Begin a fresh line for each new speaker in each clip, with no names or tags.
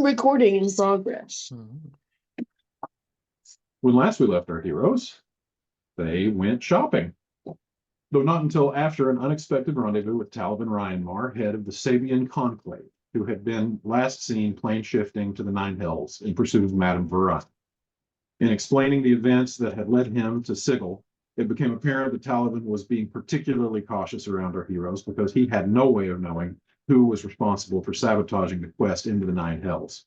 Recording in progress.
When last we left our heroes, they went shopping. Though not until after an unexpected rendezvous with Talvin Ryanmar, head of the Sabian Conclave, who had been last seen plane shifting to the Nine Hells in pursuit of Madame Varun. In explaining the events that had led him to Sigil, it became apparent that Talvin was being particularly cautious around our heroes because he had no way of knowing who was responsible for sabotaging the quest into the Nine Hells.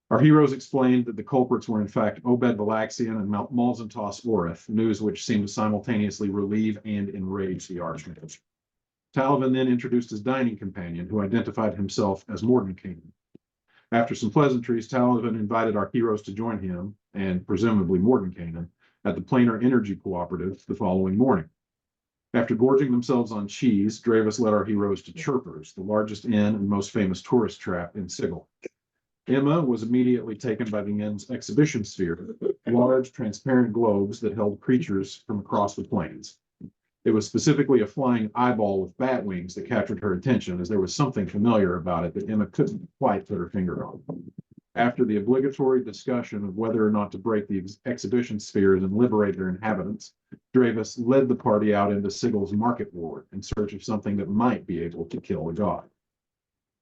Our heroes explained that the culprits were in fact Obed Valaxian and Malzentos Orith, news which seemed to simultaneously relieve and enrage the Archmage. Talvin then introduced his dining companion, who identified himself as Mordenkainen. After some pleasantries, Talvin invited our heroes to join him, and presumably Mordenkainen, at the Planar Energy Cooperative the following morning. After gorging themselves on cheese, Dravis led our heroes to Chirpers, the largest inn and most famous tourist trap in Sigil. Emma was immediately taken by the inn's exhibition sphere, large transparent globes that held creatures from across the plains. It was specifically a flying eyeball with bat wings that captured her attention, as there was something familiar about it that Emma couldn't quite put her finger on. After the obligatory discussion of whether or not to break the exhibition spheres and liberate their inhabitants, Dravis led the party out into Sigil's market ward in search of something that might be able to kill a god.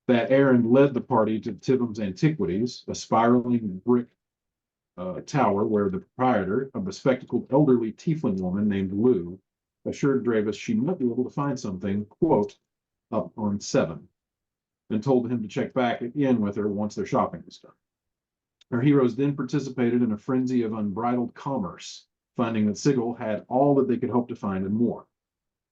That errand led the party to Tivum's Antiquities, a spiraling brick tower where the proprietor, a bespectacled elderly tiefling woman named Lou, assured Dravis she might be able to find something, quote, up on 7, and told him to check back in with her once their shopping was done. Our heroes then participated in a frenzy of unbridled commerce, finding that Sigil had all that they could hope to find and more.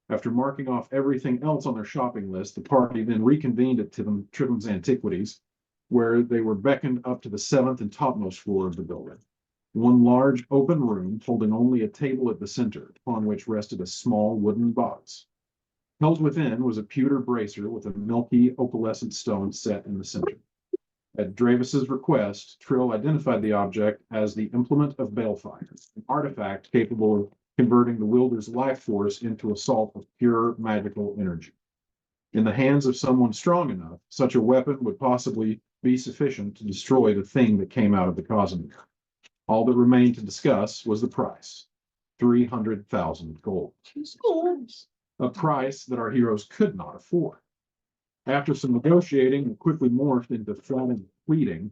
After marking off everything else on their shopping list, the party then reconvened at Tivum's Antiquities, where they were beckoned up to the 7th and topmost floor of the building. One large open room holding only a table at the center, upon which rested a small wooden box. Held within was a pewter bracer with a milky opalescent stone set in the center. At Dravis's request, Trill identified the object as the Implement of Balefire, an artifact capable of converting the wielder's life force into a salt of pure magical energy. In the hands of someone strong enough, such a weapon would possibly be sufficient to destroy the thing that came out of the Cosmere. All that remained to discuss was the price, 300,000 gold. A price that our heroes could not afford. After some negotiating and quickly morphed into threatening pleading,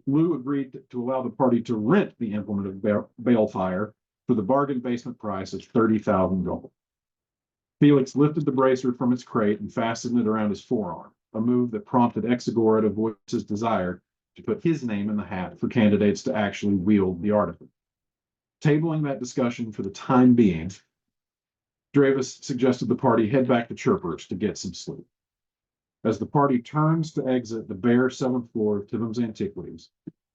Lou agreed to allow the party to rent the Implement of Balefire for the bargain basement price of 30,000 gold. Felix lifted the bracer from its crate and fastened it around his forearm, a move that prompted Exegora to voice his desire to put his name in the hat for candidates to actually wield the artifact. Tabling that discussion for the time being, Dravis suggested the party head back to Chirpers to get some sleep. As the party turns to exit the bare 7th floor of Tivum's Antiquities,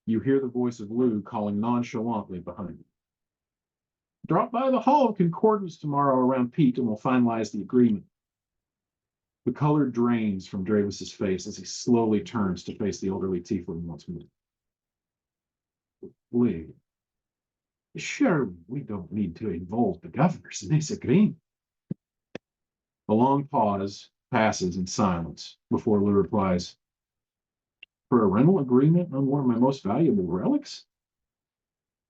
you hear the voice of Lou calling nonchalantly behind you. Drop by the Hall of Concordance tomorrow around Pete and we'll finalize the agreement. The color drains from Dravis's face as he slowly turns to face the elderly tiefling once more. Lee, sure, we don't need to involve the governors in this agreement. A long pause passes in silence before Lou replies, for a rental agreement on one of my most valuable relics?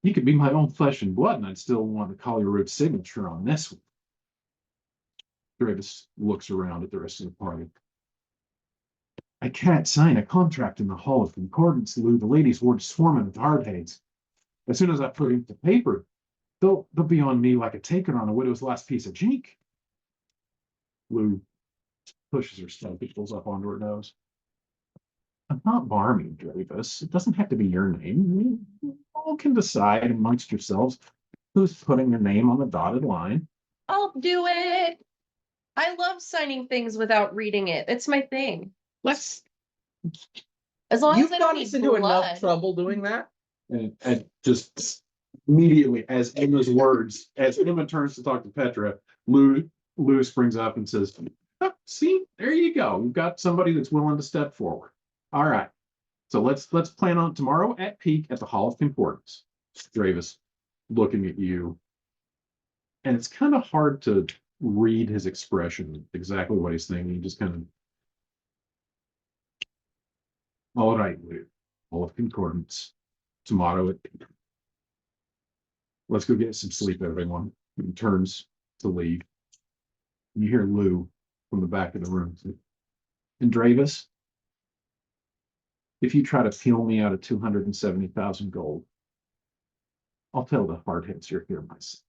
You could be my own flesh and blood, and I'd still want the Collier signature on this one. Dravis looks around at the rest of the party. I can't sign a contract in the Hall of Concordance, Lou. The ladies ward swarming with hardheads. As soon as I put it to paper, they'll be on me like a taker on a widow's last piece of jink. Lou pushes her spectacles up onto her nose. I'm not barmy, Dravis. It doesn't have to be your name. You all can decide amongst yourselves who's putting their name on the dotted line.
I'll do it. I love signing things without reading it. It's my thing.
Let's.
As long
You've
as I
got
don't
us
need
into
blood.
enough trouble doing that.
And just immediately, as Emma's words, as Emma turns to talk to Petra, Lou springs up and says, oh, see, there you go. We've got somebody that's willing to step forward. All right. So let's plan on tomorrow at peak at the Hall of Concordance. Dravis looking at you. And it's kind of hard to read his expression, exactly what he's thinking. He just kind of, all right, Lou. Hall of Concordance tomorrow at peak. Let's go get some sleep, everyone. He turns to leave. You hear Lou from the back of the room. And Dravis, if you try to peel me out of 270,000 gold, I'll tell the hardheads you're here myself.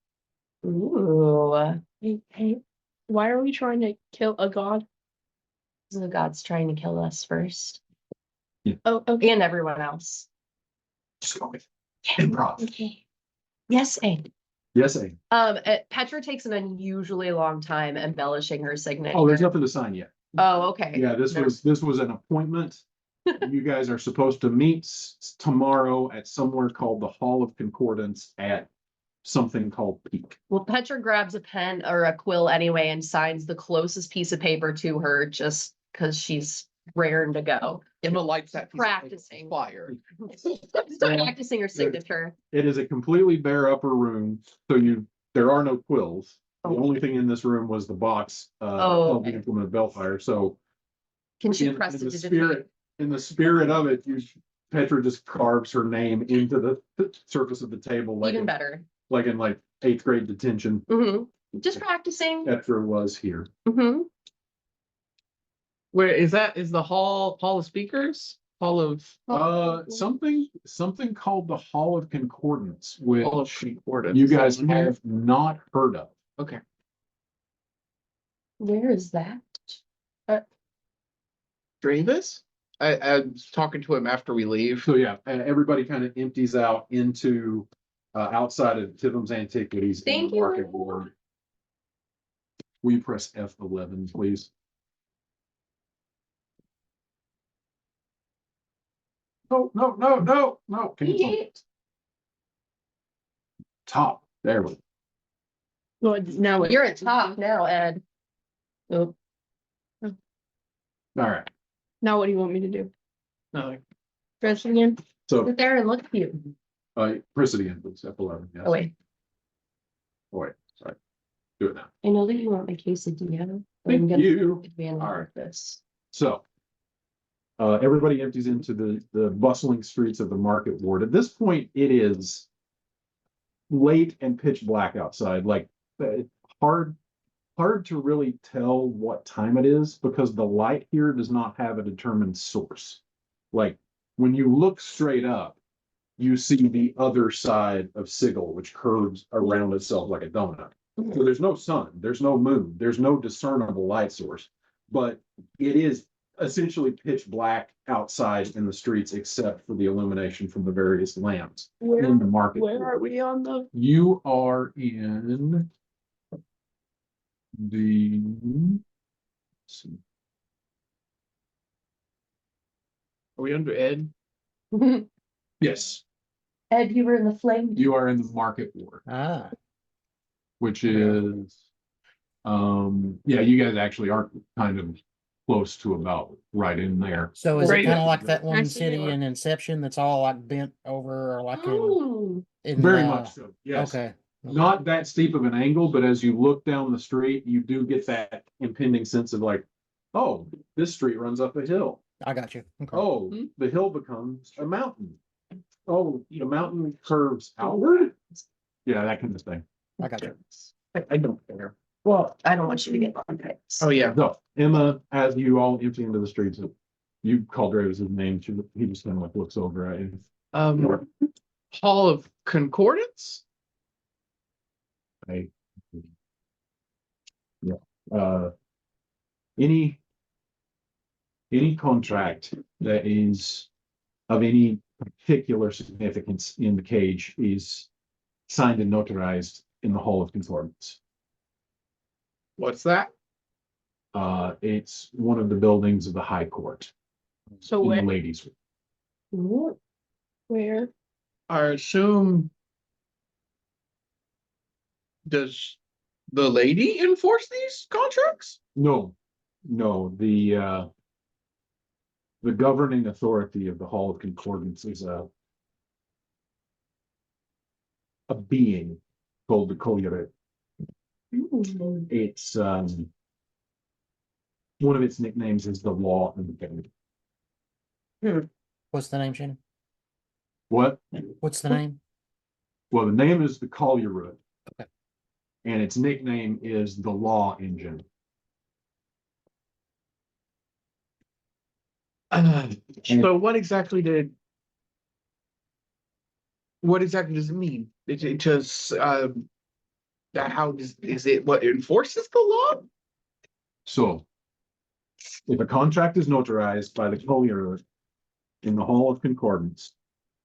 Ooh,
Hey, why are we trying to kill a god?
the god's trying to kill us first
Oh, okay.
and everyone else.
Just go with it. Improv.
Okay.
Yes, Abe.
Yes, A.
Petra takes an unusually long time embellishing her signature.
Oh, there's nothing to sign yet.
Oh, okay.
Yeah, this was an appointment. You guys are supposed to meet tomorrow at somewhere called the Hall of Concordance at something called Peak.
Well, Petra grabs a pen or a quill anyway and signs the closest piece of paper to her just because she's raring to go.
Emma lights that piece of paper
Practicing.
on fire.
Practicing her signature.
It is a completely bare upper room, so there are no quills. The
Oh.
only thing in this room was the box
Oh,
of the
okay.
implement of Bellfire. So
Can she
in
press
the
it?
spirit, of it, Petra just carves her name into the surface of the table, like
Even better.
like in 8th grade detention.
Just practicing.
Petra was here.
Where is that? Is the hall of speakers? Hall of
Something called the Hall of Concordance, which
Hall of Concordance.
you guys have not heard of.
Okay.
Where is that?
Dravis? I was talking to him after we leave.
So yeah, everybody kind of empties out into outside of Tivum's Antiquities. in the
Thank you.
Market Board. Will you press F11, please? No. Cancel. Top. There we go.
Well, now
You're at top now, Ed. Oh,
All right.
Now what do you want me to do?
No,
Dress it again?
So
sit there and look at you.
press it again, please. F11. Yes.
Oh, wait.
Oh, wait. Sorry. Do it now.
I know that you want my quesadilla. but I'm
Thank
gonna
you.
advantage
All right.
of this.
So everybody empties into the bustling streets of the Market Ward. At this point, it is late and pitch black outside. Hard to really tell what time it is because the light here does not have a determined source. Like when you look straight up, you see the other side of Sigil, which curves around itself like a donut. So there's no sun, there's no moon, there's no discernible light source, but it is essentially pitch black outside in the streets, except for the illumination from the various lamps in the market.
Where are we on the?
You are in the. let's see.
are we under Ed?
Yes,
Ed, you were in the flame.
you are in the Market Ward,
Ah,
which is, yeah, you guys actually are kind of close to about right in there.
so is it
Great.
kind of like that
I
one
see
city
you are.
in Inception that's all like bent over or like
Oh,
in
Very much so, yes.
Okay.
Not that steep of an angle, but as you look down the street, you do get that impending sense of like, oh, this street runs up a hill.
I got you. Okay.
Oh, the hill becomes a mountain. Oh, the mountain curves outward. Yeah, that kind of thing.
I got you.
I don't care.
well, I don't want you to get bronchitis.
Oh, yeah.
So Emma, as you all empty into the streets, you call Dravis his name. He just kind of like looks over at you.
Hall of Concordance?
I- Yeah, any contract that is of any particular significance in the cage is signed and notarized in the Hall of Concordance.
What's that?
It's one of the buildings of the High Court
So
in the
where?
ladies' room.
Where?
I assume. Does the lady enforce these contracts?
No, the governing authority of the Hall of Concordance is a being called the Collier. It's one of its nicknames is the Law and the Game.
What's the name, Shannon?
What?
What's the name?
Well, the name is the Collier Root.
Okay.
And its nickname is the Law Engine.
So what exactly does it mean? It just, how is it what enforces the law?
So if a contract is notarized by the Collier in the Hall of Concordance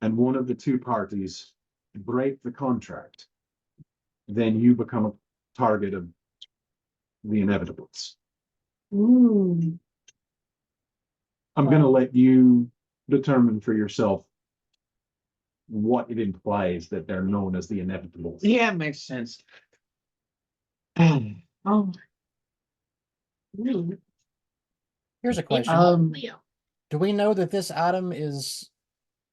and one of the two parties break the contract, then you become a target of the inevitables.
Ooh.
I'm going to let you determine for yourself what it implies that they're known as the inevitables.
Yeah, makes sense.
Oh. Ooh.
Here's a question.
Leo.
Do we know that this item is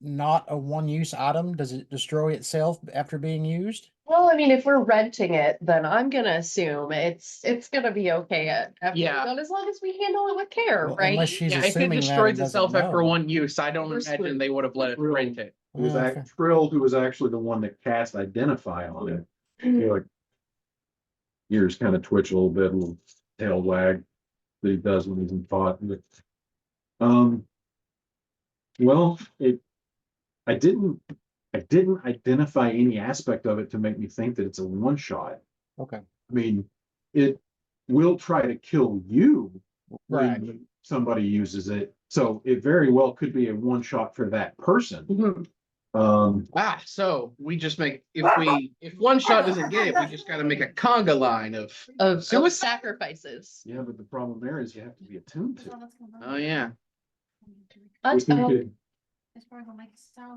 not a one-use item? Does it destroy itself after being used?
Well, I mean, if we're renting it, then I'm gonna assume it's gonna be okay after
Yeah.
we're done, as long as we handle it with care,
Well,
right?
unless she's
Yeah, if it
assuming that
destroys
doesn't
itself after
know.
one use, I don't
We're
imagine
screwed.
they would have let it
Really?
rent it.
It was
Okay.
Trill who was actually the one that cast identify on it. You're like, ears kind of twitch a little bit, a little tail wag that he does when he's in thought. Um, well, I didn't identify any aspect of it to make me think that it's a one shot.
Okay.
I mean, it will try to kill you
Right.
when somebody uses it. So it very well could be a one shot for that person.
Mhm.
So we just make, if one shot doesn't get it, we just gotta make a conga line of
Of
suicide.
sacrifices.
Yeah, but the problem there is you have to be attuned to.
Oh, yeah.
If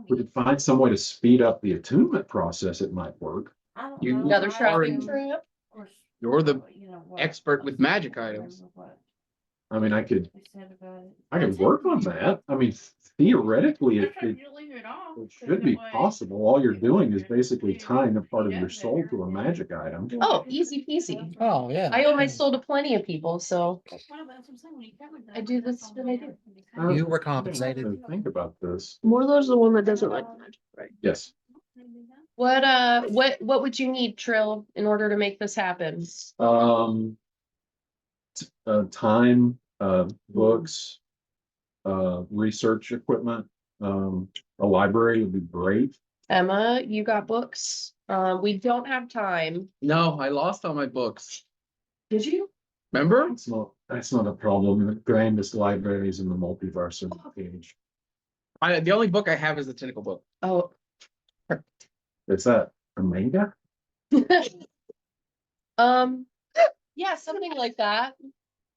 we could find some way to speed up the attunement process, it might work.
You-
Another shopping
Already-
trip.
You're the expert with magic items.
I mean, I could work on that. I mean, theoretically, it should be possible. All you're doing is basically tying a part of your soul to a magic item.
Oh, easy peasy.
Oh, yeah.
I owe my soul to plenty of people, so I do this what I do.
You were
I
compensated.
have to Think about this.
Morlo's the one that doesn't like magic, right?
Yes,
What would you need, Trill, in order to make this happen?
time, books, research equipment, a library would be great.
Emma, you got books? We don't have time.
No, I lost all my books.
Did you?
Remember?
That's not a problem. The grandest libraries in the multiverse are page.
The only book I have is the Tentacle book.
Oh.
Is that a manga?
Yeah, something like that.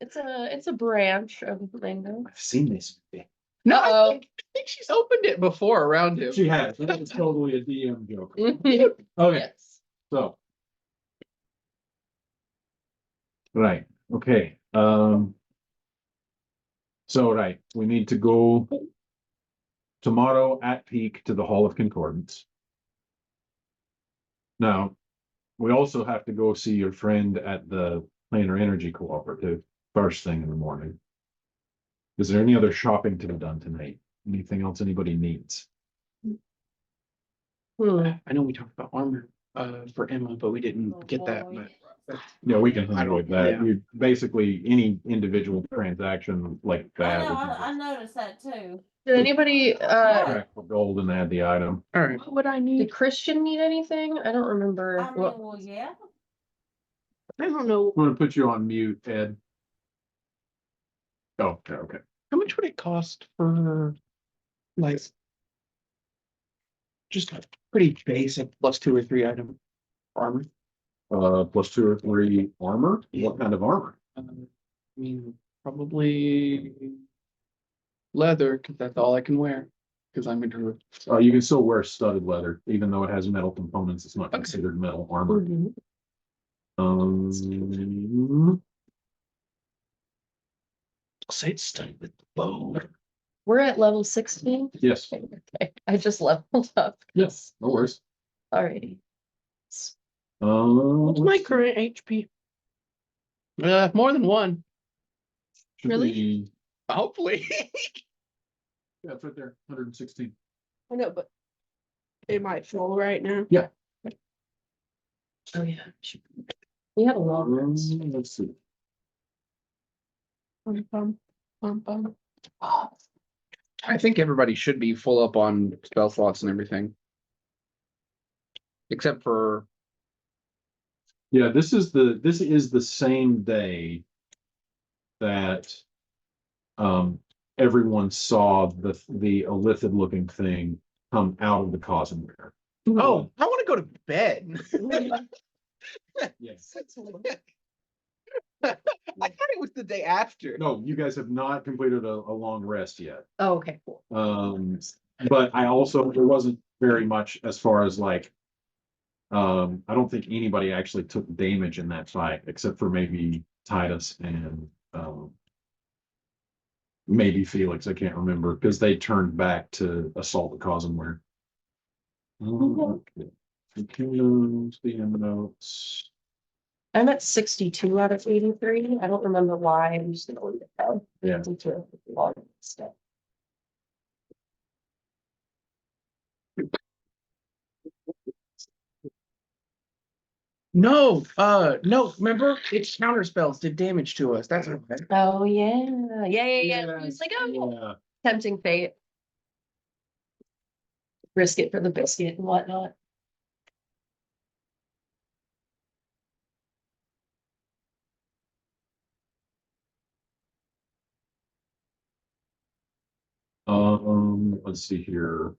It's a branch of mango.
I've seen this.
No,
Uh-oh.
I think she's opened it before around him.
She has. That was totally a DM joke.
Yes.
Okay, so. Right, okay, so, right, we need to go tomorrow at peak to the Hall of Concordance. Now, we also have to go see your friend at the Planar Energy Cooperative first thing in the morning. Is there any other shopping to be done tonight? Anything else anybody needs?
I know we talked about armor for Emma, but we didn't get that. But
Yeah, we can handle with that.
Yeah.
You basically, any individual transaction like that. we can just
I noticed that too.
Did anybody,
Track for gold and add the item.
all right.
What would I
did
need?
Christian need anything? I don't remember.
I mean, well, yeah.
I don't know.
I'm gonna put you on mute, Ed. Oh, okay.
How much would it cost for like just a pretty basic +2 or 3 item armor?
Plus 2 or 3 armor. What kind of armor?
I mean, probably leather, because that's all I can wear. Because I'm a druid.
You can still wear studded leather, even though it has metal components. It's not
Okay.
considered metal armor.
Mhm.
I'll say it's studded with the bow.
We're at level 16.
Yes,
Okay, I just leveled up.
yes, no worries.
Alrighty.
What's my
Let's see.
current HP?
More than one,
Should
Really?
hopefully.
Yeah, it's right there, 116.
I know, but
it might fall right now.
Oh, yeah. We had a long rest.
Let's see.
Bum, bum, bum, bum.
I think everybody should be full up on spell slots and everything. Except for,
Yeah, this is the same day that everyone saw the Elithid looking thing come out of the Cosmere.
oh, I want to go to bed.
Yes.
I thought it was the day after.
No, you guys have not completed a long rest yet.
Oh, okay, cool.
But I also, there wasn't very much as far as like, I don't think anybody actually took damage in that fight, except for maybe Titus and, maybe Felix, I can't remember, because they turned back to assault the Cosmere. Okay. Continues the end notes.
I'm at 62 out of 83. I don't remember why. I'm just gonna leave it there.
Yeah.
Into a long step.
No, no, remember? Its counter spells did damage to us. That's okay.
Oh, yeah. Yeah. He's like, oh,
Yeah.
tempting fate. Risk it for the biscuit and whatnot.
Let's see here.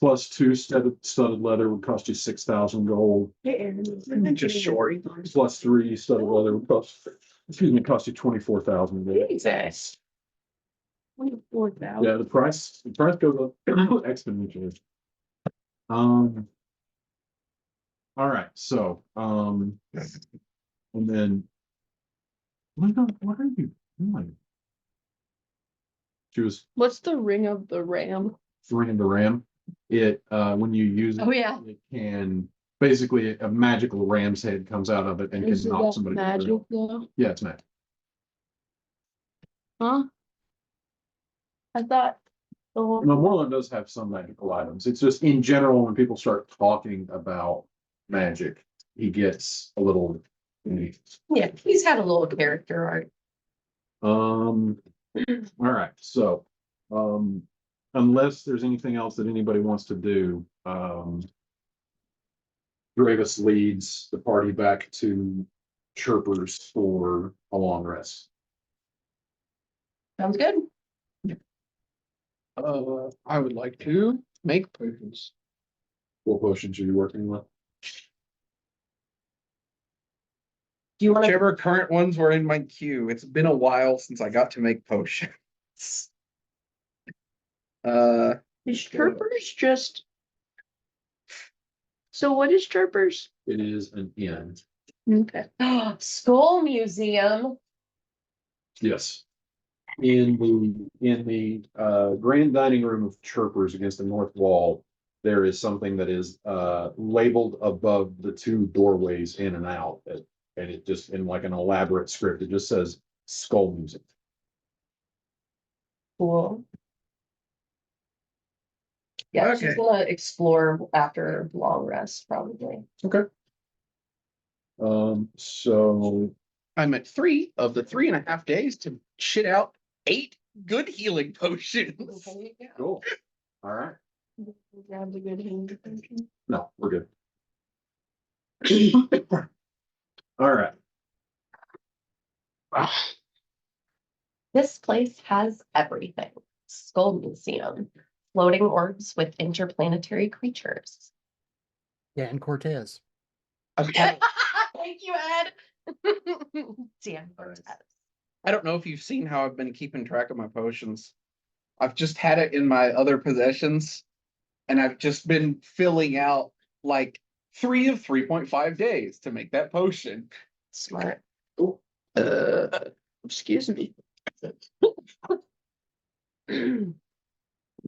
+2 studded leather would cost you 6,000 gold.
Just short.
+3 studded leather would cost you 24,000 gold.
Jesus.
24,000.
Yeah, the price goes up exponentially. All right, so, and then. What are you doing? She was
What's the ring of the ram?
ringing the ram. It, when you use it.
Oh, yeah.
It can, basically, a magical ram's head comes out of it and
Is
can
it
knock
that
somebody.
magic though?
Yeah, it's magic.
Huh? I thought. the whole-
No, Moreland does have some magical items. It's just in general, when people start talking about magic, he gets a little.
Yeah, he's had a little character arc.
All right, so, unless there's anything else that anybody wants to do, Gravis leads the party back to Chirpers for a long rest.
Sounds good.
I would like to make potions.
What potions are you working with?
Do you want to?
Whichever current ones were in my queue. It's been a while since I got to make potions.
Is chirpers just? So what is chirpers?
It is an inn.
Okay.
Skull Museum.
Yes. In the grand dining room of Chirpers against the north wall, there is something that is labeled above the two doorways in and out. And it just, in like an elaborate script, it just says Skull Music.
Cool. Yeah, she's
Okay.
gonna explore after long rest, probably.
Okay. So
I'm at 3 of the 3.5 days to shit out 8 good healing potions.
cool. All right.
Grab the good hand.
No, we're good. All right.
This place has everything. Skull Museum, floating orbs with interplanetary creatures.
Yeah, and Cortez.
I
Thank you, Ed. Damn, Cortez.
don't know if you've seen how I've been keeping track of my potions. I've just had it in my other possessions, and I've just been filling out like 3 of 3.5 days to make that potion.
Smart.
Excuse me.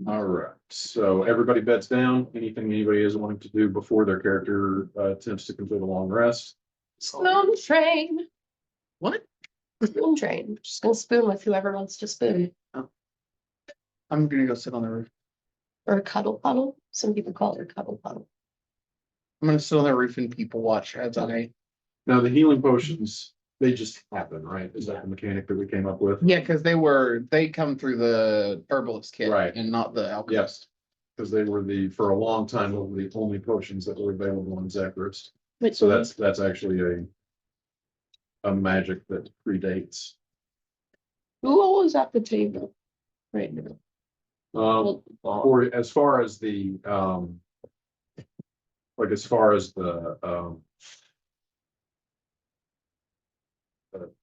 All right. So everybody beds down. Anything anybody is wanting to do before their character attempts to complete a long rest?
Spoon train.
What?
Spoon train. Just gonna spoon with whoever wants to spoon.
I'm gonna go sit on the roof.
Or a cuddle puddle. Some people call it a cuddle puddle.
I'm gonna sit on the roof and people watch as I.
Now, the healing potions, they just happen, right? Is that the mechanic that we came up with?
Yeah, because they come through the herbalist kit,
Right.
and not the alchemist.
Yes, because they were for a long time, they were the only potions that were available in Zephyros.
Wait,
So that's actually a magic that predates.
who all is at the table right now?
Or as far as the, like as far as the,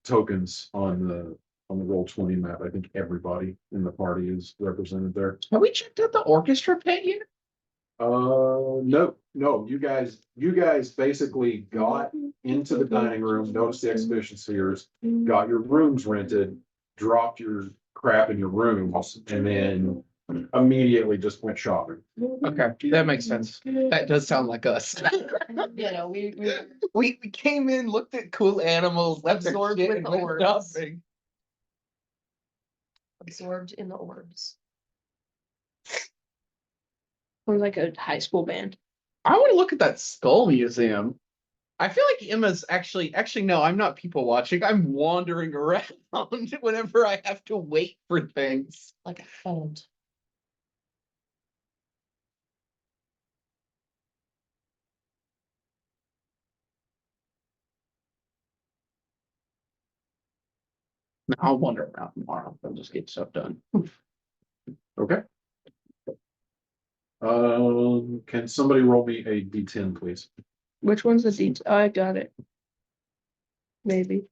tokens on the Roll20 map, I think everybody in the party is represented there.
Have we checked out the orchestra pit yet?
No, you guys basically got into the dining room, noticed the exhibition spheres, got your rooms rented, dropped your crap in your rooms, and then immediately just went shopping.
Okay, that makes sense. That does sound like us.
You know,
We came in, looked at cool animals, left their
Absorbed
shit
with
and
the
went
orbs.
shopping.
absorbed in the orbs.
Or like a high school band.
I want to look at that skull museum. I feel like Emma's actually no, I'm not people watching. I'm wandering around whenever I have to wait for things.
Like a font.
I'll wander around tomorrow. I'll just get stuff done.
Okay. Can somebody roll me a D10, please?
Which one's the D? I got it. Maybe.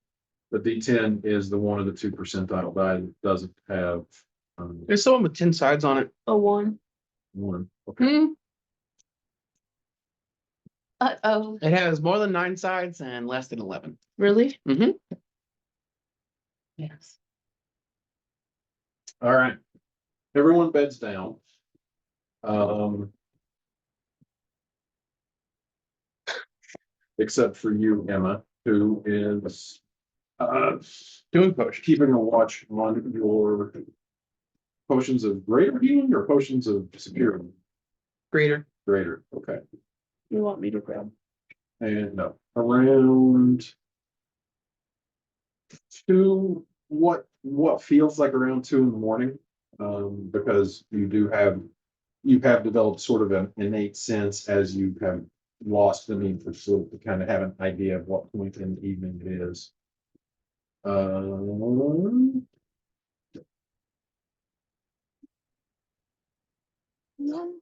The D10 is the one of the 2 percentile die that doesn't have,
There's someone with 10 sides on it.
A 1.
one. Okay.
Hmm.
Uh-oh.
It has more than 9 sides and less than 11.
Really?
Yes.
All right. Everyone beds down. Except for you, Emma, who is
Doing potion.
keeping a watch on your potions of greater healing or potions of superior.
Greater.
Greater, okay.
You want me to grab?
And no, around 2, what feels like around 2 in the morning. Because you have developed sort of an innate sense as you have lost the need for sleep to kind of have an idea of what point in the evening it is.
No.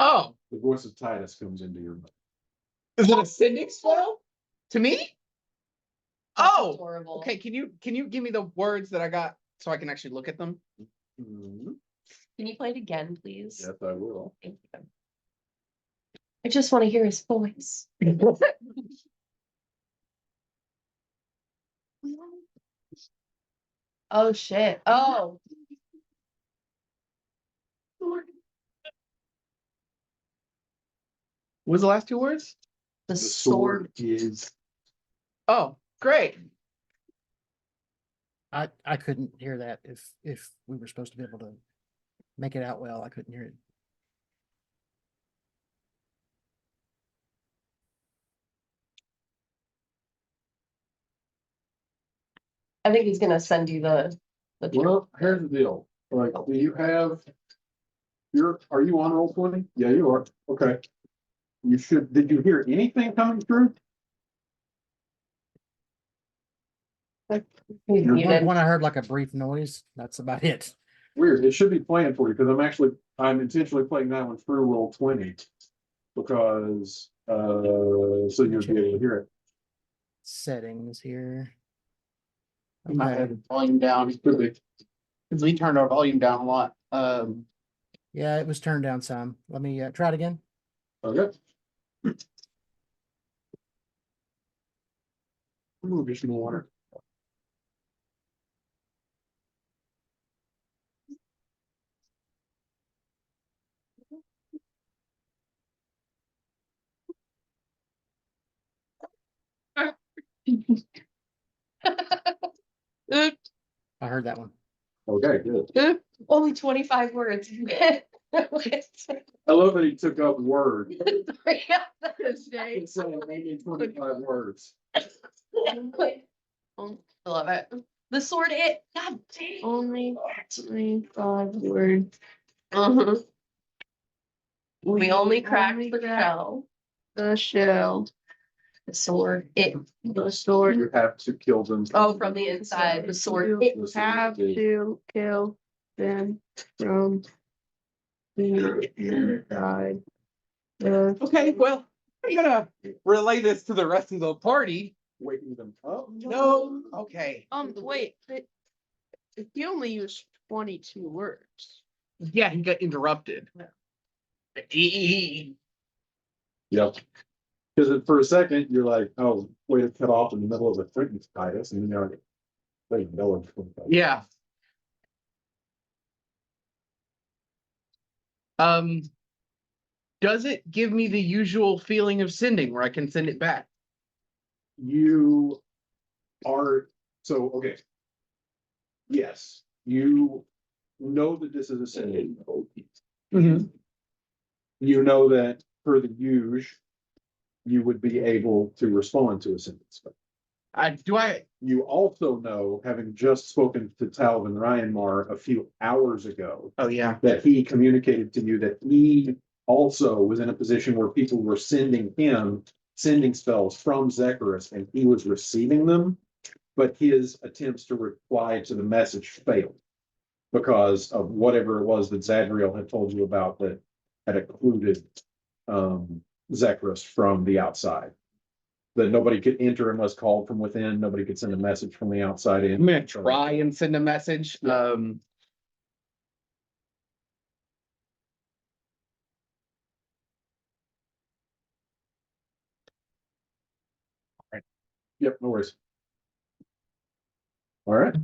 Oh,
The voice of Titus comes into your mind.
is it a sending spell? To me?
That's
Oh,
adorable.
okay. Can you give me the words that I got so I can actually look at them?
Mhm.
Can you play it again, please?
Yes, I will.
Thank you. I just want to hear his voice. Oh shit. Oh.
What was the last 2 words?
The
The
sword.
sword is
Oh, great.
I couldn't hear that if we were supposed to be able to make it out well. I couldn't hear it.
I think he's gonna send you the.
well, here's the deal. Like, do you have are you on Roll20? Yeah, you are. Okay. Did you hear anything coming through?
He's
When
muted.
when I heard like a brief noise, that's about it.
Weird. It should be playing for you because I'm intentionally playing that one through Roll20 because so you'll be able to hear it.
Settings here.
We might
Okay.
have the volume down because we turned our volume down a lot.
Yeah, it was turned down some. Let me try it again.
Okay.
Ooh, just more water.
Oop,
I heard that one.
Okay, good.
oop.
Only 25 words.
I love that he took up word.
Day.
It's only 25 words.
I love it. The sword it. God dang.
Only 25 words.
Mhm. We only cracked
only
the
cracked
shell.
The shell,
The sword it.
the sword.
You have to kill them.
Oh, from the inside. The sword
You
it.
have to kill them from the inside. The
Okay, well, I'm gonna relay this to the rest of the party.
Waking them up.
No, okay.
wait, he only used 22 words.
Yeah, he got interrupted.
Yep. Because for a second, you're like, oh, way to cut off in the middle of a sentence, Titus, and then you're like, wait, no one's.
Yeah. Does it give me the usual feeling of sending where I can send it back?
You are, so, okay. Yes, you know that this is a sentence.
Mhm.
You know that for the use, you would be able to respond to a sentence.
Do I?
You also know, having just spoken to Talvin Ryanmar a few hours ago,
Oh, yeah.
that he communicated to you that he also was in a position where people were sending him sending spells from Zechariah and he was receiving them, but his attempts to reply to the message failed because of whatever it was that Zadriel had told you about that had excluded Zechariah from the outside. That nobody could enter unless called from within, nobody could send a message from the outside in.
I'm gonna try and send a message.
Yeah. Yep, no worries. All right.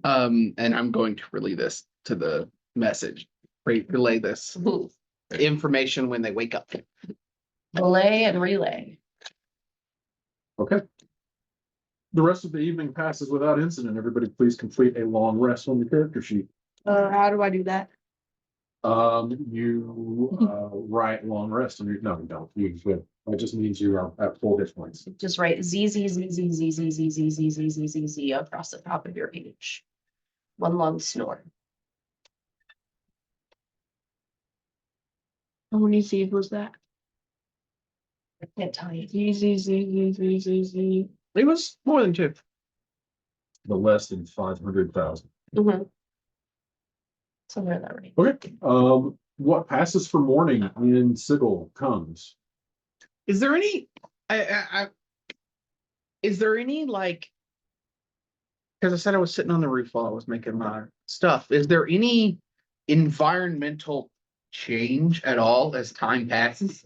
And I'm going to relay this to the message. Relay this information when they wake up.
Relay and relay.
Okay. The rest of the evening passes without incident. Everybody please complete a long rest on the character sheet.
How do I do that?
You write long rest and you don't. It just means you are at full hit points.
Just write Z Z Z Z Z Z Z Z Z Z Z Z Z across the top of your page. One long snore.
How many Z's was that?
I can't tell you.
Z, Z, Z, Z, Z, Z, Z.
It was more than two.
The less than 500,000.
Mhm. Somewhere in that range.
Okay. What passes for morning in Sigil comes.
Is there any? Is there any like? Because I said I was sitting on the roof while I was making my stuff. Is there any environmental change at all as time passes?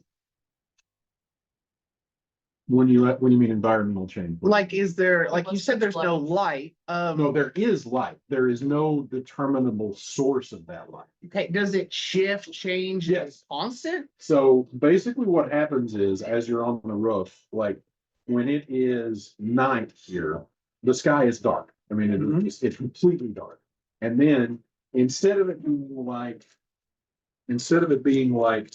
When you mean environmental change.
Like, is there, like you said, there's no
Lights.
light.
No, there is light. There is no determinable source of that light.
Okay, does it shift, change,
Yes.
constant?
So basically what happens is as you're on the roof, like when it is night here, the sky is dark. I mean, it's completely dark. And then instead of it being like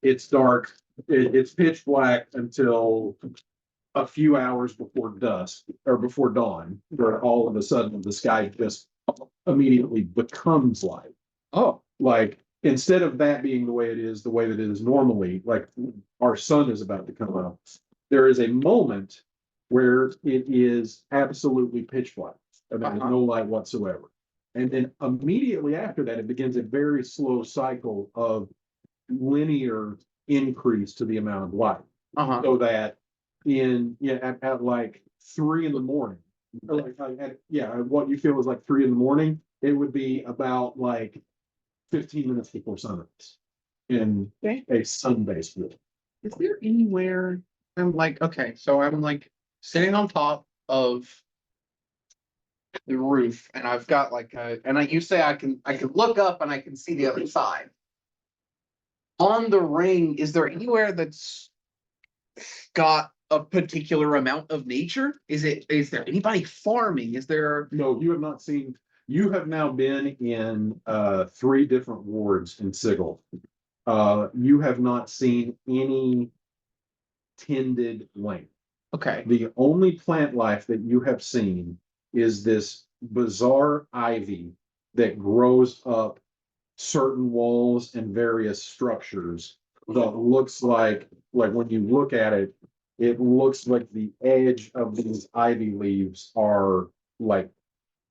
it's dark, it's pitch black until a few hours before dusk or before dawn, where all of a sudden the sky just immediately becomes light.
Oh,
Like instead of that being the way that it is normally, like our sun is about to come up, there is a moment where it is absolutely pitch black and there's no light whatsoever. And then immediately after that, it begins a very slow cycle of linear increase to the amount of light. So that at like 3 in the morning, or what you feel is like 3 in, it would be about like 15 minutes before sunrise in a sun-based view.
is there anywhere I'm like, okay, so I'm like sitting on top of the roof and I've got like you say I can look up and I can see the other side. On the ring, is there anywhere that's got a particular amount of nature? Is there anybody farming? Is there?
No, you have not seen, you have now been in 3 different wards in Sigil. You have not seen any tended land.
Okay.
The only plant life that you have seen is this bizarre ivy that grows up certain walls and various structures that looks like when you look at it, it looks like the edge of these ivy leaves are like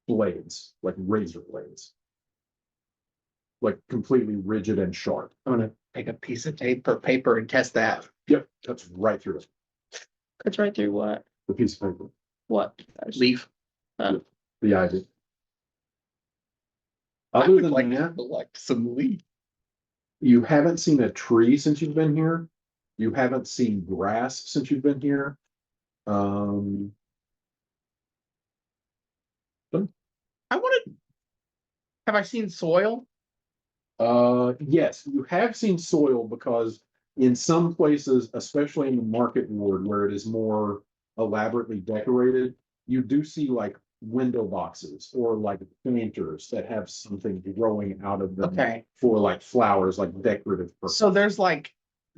blades, like razor blades. Like completely rigid and sharp.
I'm gonna take a piece of tape or paper and test that.
Yep, that's right through it,
Cuts right through what?
the piece of paper,
What?
Leaf.
the ivy.
I
Other
would
than
like
that,
to collect some leaf.
you haven't seen a tree since you've been here. You haven't seen grass since you've been here. Um,
I wanted. Have I seen soil?
yes, you have seen soil because in some places, especially in the market ward where it is more elaborately decorated, you do see like window boxes or like planters that have something growing out of them
Okay.
for like flowers, like decorative purposes.
So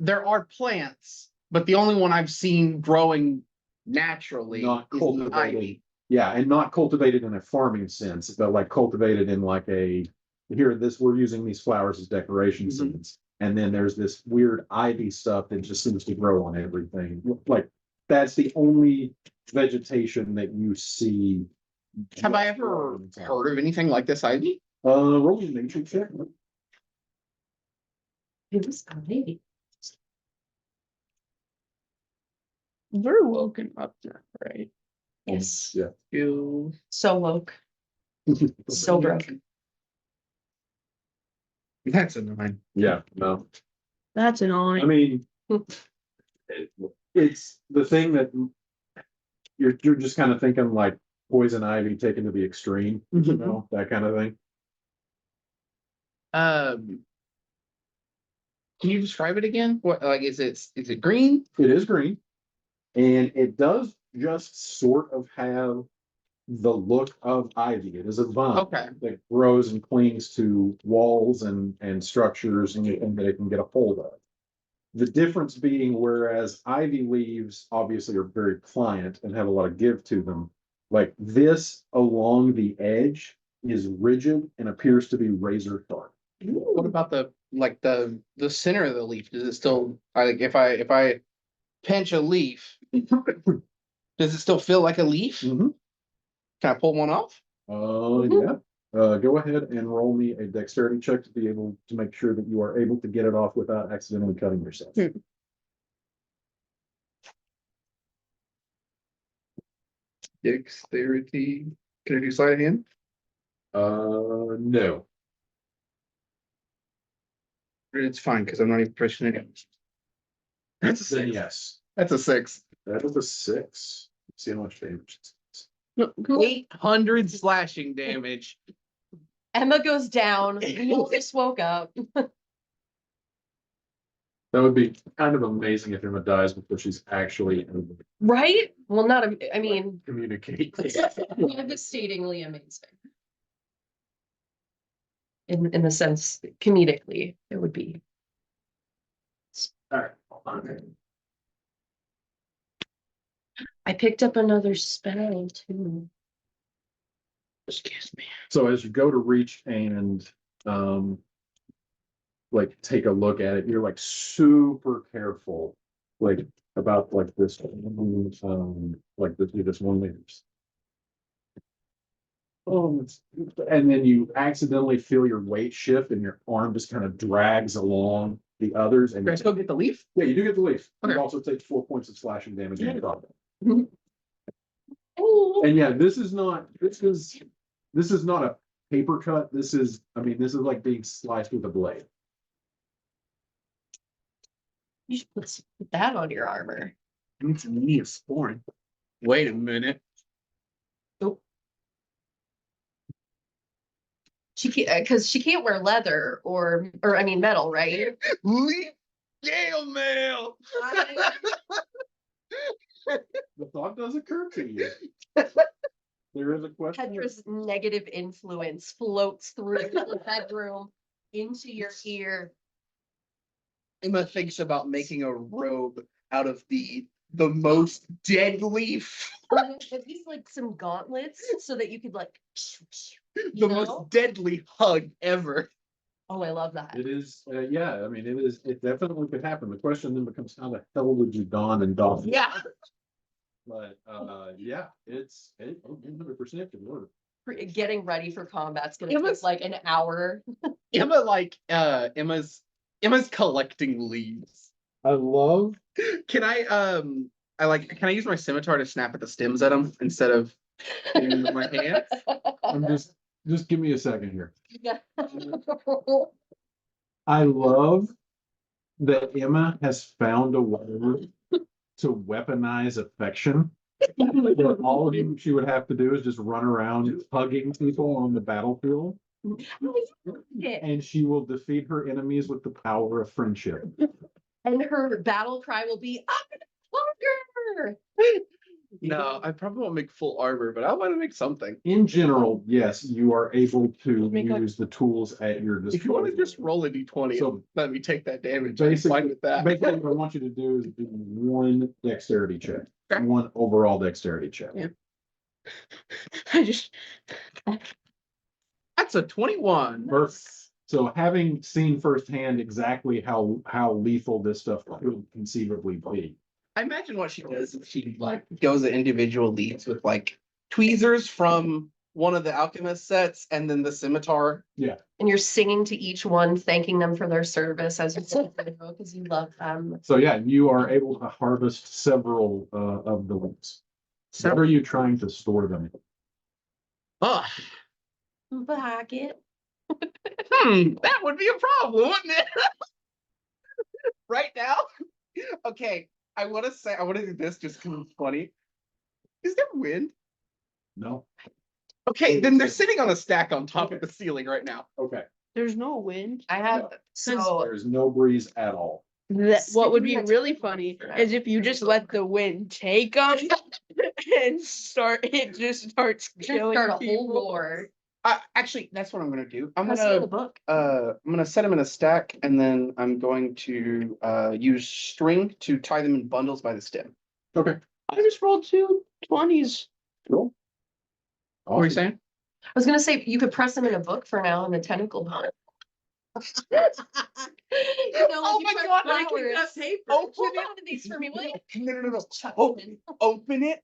there are plants, but the only one I've seen growing naturally
Not
is the
cultivated.
ivy.
Yeah, and not cultivated in a farming sense, but like cultivated in like we're using these flowers as decoration
Mhm.
seeds. And then there's this weird ivy stuff that just seems to grow on everything. Like, that's the only vegetation that you see.
Have I ever heard of anything like this ivy?
Roll your nature check.
It was ivy.
We're woken up now, right?
Yes,
Yeah.
You.
so woke, so broke.
That's a 9.
Yeah, no,
That's an
I
on.
mean. It's the thing that. You're just kind of thinking like poison ivy taken to the extreme, you
Mhm.
know, that kind of thing.
Can you describe it again? What like is it green?
It is green. And it does just sort of have the look of ivy. It is a vine
Okay.
that grows and clings to walls and structures and that it can get a hold of. The difference being, whereas ivy leaves obviously are very pliant and have a lot of give to them, like this along the edge is rigid and appears to be razor sharp.
What about the center of the leaf? Does it still like if I pinch a leaf, does it still feel like a leaf?
Mhm.
Can I pull one off?
Yeah. Go ahead and roll me a dexterity check to be able to make sure that you are able to get it off without accidentally cutting yourself.
Dexterity. Can I do sleight of hand?
No.
It's fine because I'm not even pushing it. That's a
Then
6.
yes.
That's a 6.
That is a 6. Let's see how much damage.
No, go-
800 slashing damage.
Emma goes down. We all just woke up.
That would be kind of amazing if Emma dies before she's actually able to
Right? Well, not, I mean,
communicate.
devastatingly amazing. In the sense, comedically, it would be.
All right, hold on.
I picked up another spell too.
Excuse me.
So as you go to reach and like take a look at it, you're like super careful, like about like this, like this one leaves. And then you accidentally feel your weight shift and your arm just kind of drags along the others and
Can I still get the leaf?
yeah, you do get the leaf. You
Okay.
also take 4 points of slashing damage. in combat.
Oh,
And yeah, this is not a paper cut. This is like being sliced with a blade.
you should put that on your armor.
It's a Neosporin. Wait a minute.
She can't, because she can't wear leather or I mean metal, right?
Leaf scale mail.
thought does occur to you. There is a question.
Petra's negative influence floats through the bedroom into your ear.
Emma thinks about making a robe out of the most deadly,
Or at least like some gauntlets so that you could like.
the
You know?
most deadly hug ever.
Oh, I love that.
It is, yeah, I mean, it definitely could happen. The question then becomes how the hell would you don and doff? it?
Yeah.
But, yeah, it 100% could work.
Getting ready for combat's gonna
Emma's-
take like an hour.
Emma Emma's collecting leaves.
I love.
Can can I use my scimitar to snap at the stems at them instead of using my hands?
I'm just give me a second here. I love that Emma has found a way to weaponize affection. Where all of you she would have to do is just run around hugging people on the battlefield, and she will defeat her enemies with the power of friendship.
And her battle cry will be, I'm gonna conquer!
No, I probably won't make full armor, but I want to make something.
In general, yes, you are able to
Make a-
use the tools at your
If you want to
disposal.
just roll a d20
So-
and let me take that damage, I'm
Basically,
fine with that.
basically what I want you to do is do one dexterity check,
Okay.
one overall dexterity check.
Yeah. I just That's a 21.
Perfect. So having seen firsthand exactly how lethal this stuff could conceivably be.
I imagine what she does is she like goes at individual leads with like tweezers from one of the alchemist sets and then the scimitar.
And you're singing to each one, thanking them for their service as you say, because you love them.
So yeah, you are able to harvest several of the ones. What are you trying to store them in?
Oh,
Bucket.
that would be a problem, wouldn't it? Right now? Okay, I want to do this just because it's funny. Is there wind?
No?
Okay, then they're sitting on a stack on top of the ceiling right now.
Okay.
There's no wind.
I have, so
There's no breeze at all.
What would be
Sticking
really
the-
funny is if you just let the wind take them and it just starts
you're gonna
killing
start a whole
people.
war.
Actually, that's what I'm gonna do. I'm
That's in the
gonna
book.
set them in a stack and then I'm going to use string to tie them in bundles by the stem.
Okay.
I just rolled 2 20s.
Cool.
What were you
Awesome.
saying?
I was gonna say, you could press them in a book for now in the tentacle bond. You know,
Oh
like you
my
press
God,
flowers.
I can cut
paper.
Open
Hold
it.
on to these for me, will you?
No.
Chuck
Oh.
them in.
Open it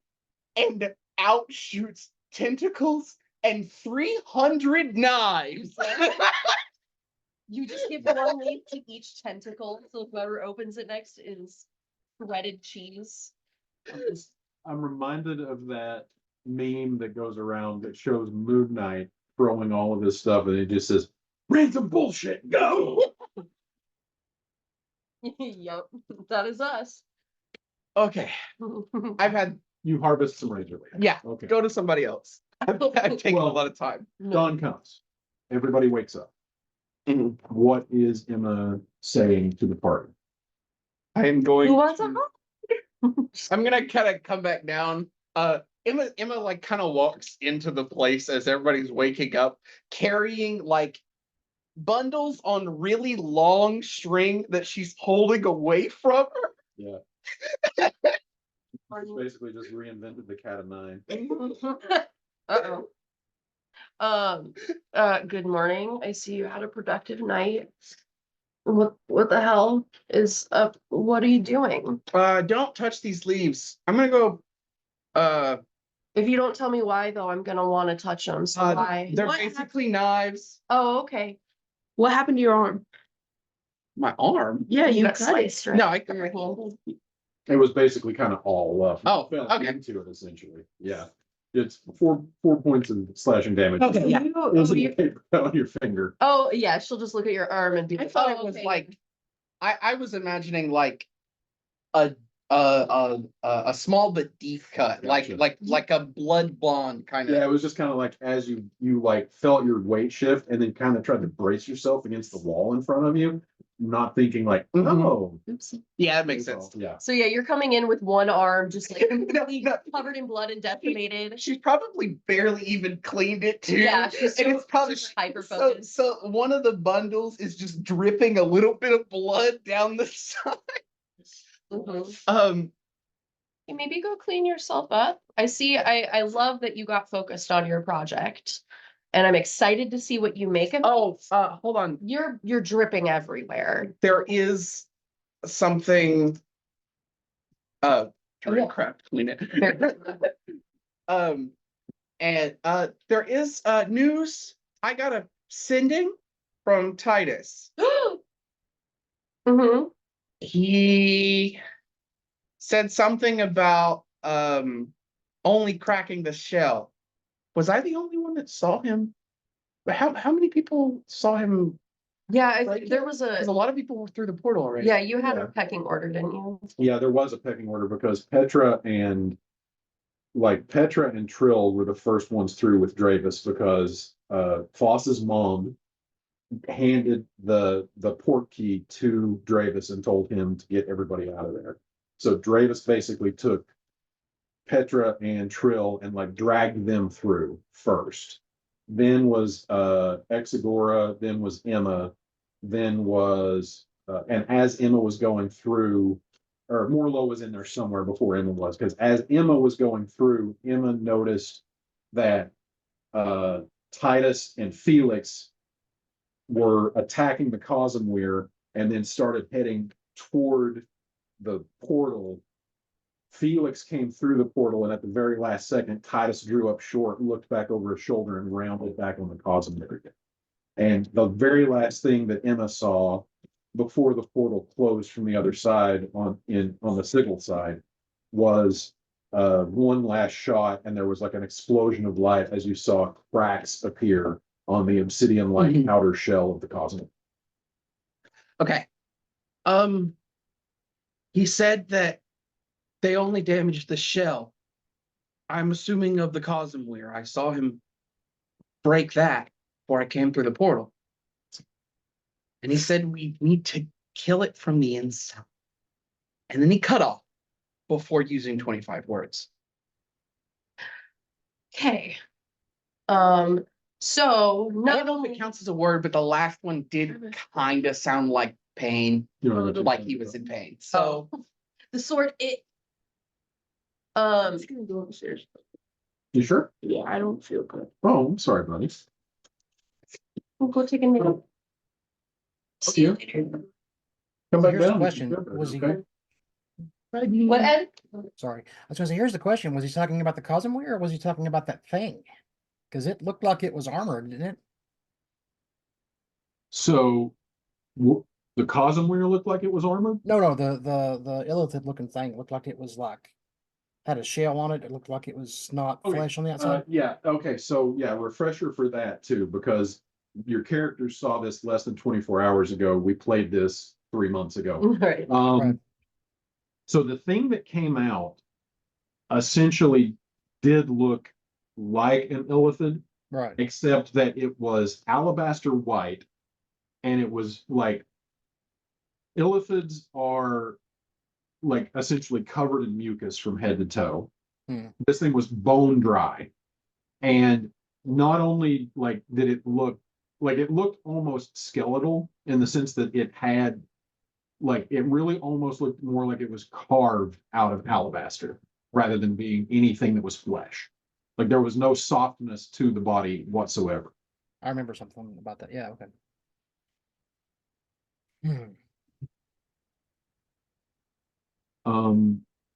and out shoots tentacles and 300 knives.
You just give one leaf to each tentacle, so whoever opens it next is shredded cheese.
I'm reminded of that meme that goes around that shows Moon Knight throwing all of this stuff and it just says, random bullshit, go!
Yep, that is us.
Okay, I've had,
You harvest some razor blades.
yeah,
Okay.
go to somebody else. I've taken a
Well-
lot of time.
Dawn comes. Everybody wakes up.
Mhm.
What is Emma saying to the party?
I am going.
Who wants a
to-
hug?
I'm gonna kind of come back down. Emma like kind of walks into the place as everybody's waking up, carrying like bundles on really long string that she's holding away from her.
Yeah. Basically just reinvented the cat of nine.
Uh-oh. Good morning. I see you had a productive night. What the hell is up? What are you doing?
Don't touch these leaves. I'm gonna go.
If you don't tell me why, though, I'm gonna want to touch them. So why?
They're
What
basically knives.
Oh, okay.
What happened to your arm?
My arm.
Yeah, you
got
cut it.
sliced, right?
No, I
Through your hand.
It was basically kind of all up.
Oh,
Fell
okay.
into it essentially. Yeah. It's four points of slashing damage.
Okay, yeah.
You-
It was
oh,
in the
you-
paper on your finger.
oh, yeah, she'll just look at your arm and be
I
like,
thought
oh,
it was
okay.
like, I was imagining like a small but deep cut,
Gotcha.
like a blood bond kind
Yeah, it
of.
was just kind of like as you like felt your weight shift and then kind of tried to brace yourself against the wall in front of you. not thinking like,
Mhm.
oh.
Yeah, that makes sense.
Yeah.
So yeah, you're coming in with one arm just like completely
No.
covered in blood and decimated.
She's probably barely even cleaned it too.
Yeah, she's
and it's probably
hyper
so,
focused.
so one of the bundles is just dripping a little bit of blood down the side. Um,
Maybe go clean yourself up. I love that you got focused on your project. And I'm excited to see what you make of it.
hold on.
You're dripping everywhere.
There is something.
yeah.
Crap, clean it. And there is news. I got a sending from Titus.
Mm-hmm.
He said something about only cracking the shell. Was I the only one that saw him? But how many people saw him?
Yeah,
Like,
there was
Because a
a,
lot of people were through the portal already.
yeah, you had
Yeah.
a pecking order, didn't you?
Yeah, there was a pecking order because Petra and Trill were the first ones through with Dravis because Foss's mom handed the port key to Dravis and told him to get everybody out of there. So Dravis basically took Petra and Trill and like dragged them through first. Then was Exagora, then was Emma, then was and as Emma was going through, or Morlo was in there somewhere before Emma was, because as Emma was going through, Emma noticed that Titus and Felix were attacking the Cosmere and then started heading toward the portal. Felix came through the portal, and at the very last second, Titus drew up short, looked back over his shoulder, and rounded back on the Cosmere again. And the very last thing that Emma saw before the portal closed from the other side on the Sigil side was one last shot, and there was like an explosion of light as you saw cracks appear on the obsidian-like
Mhm.
outer shell of the Cosmere.
Okay. He said that they only damaged the shell. I'm assuming of the Cosmere. I saw him break that before I came through the portal. And he said we need to kill it from the inside. And then he cut off before using 25 words.
Okay. So
I
not
don't know if it counts as a word, but the last one did kind of sound like pain,
You know,
like he was in pain. So
the sword,
I'm just gonna go upstairs.
You sure?
Yeah, I don't feel good.
Oh, I'm sorry, buddy.
we'll go take a nap. See you later.
Come
So
back
here's the
down.
question, was he,
Okay.
What, Ed?
sorry, I was gonna say, here's the question, was he talking about the Cosmere or was he talking about that thing? Cause it looked like it was armored, didn't it?
So the Cosmere looked like it was armored?
No, the Illithid looking thing looked like it was like, had a shell on it, it looked like it was not
Okay,
flesh on the outside.
Yeah, okay, so yeah, refresher for that too, because your characters saw this less than 24 hours ago. We played this 3 months ago.
Right.
Right.
So the thing that came out essentially did look like an Illithid,
Right,
except that it was alabaster white, and it was like Illithids are like essentially covered in mucus from head to toe. This thing was bone dry, and not only like did it look like it looked almost skeletal in the sense that it had like it really almost looked more like it was carved out of alabaster rather than being anything that was flesh. Like there was no softness to the body whatsoever.
I remember something about that, yeah, okay. Hmm.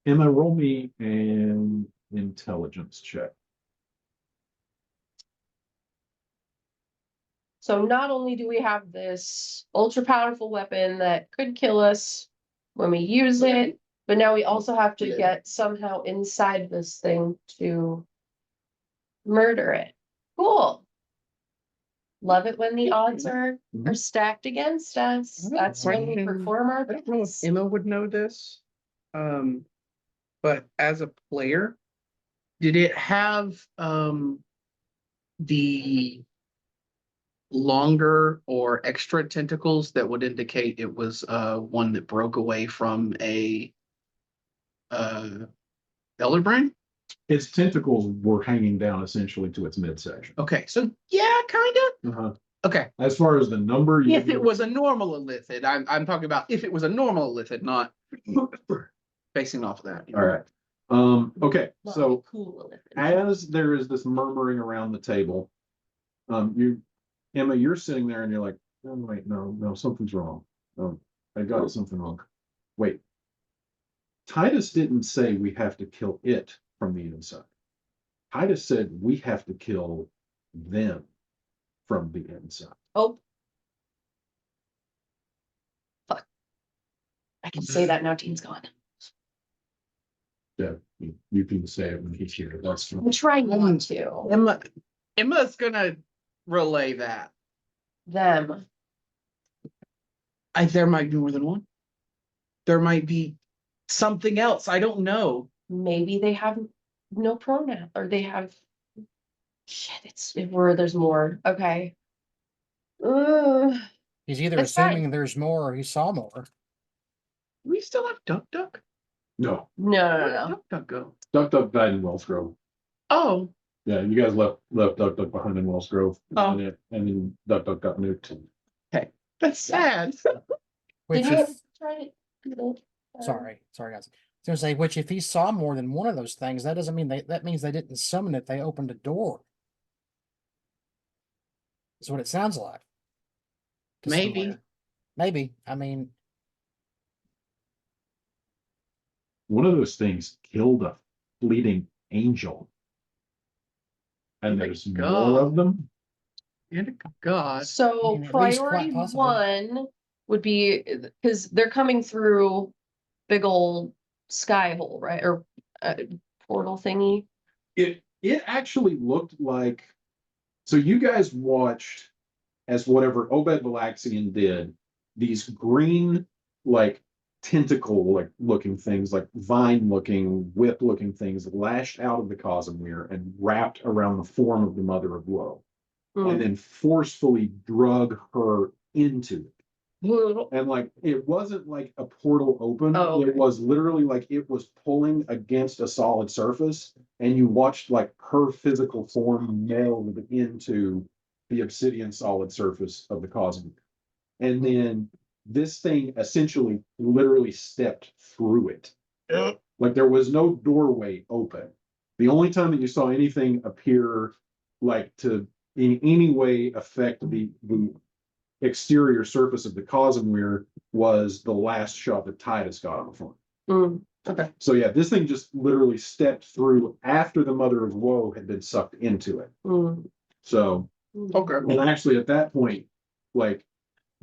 Emma, roll me an intelligence check.
So not only do we have this ultra powerful weapon that could kill us when we use it, but now we also have to get somehow inside this thing to murder it. Cool. Love it when the odds are stacked against us. That's when we perform our
I don't know if
best.
Emma would know this. But as a player, did it have the longer or extra tentacles that would indicate it was one that broke away from a elder brain?
Its tentacles were hanging down essentially to its midsection.
Okay, so yeah, kind of.
Uh-huh.
Okay,
As far as the number,
if it was a normal illithid, I'm talking about if it was a normal illithid, not basing off of that.
all right. Okay,
Not
so
cool.
as there is this murmuring around the table, Emma, you're sitting there and you're like, oh, wait, no, something's wrong. I got something wrong. Wait. Titus didn't say we have to kill it from the inside. Titus said we have to kill them from the inside.
Oh. Fuck. I can say that now Dean's gone.
Yeah, you can say it when he's here. That's
I'm trying not to.
Emma's gonna relay that.
Them.
There might be more than one. There might be something else. I don't know.
Maybe they have no pronoun or they have. Shit, it's where there's more. Okay.
He's either
That's fine.
assuming there's more or he saw more.
We still have Duck.
No,
Where did Duck go?
Duck died in Wells Grove.
Oh,
Yeah, you guys left Duck behind in Wells Grove.
Oh.
And then Duck got nuked.
that's sad.
Which
Did you
if,
try to?
sorry, guys. I was gonna say, which if he saw more than one of those things, that doesn't mean that means they didn't summon it, they opened a door. That's what it sounds like. To
Maybe.
somewhere. Maybe. I mean,
One of those things killed a fleeting angel. And
My
there's
God.
more of them.
And God.
So
I mean, at least quite
priority
possibly.
one would be, because they're coming through big old sky hole, right? Or portal thingy.
It actually looked like, so you guys watched as whatever Obed Valaxian did, these green, like tentacle like looking things, like vine looking, whip looking things lashed out of the Cosmere and wrapped around the form of the Mother of Woe, and then forcefully drug her into it. And like it wasn't like a portal open,
Oh, okay.
it was literally like it was pulling against a solid surface, and you watched like her physical form meld into the obsidian solid surface of the Cosmere. And then this thing essentially literally stepped through it. Like there was no doorway open. The only time that you saw anything appear like to in any way affect the exterior surface of the Cosmere was the last shot that Titus got on the front.
Okay.
So yeah, this thing just literally stepped through after the Mother of Woe had been sucked into it. So,
Okay.
and actually at that point, like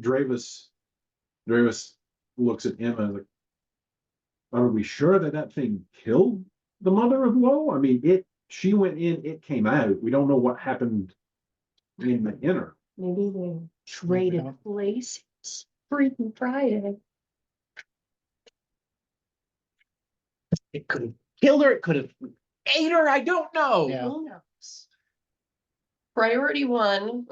Dravis looks at Emma and like, are we sure that that thing killed the Mother of Woe? I mean, she went in, it came out. We don't know what happened in the inner.
Maybe they traded
don't.
places. Freaking Friday.
It could have killed her. It could have ate her. I don't know.
Yeah.
Who knows? Priority one.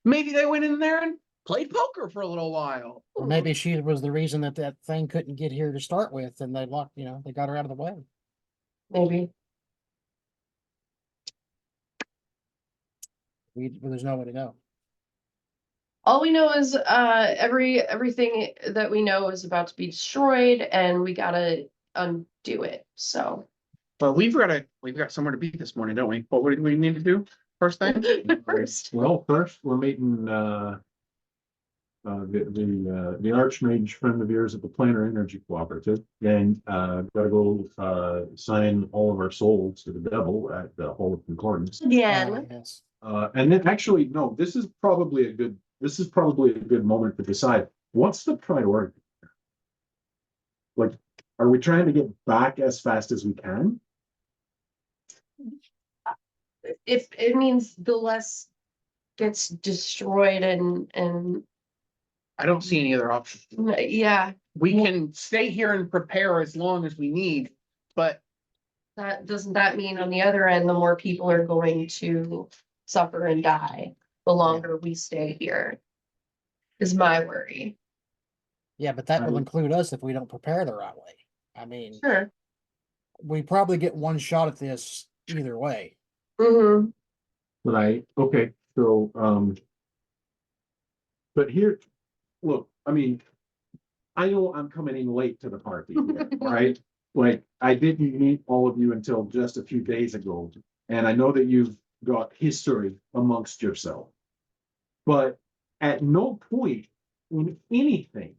Maybe they went in there and played poker for a little while.
or maybe she was the reason that that thing couldn't get here to start with, and they locked, they got her out of the way.
Maybe.
There's no way to know.
All we know is everything that we know is about to be destroyed and we gotta undo it. So
But we've got somewhere to be this morning, don't we? What do we need to do first thing?
first.
Well, first we're meeting the Archmage friend of yours at the Planner Energy Cooperative. Then gotta go sign all of our souls to the devil at the Hall of Concordance.
Again.
Yes.
And then actually, no, this is probably a good moment to decide what's the priority. Like, are we trying to get back as fast as we can?
If it means the less gets destroyed and
I don't see any other option.
yeah,
We can stay here and prepare as long as we need, but
doesn't that mean on the other end, the more people are going to suffer and die? the longer we stay here. Is my worry.
Yeah, but that will
I-
include us if we don't prepare the right way. I mean,
Sure.
we probably get one shot at this either way.
Mm-hmm.
But okay, so, but here, look, I mean, I know I'm coming in late to the party, here, right? Like, I didn't meet all of you until just a few days ago, and I know that you've got history amongst yourself. But at no point in anything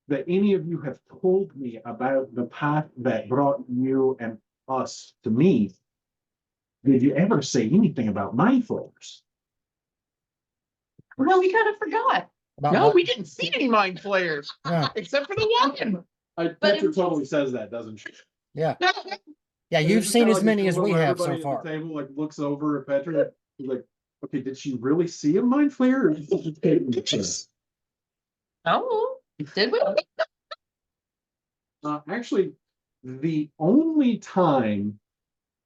that any of you have told me about the path that brought you and us to me, did you ever say anything about mind flayers?
No, we kind of forgot.
About
No,
what-
we didn't see any mind flayers
Yeah,
except for the one.
Petra totally says that, doesn't she?
yeah,
And
you've
it's
seen
kinda
as
like
many as
moment
we
where
have so
everybody at
far.
the Table like looks over at Petra, he's like, okay, did she really see a mind flayer? Or is this just taking the piss?
Oh, did we?
Actually, the only time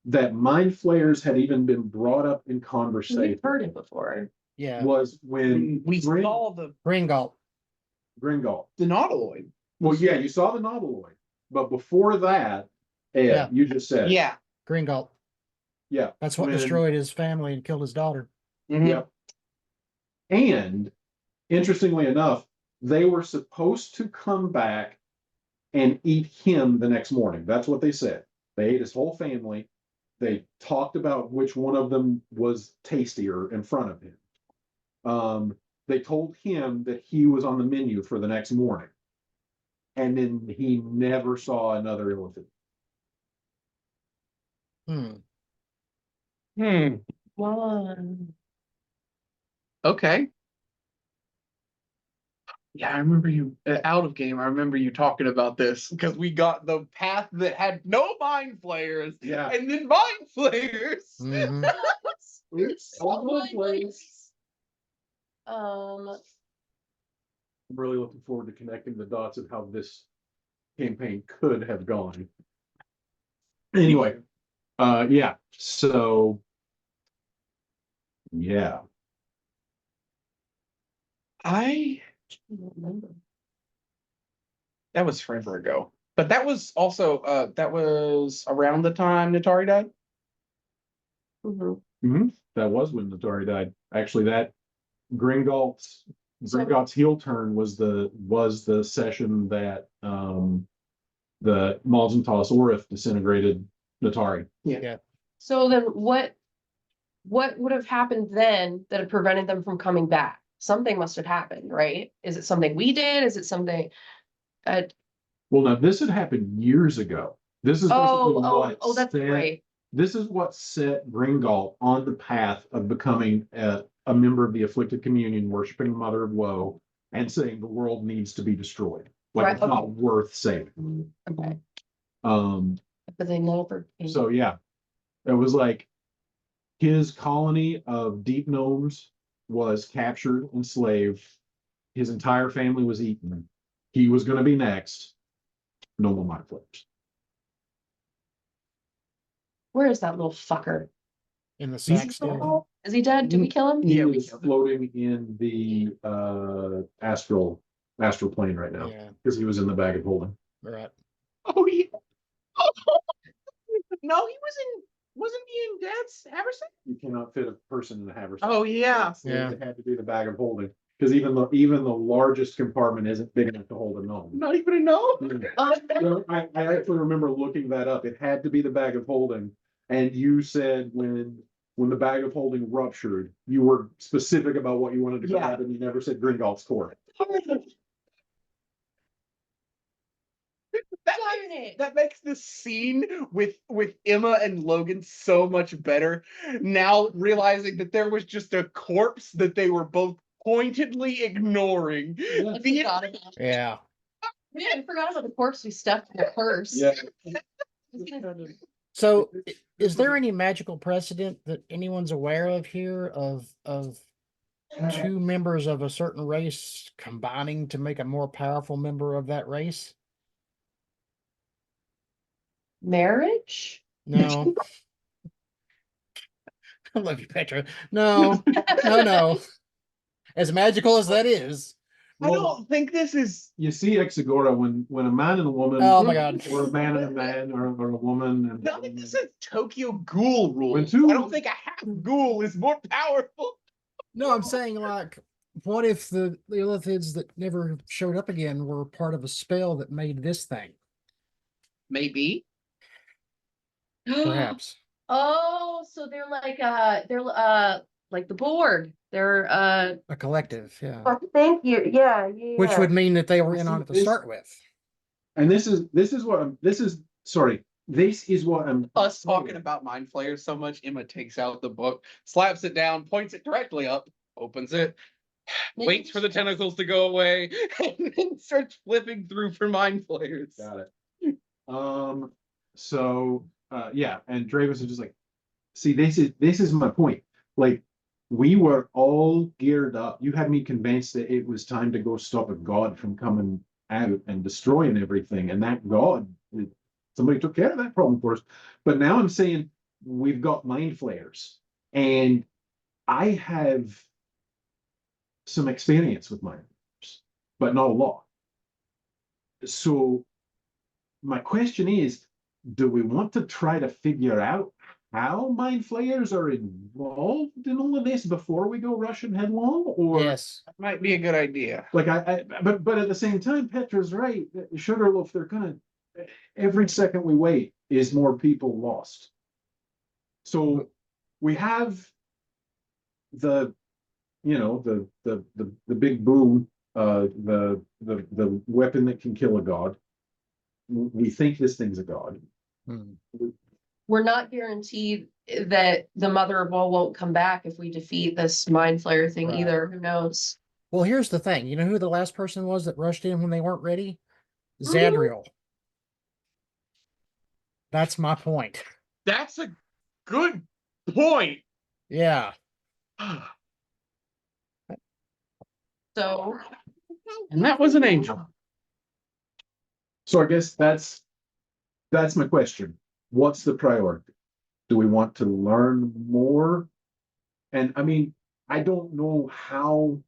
that mind flayers had even been brought up in
We've
conversation
heard it before.
Yeah,
was when
We saw the
Gringotts.
Gringotts.
Nautiloid.
Well, yeah, you saw the Nautiloid, but before that, Ed,
Yeah.
you just said,
Yeah.
Gringotts.
yeah,
That's what
when-
destroyed his family and killed his daughter.
Mhm.
Yep. And interestingly enough, they were supposed to come back and eat him the next morning. That's what they said. They ate his whole family. They talked about which one of them was tastier in front of him. They told him that he was on the menu for the next morning. And then he never saw another elephant.
Hmm.
Hmm.
One.
Okay. Yeah, I remember you out of game. I remember you talking about this because we got the path that had no mind flayers
Yeah.
and then mind flayers.
Mhm.
Oops. all over the place.
Um,
I'm really looking forward to connecting the dots of how this campaign could have gone. Anyway, yeah, so. Yeah,
I that was forever ago. But that was also that was around the time Natari died.
mhm.
that was when Natari died. Actually, that Gringotts,
So-
Gringotts heel turn was the session that, the Malzentos Orif disintegrated Natari.
So then what would have happened then that had prevented them from coming back? Something must have happened, right? Is it something we did? Is it something?
Well, now this had happened years ago. This is basically what
That's
set-
right.
This is what set Gringotts on the path of becoming a member of the afflicted communion, worshiping the Mother of Woe, and saying the world needs to be destroyed. Like
Right,
it's not worth saving.
Okay,
Um,
but they never.
so yeah, it was like his colony of deep gnomes was captured, enslaved. His entire family was eaten. He was going to be next. No more mind flayers.
Where is that little fucker?
In the sack still.
Is he dead? Did we kill him?
He
Yeah, we
is
killed him.
floating in the astral plane right now
Yeah,
because he was in the bag of holding.
right.
Oh yeah. No, he wasn't he in Dad's Haverson?
You cannot fit a person in the haversack.
Oh yeah.
So
Yeah.
it had to be the bag of holding because even the largest compartment isn't big enough to hold a gnome.
Not even a no.
No, I actually remember looking that up. It had to be the bag of holding. And you said when the bag of holding ruptured, you were specific about what you wanted to
Yeah.
grab, and you never said Gringotts Court.
That makes this scene with Emma and Logan so much better. Now realizing that there was just a corpse that they were both pointedly ignoring.
I
The-
forgot about it.
Yeah.
Yeah, I forgot about the corpse we stuffed in the purse.
Yeah.
So is there any magical precedent that anyone's aware of here of two members of a certain race combining to make a more powerful member of that race?
Marriage?
No. I love you, Petra. No, no. As magical as that is.
I don't think this is.
You see Exagora when a man and a woman.
Oh my God.
Or a man and a man, or a woman and.
I think this is Tokyo Ghoul
When
rules.
two-
I don't think a half ghoul is more powerful.
No, I'm saying like, what if the Illithids that never showed up again were part of a spell that made this thing?
Maybe.
Perhaps.
Oh, so they're like the board. They're
A collective, yeah.
thank you. Yeah, yeah.
Which would mean that they were in on it to
This-
start with.
And this is what I'm, this is what I'm.
Us talking about mind flayers so much, Emma takes out the book, slaps it down, points it directly up, opens it, waits for the tentacles to go away, and then starts flipping through for mind flayers.
Got it. So, yeah, and Dravis is just like, see, this is my point. Like, we were all geared up. You had me convinced that it was time to go stop a god from coming out and destroying everything. And that god, somebody took care of that problem for us. But now I'm saying we've got mind flayers. And I have some experience with mind flayers, but not a lot. So my question is, do we want to try to figure out how mind flayers are involved in all of this before we go rushing headlong? Or
Yes.
That might be a good idea.
like but at the same time, Petra's right. Sugarloaf, they're gonna, every second we wait is more people lost. So we have the, you know, the big boom, the weapon that can kill a god. We think this thing's a god.
Hmm.
We're not guaranteed that the mother of all won't come back if we defeat this mind flayer thing
Right.
either. Who knows?
Well, here's the thing. You know who the last person was that rushed in when they weren't ready? Zadriel. That's my point.
That's a good point.
Yeah.
So
And that was an angel.
So I guess that's my question. What's the priority? Do we want to learn more? And I mean, I don't know how.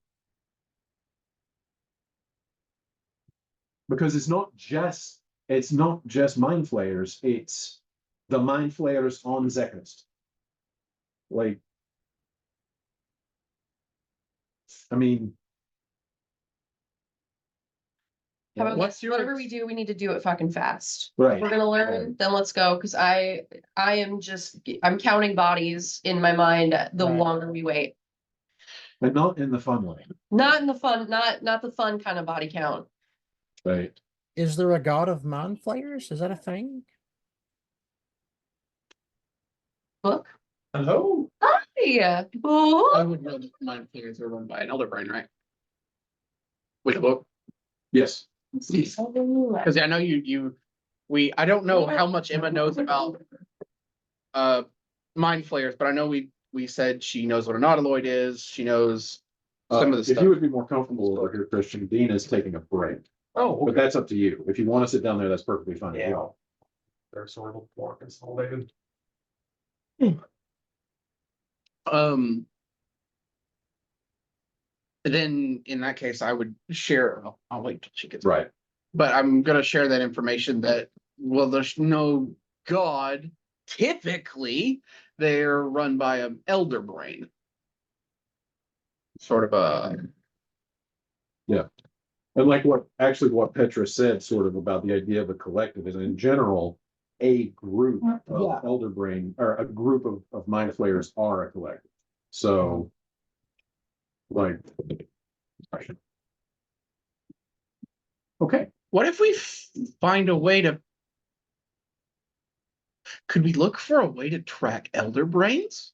Because it's not just mind flayers, it's the mind flayers on Zekist. Like, I mean.
how about
What's your-
whatever we do, we need to do it fucking fast.
Right.
We're gonna learn, then let's go. Cause I'm counting bodies in my mind the
Right.
longer we wait.
But not in the fun way,
Not in the fun, not the fun kind of body count.
right?
Is there a god of mind flayers? Is that a thing?
Book.
Hello?
Yeah.
I would know that mind flayers are run by an elder brain, right? With a book.
Yes.
Because I know I don't know how much Emma knows about mind flayers, but I know we said she knows what an autoloid is. She knows some of the
If
stuff.
you would be more comfortable over here, Christian, Dean is taking a break,
Oh,
but that's up to you. If you want to sit down there, that's perfectly fine as
Yeah.
well. They're sort of more consolidated.
Then in that case, I would share. I'll wait till she gets.
Right.
But I'm gonna share that information that, well, there's no god. Typically, they're run by an elder brain. Sort of a.
And like what Petra said, sort of about the idea of a collective is in general, a group of elder brain or a group of mind flayers are a collective. So. Like. Okay,
What if we find a way to? Could we look for a way to track elder brains?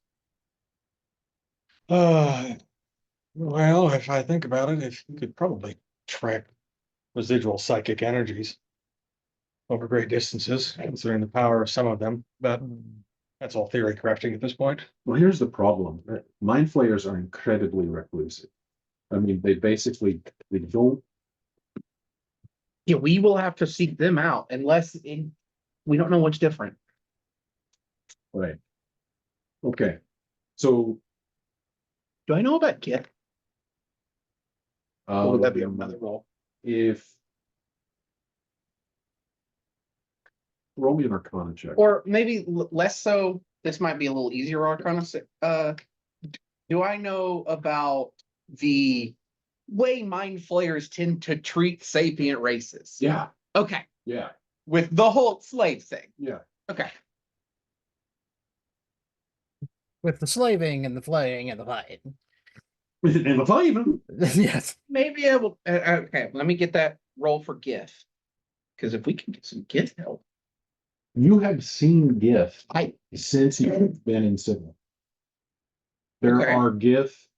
Well, if I think about it, if you could probably track residual psychic energies over great distances, considering the power of some of them, but that's all theory crafting at this point.
well, here's the problem. Mind flayers are incredibly reclusive. I mean, they don't.
Yeah, we will have to seek them out unless we don't know what's different.
Right. Okay. So.
Do I know about Gith? Or would that be
um,
another role?
If. Roll me an Arcana check.
Or maybe less so, this might be a little easier Arcana. Do I know about the way mind flayers tend to treat sapient races?
Yeah,
Okay,
yeah,
with the whole slave thing.
yeah.
Okay.
With the slaving and the flaying and the fight.
And the flavor.
Yes.
Maybe I will. Okay, let me get that roll for Gith. Because if we can get some Gith help,
You have seen GIF since you've been in Sydney. There
Okay.
are GIF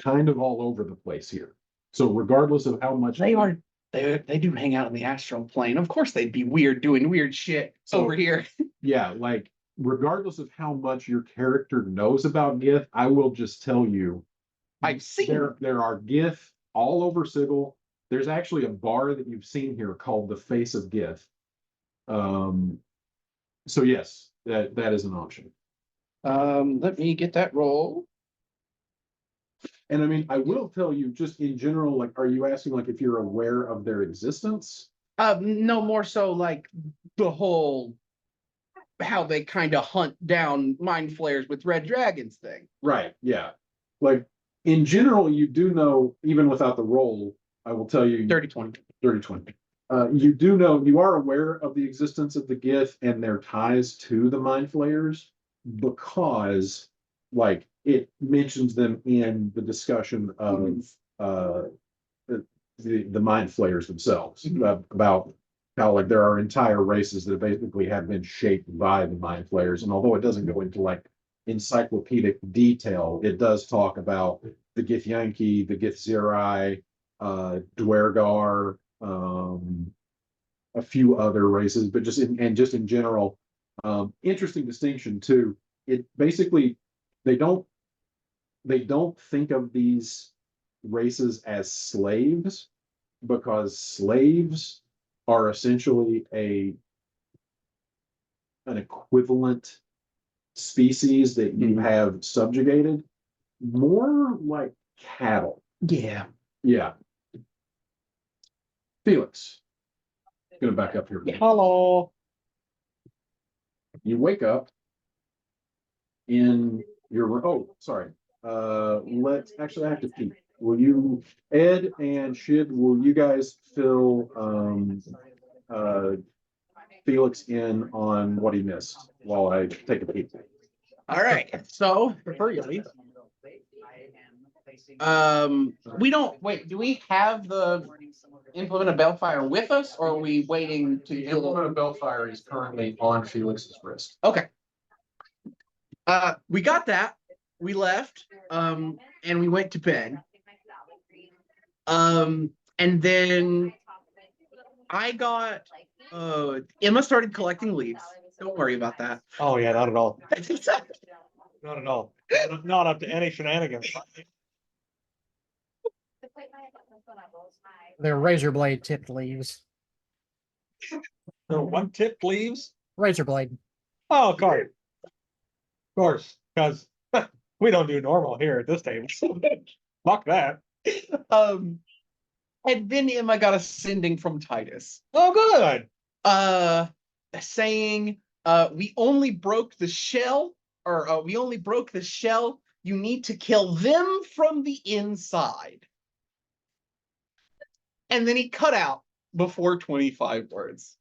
kind of all over the place here. So regardless of how much.
they do hang out in the astral plane. Of course, they'd be weird doing weird shit
So-
over here.
Yeah, like regardless of how much your character knows about GIF, I will just tell you.
I've seen.
There are GIF all over Sigil. There's actually a bar that you've seen here called the Face of GIF. So yes, that is an option.
Let me get that roll.
And I mean, I will tell you just in general, like, are you asking like if you're aware of their existence?
No, more so like the whole how they kind of hunt down mind flayers with red dragons thing.
Right, yeah. Like in general, you do know, even without the roll, I will tell you.
30-20.
30-20. You do know, you are aware of the existence of the GIF and their ties to the mind flayers because like it mentions them in the discussion of the mind flayers themselves about how like there are entire races that basically have been shaped by the mind flayers. And although it doesn't go into like encyclopedic detail, it does talk about the Githyanki, the Githzerai, Dwergar, a few other races, but just in general, interesting distinction too. It basically they don't think of these races as slaves because slaves are essentially an equivalent species that you have subjugated, more like cattle.
Yeah.
Yeah. Felix. Gonna back up here.
Hello.
You wake up in your, oh, sorry. Let's actually I have to peek. Will you, Ed and Shid, will you guys fill Felix in on what he missed while I take a peek?
All right. So before you leave, we don't wait. Do we have the implement of Bellfire with us, or are we waiting to
The implement of Bellfire is currently on Felix's wrist.
Okay. We got that. We left. And we went to bed. And then I got Emma started collecting leaves. Don't worry about that.
Oh, yeah, not at all. Not at all. Not up to any shenanigans.
They're razor blade tipped leaves.
The one tip leaves?
Razor blade.
Oh, of course. Of course, because we don't do normal here at this table. Fuck that.
And then Emma got a sending from Titus.
Oh, good.
Saying we only broke the shell, or we only broke the shell. You need to kill them from the inside. And then he cut out before 25 words.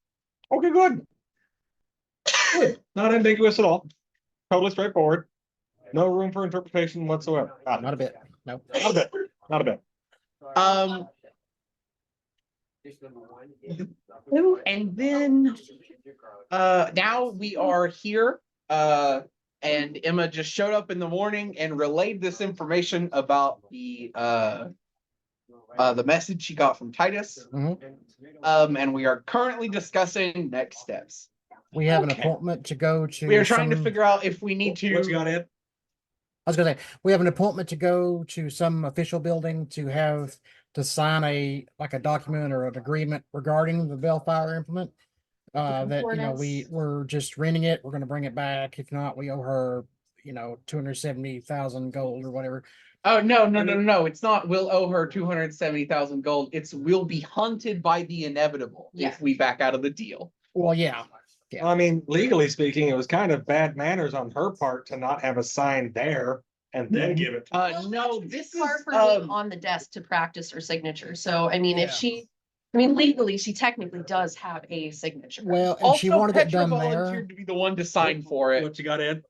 Okay, good. Good. Not ambiguous at all. Totally straightforward. No room for interpretation whatsoever.
Not a bit. Nope.
Not a bit. Not a bit.
And then now we are here. And Emma just showed up in the morning and relayed this information about the message she got from Titus.
Mhm.
And we are currently discussing next steps.
We have an
Okay.
appointment to go to.
We are trying to
some-
figure out if we need
What you
to.
got, Ed?
I was gonna say, we have an appointment to go to some official building to sign a document or an agreement regarding the Bellfire implement. That, we're just renting it. We're gonna bring it back. If not, we owe her 270,000 gold or whatever.
Oh, no. It's not we'll owe her 270,000 gold. It's we'll be hunted by the inevitable
Yeah.
if we back out of the deal.
Well, yeah.
I mean, legally speaking, it was kind of bad manners on her part to not have a sign there and then give it.
No,
It's
this
hard
is
for me on the desk to practice her signature. So, I mean, legally, she technically does have a signature.
Well, and she
also
wanted it
Petra
done there.
volunteered to be the one to sign for it.
What you got, Ed?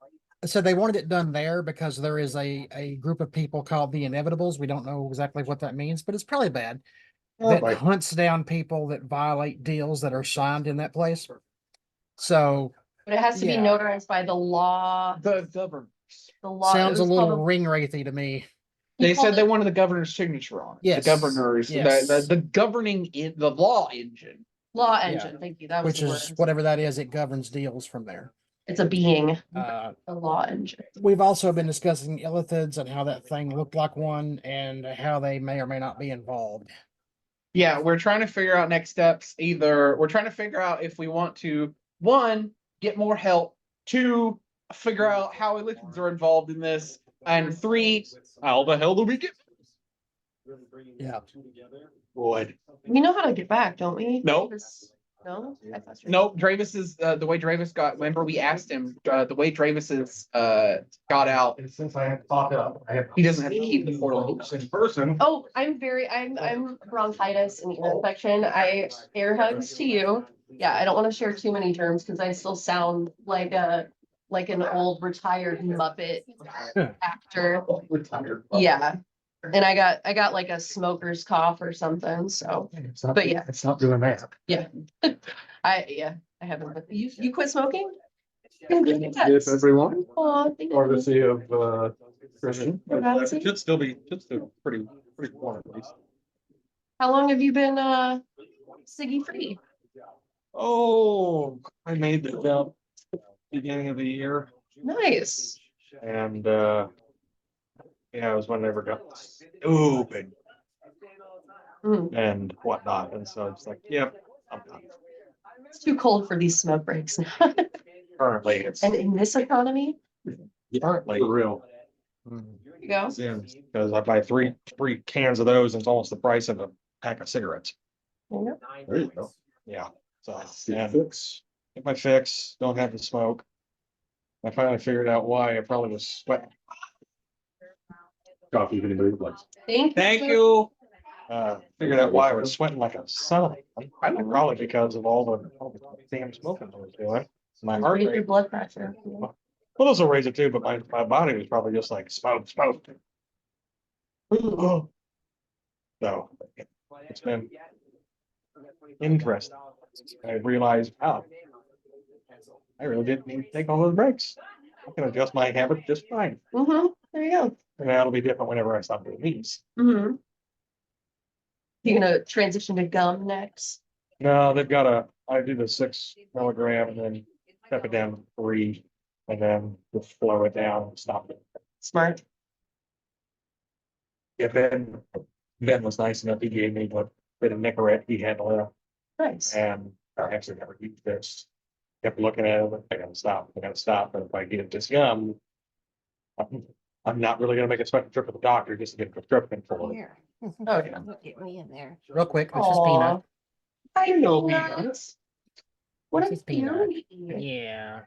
So they wanted it done there because there is a group of people called the Inevitables. We don't know exactly what that means, but it's probably bad. That
Like,
hunts down people that violate deals that are signed in that place. So
But it has to be
Yeah.
notarized by the law,
The governor.
the law. it
sounds a
was
little
called
ring wraithy to me.
he
They
called
said they
it-
wanted the governor's signature on it.
Yes,
The governor's,
yes.
the governing, the law engine.
Law engine, thank you, that was
Which
the
is
word.
whatever that is, it governs deals from there.
It's a being,
Uh,
a law engine.
we've also been discussing illithids and how that thing looked like one and how they may or may not be involved.
Yeah, we're trying to figure out next steps. Either we're trying to figure out if we want to, one, get more help, two, figure out how illicits are involved in this, and three, how the hell do we get?
Yeah.
would.
We know how to get back, don't we?
No.
No? I thought so.
No, Dravis is the way Dravis got. Remember, we asked him the way Dravis is got out.
And since I had thought up, I have.
He doesn't have to keep the portal.
In person.
Oh, I'm bronchitis and ear infection. Air hugs to you. Yeah, I don't want to share too many germs because I still sound like an old retired Muppet actor.
Retired.
Yeah. And I got like a smoker's cough or something, so
It's not-
But yeah.
It's not doing that.
I haven't, but you quit smoking?
If everyone,
Oh, thank
or the
you.
sea of Christian.
It should still be pretty warm at least.
How long have you been Siggy free?
Oh, I made the jump beginning of the year
Nice.
and yeah, it was when they were got stupid
Mm,
and whatnot. And so it's like, yep, I'm done.
It's too cold for these smoke breaks.
Currently, it's
And in this economy,
currently.
For real.
there you go.
Because I buy three cans of those and it's almost the price of a pack of cigarettes.
There you go.
There you go.
Yeah, so
Get
yeah,
fix.
get my fix, don't have to smoke. I finally figured out why I probably was sweating.
Coffee if anybody would like.
Thank you.
Figured out why I was sweating like a son. Probably because of all the damn smoking I was doing. My heart
Raise your
rate,
blood pressure.
well, those will raise it too, but my body was probably just like smoke. So it's been interesting. I realized, wow, I really didn't need to take all those breaks. I can adjust my habits just fine.
There you go.
And that'll be different whenever I stop doing these.
Mm-hmm. You're gonna transition to gum next.
No, I do the 6 milligram and then step it down to 3 and then just slow it down and stop it.
Smart.
Yeah, Ben was nice enough. He gave me a bit of Nicorette he had left
Nice.
and I actually never used this. Kept looking at it, I gotta stop, but if I get this gum, I'm not really gonna make a special trip to the doctor just to get a prescription for it.
Here.
Oh, yeah.
Get me in there.
Real quick, this is
Aw.
Peanut.
I know
Peanut.
Peanut. What
This
a
is Peanut.
beauty.
Yeah.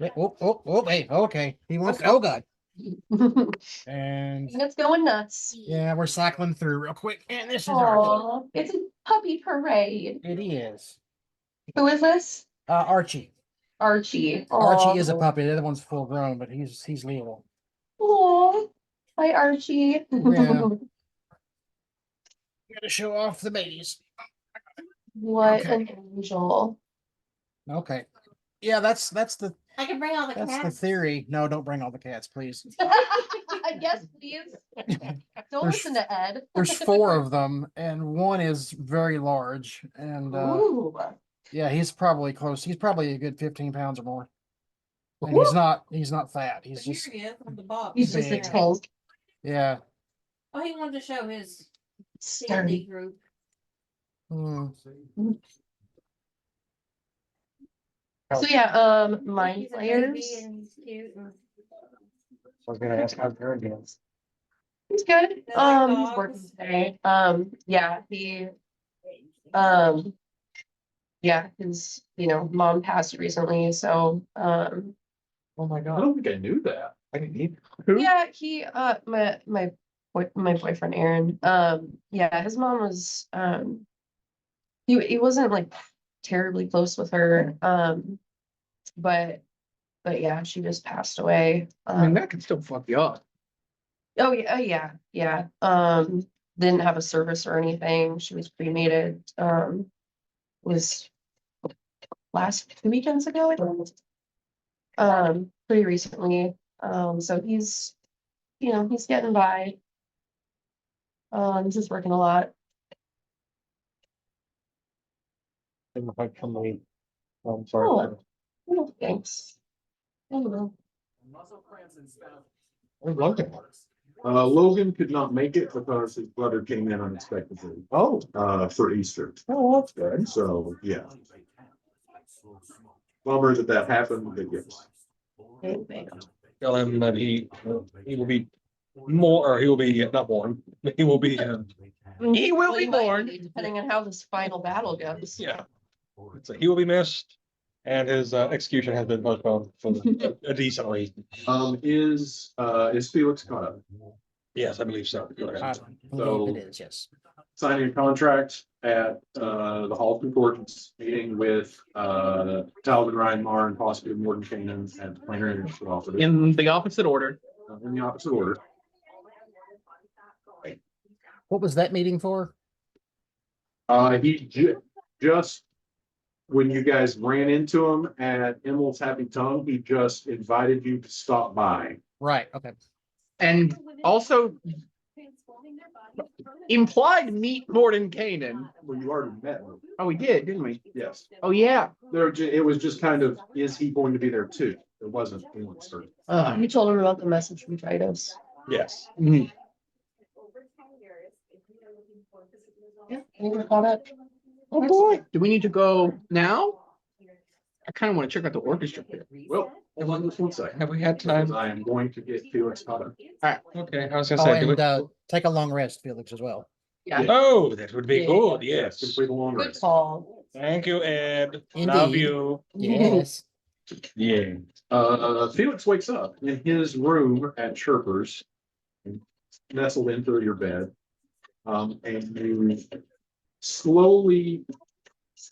Wait, oh, hey, okay. He wants, oh God. And
Peanut's going nuts.
yeah, we're cycling through real quick. And this is Archie.
Aw, it's a puppy parade.
It is.
Who is this?
Archie.
Archie.
Archie is a puppy. The other one's full grown, but he's legal.
Aw. Hi, Archie.
Yeah. Gotta show off the babies.
What
Okay.
an angel.
Okay. Yeah, that's the
I can bring all the
that's the
cats.
theory. No, don't bring all the cats, please.
Yes, please. Don't
There's-
listen to Ed.
There's 4 of them, and one is very large. And
Ooh.
yeah, he's probably close. He's probably a good 15 pounds or more. And
Woo!
he's not fat. He's
Here
just
he is on the box.
He's just a
big.
tank.
yeah.
Oh, he wanted to show his C&D
Sturdy.
group.
Hmm.
So yeah, mind
He's a baby
players.
and he's cute and-
I was gonna ask how Karen dance.
He's good.
like
He's working
dogs?
today. Yeah, um, yeah, his, mom passed recently, so,
Oh my
I
god,
don't think I knew that.
I didn't need.
yeah, my boyfriend Aaron, yeah, his mom was, he wasn't like terribly close with her, but yeah, she just passed away.
I mean, that could still fuck you up.
Oh, yeah, yeah. Didn't have a service or anything. She was cremated. Was last 2 weekends ago, I think. Pretty recently. So he's getting by. He's just working a lot.
From me. I'm
Oh.
sorry.
Oh, thanks. I don't know.
Where's Logan?
Logan could not make it because his brother came in unexpectedly,
Oh,
for Easter.
oh, that's good.
So, yeah. Bummer that happened, but yes.
Tell him that he will be more, or he will be not born. He will be.
He will
Well,
be
you might
born.
be, depending on how this final battle goes.
Yeah. So he will be missed, and his execution has been postponed for a decent reason.
Is Felix caught up?
Yes, I believe so.
I believe it is, yes.
Signing a contract at the Hall of Concordance, meeting with Talbot Ryan Marr and possibly Morton Canaan at the Planner Energy Office
In the opposite order.
in the opposite order.
What was that meeting for?
Just when you guys ran into him at Emil's Happy Tongue, he just invited you to stop by.
Right, okay.
And also implied meet Morton Canaan.
Well, you already met him.
Oh, we did, didn't we?
Yes.
Oh, yeah.
It was just kind of, is he going to be there too? It wasn't. He wasn't certain.
You told him about the message from Titus.
Yes.
Mhm.
Yeah, you were caught up.
Oh, boy. Do we need to go now? I kind of want to check out the orchestra here.
Well, hold on just 1 second.
Have we had
Because
time?
I am going to get Felix caught up.
Okay, I was gonna
Oh,
say, do
and
we-
take a long rest, Felix, as well.
Yeah,
oh, that would be
Yeah.
good, yes.
Complete a long
good
race.
call.
Thank you, Ed. Love
Indeed.
you.
Yes.
Yeah.
Felix wakes up in his room at Chirpers, nestled into your bed. And you slowly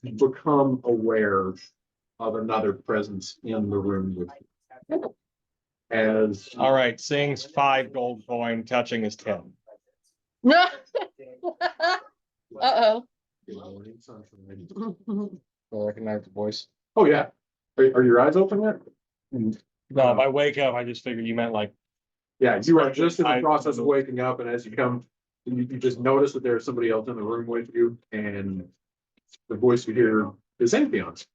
become aware of another presence in the room with you. As
All right, Sing's 5 gold coin, touching his 10.
Uh-oh.
I recognize the voice.
Oh, yeah. Are your eyes open yet?
No, if I wake up, I just figured you meant like,
Yeah, you are just in the process of waking up, and as you come, you just notice that there's somebody else in the room with you, and the voice you hear is Amphion's.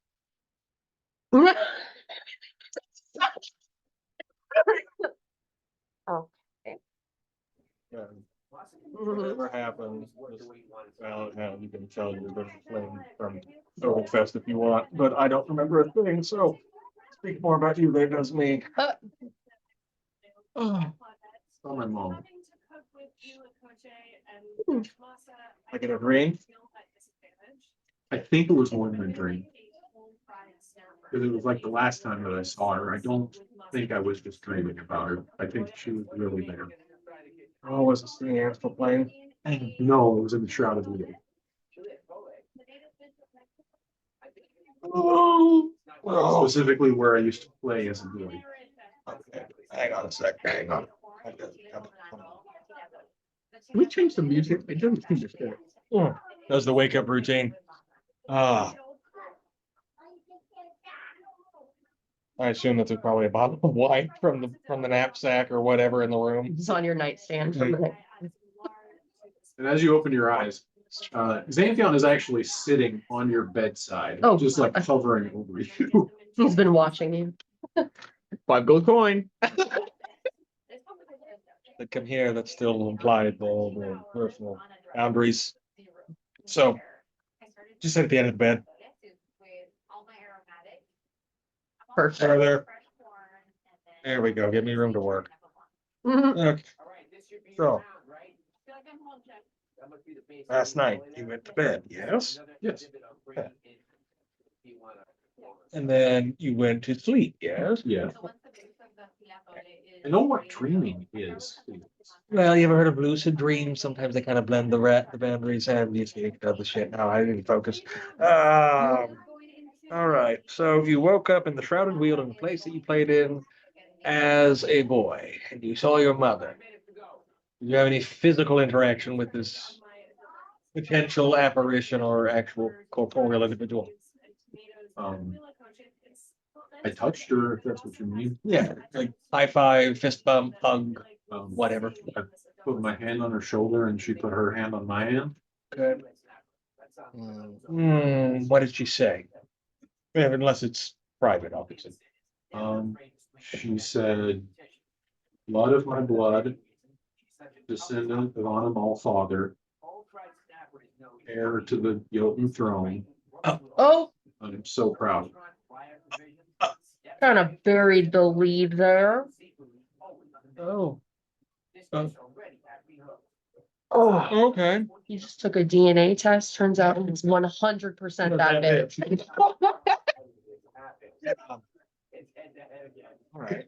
whatever happened. Well, now you can tell you're going to flame from Fest if you want, but I don't remember a thing, so speak more about you than does me.
Oh, my mom.
Like in a dream?
I think it was more than a dream. Because it was like the last time that I saw her. I don't think I was just dreaming about her. I think she was really there.
Oh, was it the astral plane?
No, it was in the Shroud of Evil.
Oh,
Specifically where I used to play as a boy.
okay. Hang on a sec. Hang on.
Can we change the music? It doesn't seem to fit.
Does the wake up routine. Ah, I assume that there's probably a bottle of wine from the knapsack or whatever in the room.
It's on your nightstand. from the-
And as you open your eyes, Xanthion is actually sitting on your bedside,
Oh.
just like hovering over you.
He's been watching you.
5 gold coin.
That come here that still implied the personal boundaries. So, just at the end of the bed.
Perfect.
Further. There we go. Give me room to work. Okay. So, last night you went to bed, yes?
Yes,
And then you went to sleep, yes?
yeah. I know what dreaming is.
Well, you ever heard of lucid dreams? Sometimes they kind of blend the boundaries and you think of the shit. No, I didn't focus. All right. So you woke up in the shrouded wheel in the place that you played in as a boy, and you saw your mother. Did you have any physical interaction with this potential apparition or actual corporeal individual?
I touched her, if that's what you mean.
Yeah, like high five, fist bump, hug, whatever.
I put my hand on her shoulder and she put her hand on my hand.
Good. What did she say? Yeah, unless it's private, obviously.
She said, blood of my blood, descendant of Anam All-Father, heir to the Jotun throne.
Oh,
I'm so proud.
kind of buried the lead there.
Oh. Oh, okay.
You just took a DNA test, turns out it's 100% that bitch.
All right.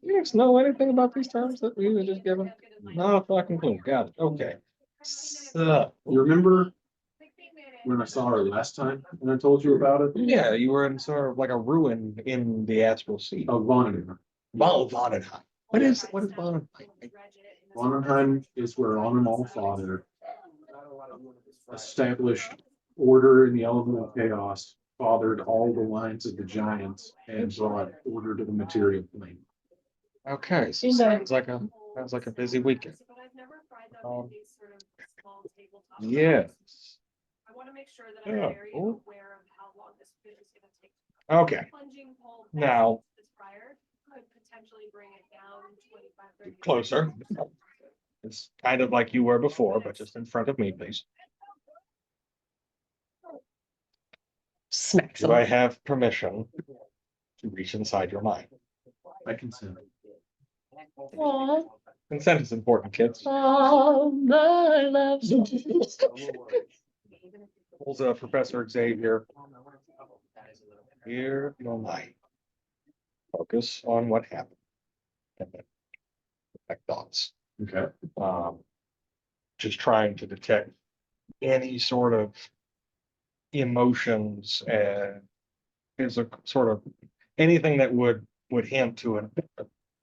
Do you guys know anything about these terms that we were just given? No fucking clue. Got it. Okay. So,
You remember when I saw her last time and I told you about it?
yeah, you were in sort of like a ruin in the astral sea.
Of Vonnegut.
Vonnegut. What is Vonnegut?
Vonnegut is where Anam All-Father established order in the element of chaos, fathered all the lines of the giants, and brought order to the material plane.
Okay, so sounds like a busy weekend. Yes. Yeah, cool. Okay. Now. Closer. It's kind of like you were before, but just in front of me, please.
Smacks
Do I have permission to reach inside your mind?
I consent.
Aw,
Consent is important, kids.
aw, my love.
Pulls up Professor Xavier. Here, your mind. Focus on what happened. And then detect thoughts.
Okay.
Just trying to detect any sort of emotions and is a sort of anything that would hint to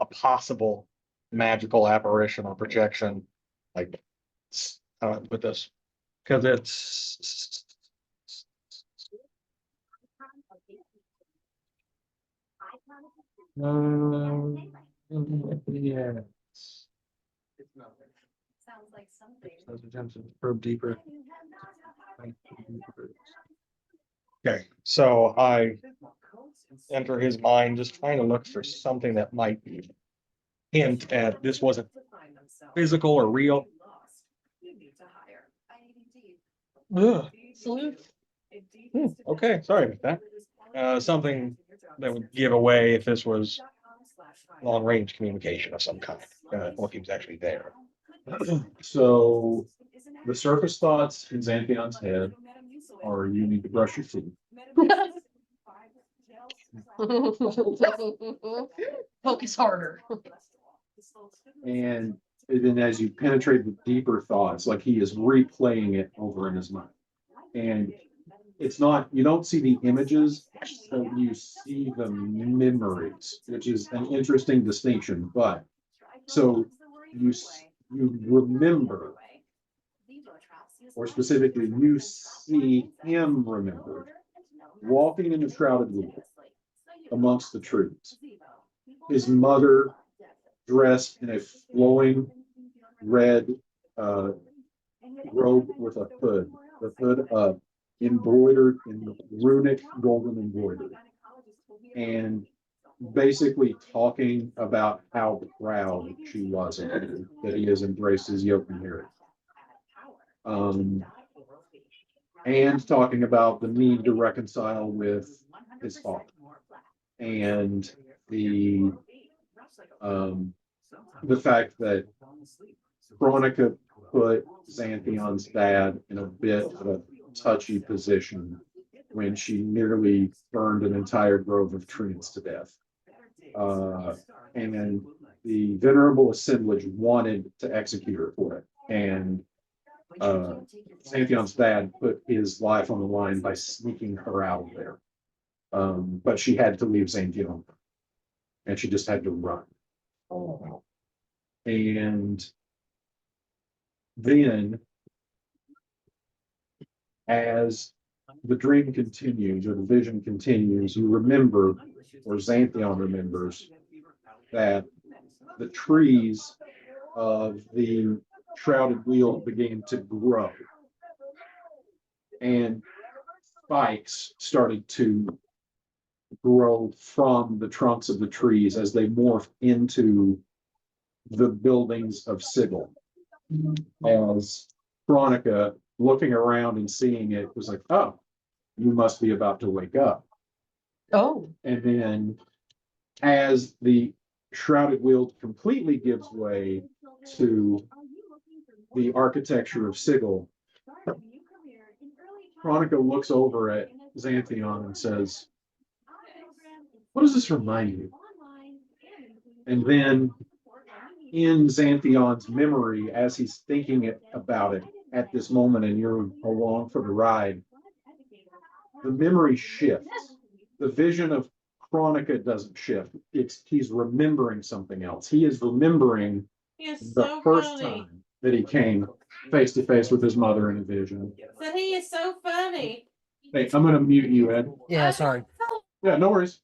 a possible magical apparition or projection, like with this, because it's yeah.
Sounds like something.
Probe deeper. Okay, so I enter his mind, just trying to look for something that might hint at this wasn't physical or real. Ugh. Okay, sorry about that. Something that would give away if this was long-range communication of some kind, or if he was actually there.
So the surface thoughts in Xanthion's head are you need to brush your teeth.
Focus harder.
And then as you penetrate the deeper thoughts, like he is replaying it over in his mind. And it's not, you don't see the images, so you see the memories, which is an interesting distinction. But so you remember, or specifically you see him remember, walking in a shrouded wheel amongst the trees. His mother dressed in a flowing red robe with a hood, the hood up, embroidered in runic golden embroidery, and basically talking about how proud she was of him, that he has embraced his yoke and heritage. and talking about the need to reconcile with his father. And the fact that Veronica put Xanthion's dad in a bit of a touchy position when she nearly burned an entire grove of trees to death. And the venerable assemblage wanted to execute her for it. And Xanthion's dad put his life on the line by sneaking her out of there. But she had to leave Xanthion. And she just had to run. And then, as the dream continues or the vision continues, you remember, or Xanthion remembers, that the trees of the shrouded wheel began to grow. And spikes started to grow from the trunks of the trees as they morphed into the buildings of Sigil. As Veronica, looking around and seeing it, was like, oh, you must be about to wake up.
Oh,
And then as the shrouded wheel completely gives way to the architecture of Sigil, Veronica looks over at Xanthion and says, what does this remind you? And then in Xanthion's memory, as he's thinking about it at this moment and you're along for the ride, the memory shifts. The vision of Veronica doesn't shift. He's remembering something else. He is remembering
He is
the
so
first
funny.
time that he came face to face with his mother in a vision.
Said he is so funny.
Hey, I'm gonna mute you, Ed.
Yeah, sorry.
Yeah, no worries.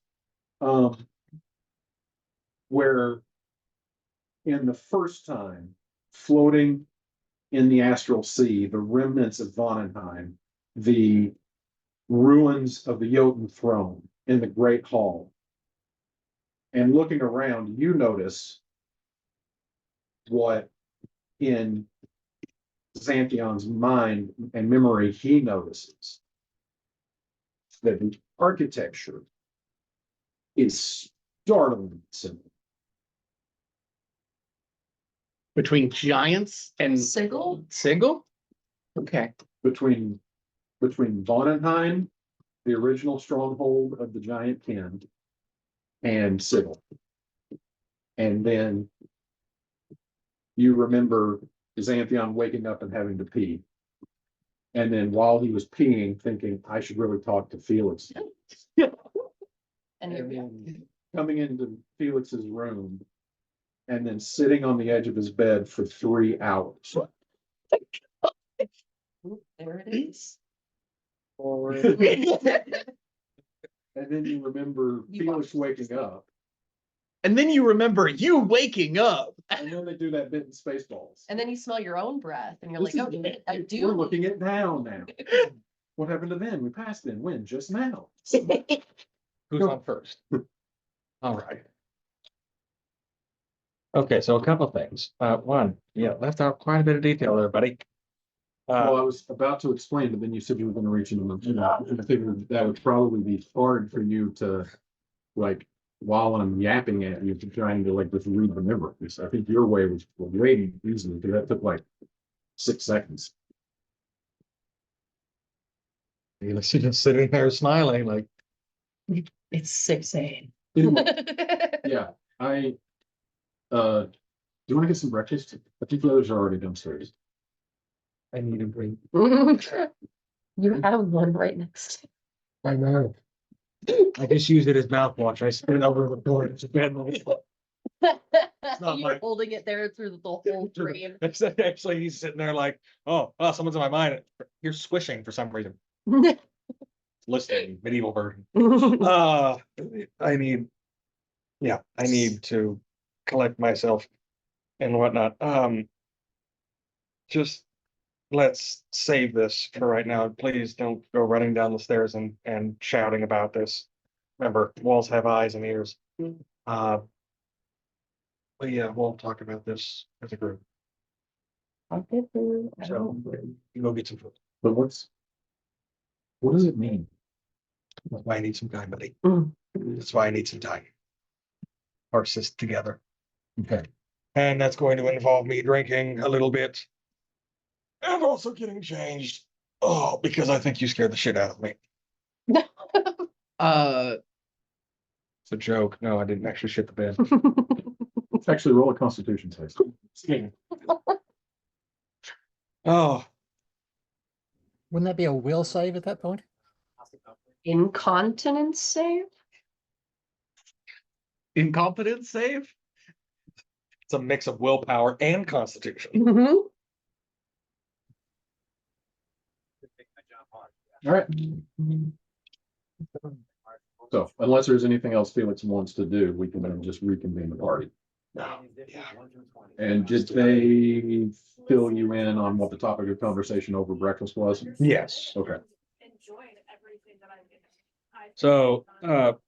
Where in the first time, floating in the astral sea, the remnants of Vonenheim, the ruins of the Jotun throne in the Great Hall. And looking around, you notice what in Xanthion's mind and memory he notices. That the architecture is startling simple.
Between giants and
Sigil?
Sigil? Okay.
Between Vonenheim, the original stronghold of the giant kin, and Sigil. And then you remember Xanthion waking up and having to pee. And then while he was peeing, thinking, I should really talk to Felix.
And here we are.
Coming into Felix's room and then sitting on the edge of his bed for 3 hours.
Oop, there it is.
And then you remember
You
Felix
watched
waking up.
And then you remember you waking up.
And then they do that bit in Spaceballs.
And then you smell your own breath and you're
This
like,
is-
oh, I
We're
do.
looking at now. What happened to then? We passed then. When? Just now.
Who's on first? All right. Okay, so a couple things. One, yeah, left out quite a bit of detail there, buddy.
Well, I was about to explain, but then you said you were gonna reach into the, I figured that would probably be hard for you to, like, while I'm yapping at you, trying to like just read the memories. I think your way was way easily, because that took like 6 seconds.
You're just sitting there smiling like,
It's 6 a.m.
Anyway, yeah, do you wanna get some breakfast? I think the others are already downstairs.
I need a drink.
You have one right next.
I know. I just used it as mouthwash. I spit it over the door. It's a bad move. not
You're
my-
holding it there through the whole dream.
It's actually, he's sitting there like, oh, someone's in my mind. You're swishing for some reason. Listening, medieval version. I need to collect myself and whatnot. Just let's save this for right now. Please don't go running down the stairs and shouting about this. Remember, walls have eyes and ears. But yeah, we'll talk about this as a group.
I'll get food.
So you go get some food.
But what does it mean?
That's why I need some time, buddy.
Mm.
That's why I need some time. Parse this together.
Okay.
And that's going to involve me drinking a little bit. And also getting changed. Oh, because I think you scared the shit out of me. It's a joke. No, I didn't actually shit the bed.
Actually, roll a constitution test.
Oh,
Wouldn't that be a will save at that point?
Incontinence save?
Incompetence save?
it's a mix of willpower and constitution.
Mm-hmm.
All right. So unless there's anything else Felix wants to do, we can then just reconvene the party. And did they fill you in on what the topic of conversation over breakfast was?
Yes.
Okay.
So,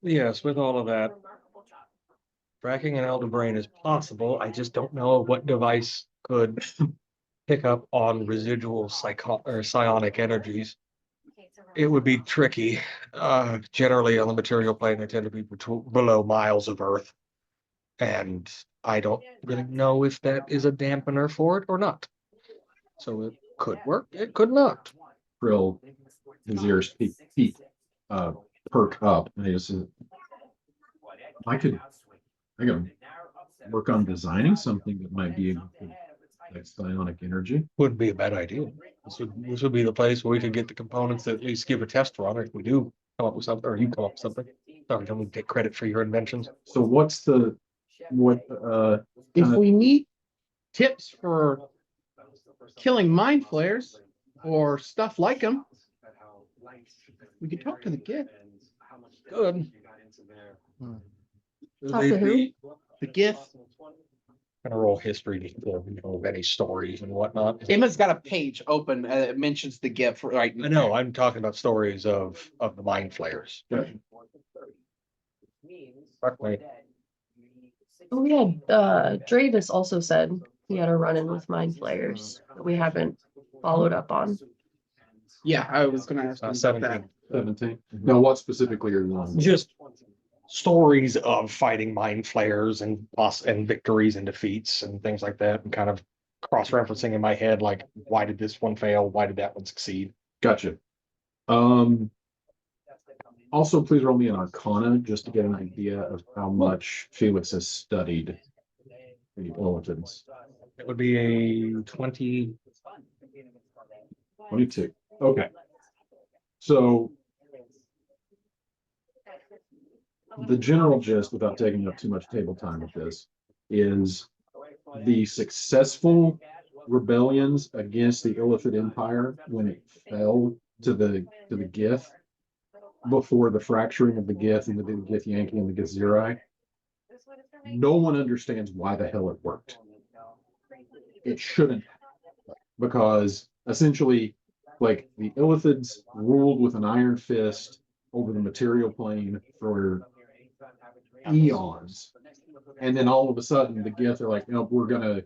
yes, with all of that, tracking an elder brain is possible. I just don't know what device could pick up on residual psionic energies. It would be tricky. Generally on the material plane, they tend to be below miles of Earth. And I don't really know if that is a dampener for it or not. So it could work, it could not.
Krill, his ears perk up and he says, I could work on designing something that might be able to like psionic energy.
Wouldn't be a bad idea. This would be the place where we could get the components that at least give a test run, or if we do come up with something, or you come up with something. Sorry, don't we take credit for your inventions?
So what's the,
If we need tips for killing mind flayers or stuff like them, we could talk to the kid.
Good.
Talk to who?
The gift.
Gonna roll history, of any stories and whatnot.
Emma's got a page open, it mentions the gift, right?
I know, I'm talking about stories of the mind flayers. Fuck me.
Oh, yeah, Dravis also said he had a run-in with mind flayers that we haven't followed up on.
Yeah, I was gonna ask him about that.
17. Now, what specifically are you on?
Just stories of fighting mind flayers and victories and defeats and things like that, and kind of cross-referencing in my head, like, why did this one fail? Why did that one succeed?
Gotcha. Also, please roll me an Arcana just to get an idea of how much Felix has studied the Olitans.
It would be a 20.
22. Okay. So the general gist, without taking up too much table time with this, is the successful rebellions against the Illithid Empire when it fell to the Gith before the fracturing of the Gith and the Gith Yankee and the Githzerai. No one understands why the hell it worked. It shouldn't, because essentially, like, the Illithids ruled with an iron fist over the material plane for eons, and then all of a sudden the Gith are like, no, we're going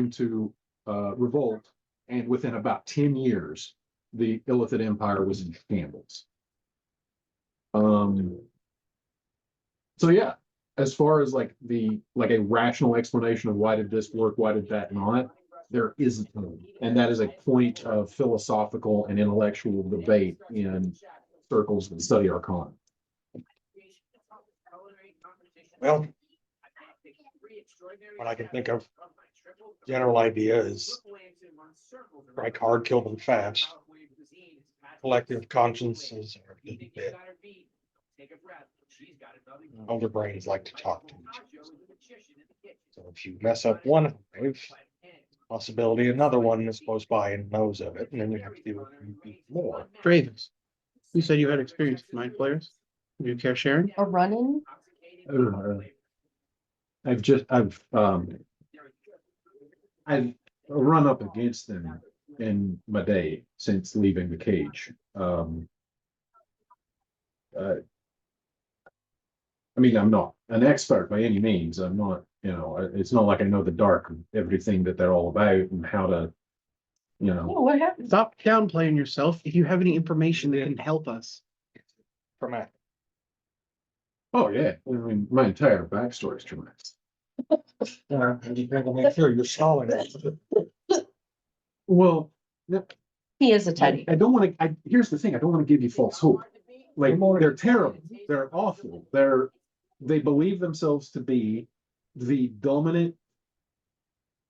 to revolt, and within about 10 years, the Illithid Empire was in shambles. So yeah, as far as like a rational explanation of why did this work, why did that not, there isn't one. And that is a point of philosophical and intellectual debate in circles that study Arcana.
Well, what I can think of, general idea is strike hard, kill them fast. Collective consciences are a little bit. Older brains like to talk to each other. So if you mess up one, there's possibility another one is close by and knows of it, and then you have to do more.
Dravis, you said you had experience with mind flayers. Do you care sharing?
A run-in?
I've run up against them in my day since leaving the cage. I mean, I'm not an expert by any means. I'm not You know, it's not like I know the dark, of everything that they're all about and how to, you know.
Oh, what happened?
Stop downplaying yourself. If you have any information that can help us.
From a,
Oh, yeah, I mean, my entire backstory is tremendous.
you gotta make sure you're stalling.
Well, no,
He is a teddy.
I don't want to, here's the thing, I don't want to give you false hope. Like, they're terrible, they're awful, they believe themselves to be the dominant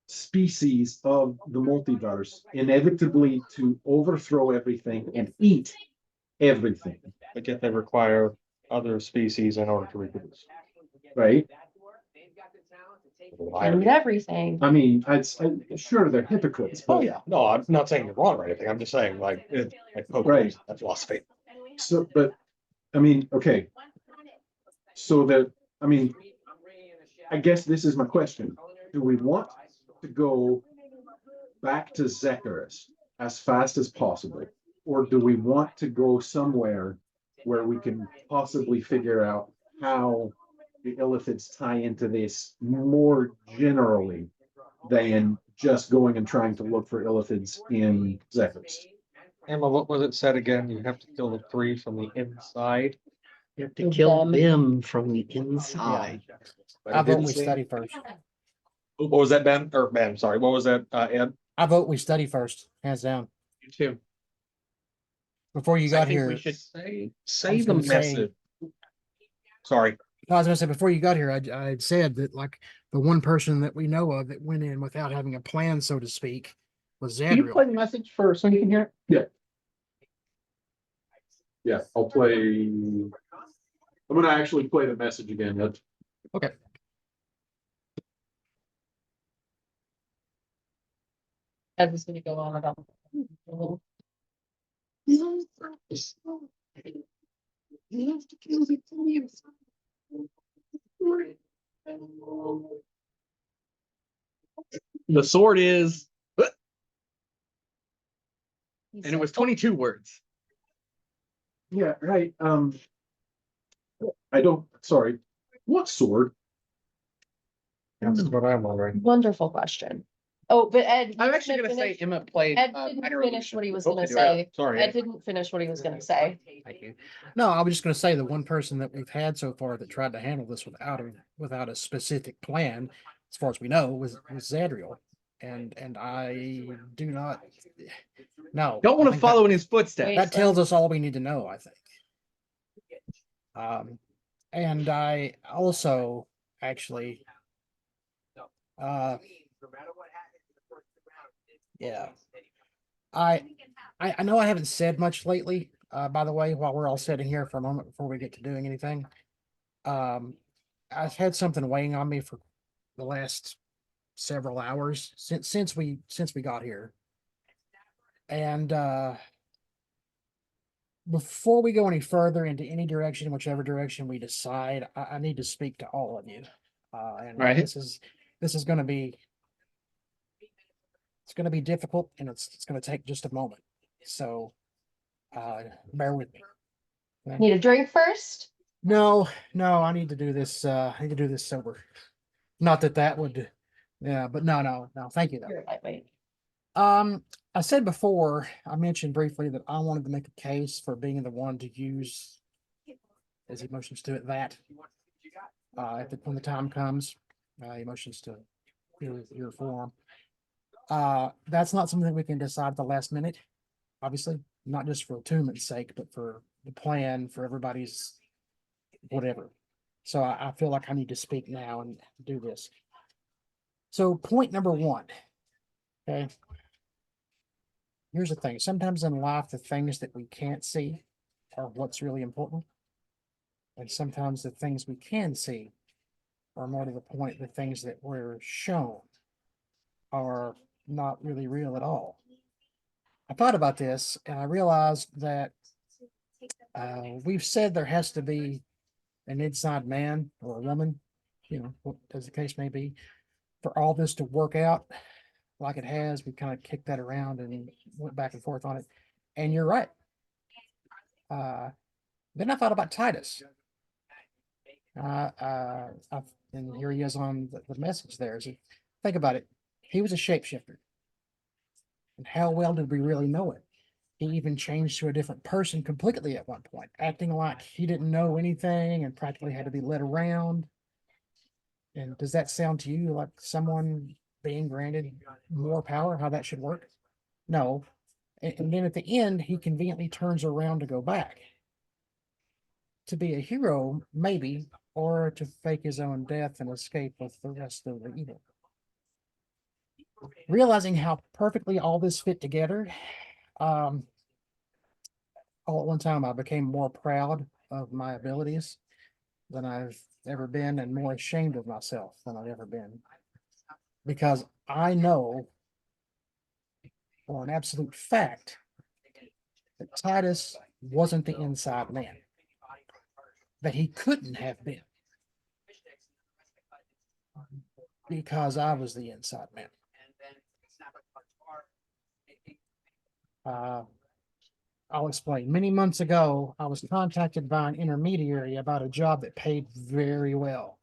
species of the multiverse, inevitably to overthrow everything and eat everything,
But yet they require other species in order to reproduce.
right?
And everything.
I mean, sure, they're hypocrites,
Oh,
but
yeah, no, I'm not saying you're wrong or anything, I'm just saying like,
Right.
that philosophy.
so, but, I mean, okay. So that, I mean, I guess this is my question. Do we want to go back to Zecharis as fast as possible? Or do we want to go somewhere where we can possibly figure out how the Illithids tie into this more generally than just going and trying to look for Illithids in Zecharis?
Emma, what was it said again? You have to kill the 3 from the inside.
You have to kill
Them.
them from the inside.
But
I
it
vote
didn't
we
say-
study first.
What was that, Ben? Or Ben, sorry, what was that, Ed?
I vote we study first, hands down.
You too.
Before you
I
got
think
here,
we should
Say
was
the
gonna say-
message. Sorry,
I was gonna say, before you got here, I had said that like the one person that we know of that went in without having a plan, so to speak, was
Can you play
Zadriel.
the message for so you can hear it?
Yeah, I'll play. I'm gonna actually play the message again.
Okay.
Ed was gonna go on about.
The sword is, and it was 22 words.
Yeah, right, I don't, sorry, what sword?
that's what I'm wondering.
Wonderful question. Oh, but Ed.
I'm
you
actually
didn't
gonna say
finish-
Emma played.
Ed
Minor
didn't finish
Illusion.
what he was
Okay,
gonna
do
say.
Sorry,
Ed didn't finish what he was gonna say.
Thank you. No, I was just gonna say the one person that we've had so far that tried to handle this without a specific plan, as far as we know, was Zadriel. And I do not, no.
Don't
I
want to
think
follow in his footsteps.
Wait.
That tells us all we need to know, I think. And I also actually, yeah. I know I haven't said much lately, by the way, while we're all sitting here for a moment before we get to doing anything. I've had something weighing on me for the last several hours since we got here. And before we go any further into any direction, whichever direction we decide, I need to speak to all of you. And
Right.
this is going to be, it's going to be difficult, and it's going to take just a moment. So, bear with me.
Need a drink first?
No, I need to do this. I need to do this sober. Not that would, yeah, but no. Thank you though.
You're lightweight.
I said before, I mentioned briefly that I wanted to make a case for being the one to use, as he motions to it, that when the time comes, he motions to your forearm. That's not something we can decide at the last minute, obviously, not just for attunement's sake, but for the plan, for everybody's whatever. So I feel like I need to speak now and do this. So point number 1, okay. Here's the thing. Sometimes in life, the things that we can't see are what's really important. And sometimes the things we can see are more to the point, the things that we're shown are not really real at all. I thought about this and I realized that we've said there has to be an inside man or a woman, as the case may be, for all this to work out like it has. We kind of kicked that around and went back and forth on it. And you're right. Then I thought about Titus. And here he is on the message there. So think about it. He was a shapeshifter. And how well did we really know it? He even changed to a different person completely at one point, acting like he didn't know anything and practically had to be led around. And does that sound to you like someone being granted more power, how that should work? No. And then at the end, he conveniently turns around to go back. To be a hero, maybe, or to fake his own death and escape with the rest of the evil. Realizing how perfectly all this fit together, all at one time, I became more proud of my abilities than I've ever been, and more ashamed of myself than I've ever been. Because I know, for an absolute fact, that Titus wasn't the inside man, that he couldn't have been, because I was the inside man. I'll explain. Many months ago, I was contacted by an intermediary about a job that paid very well.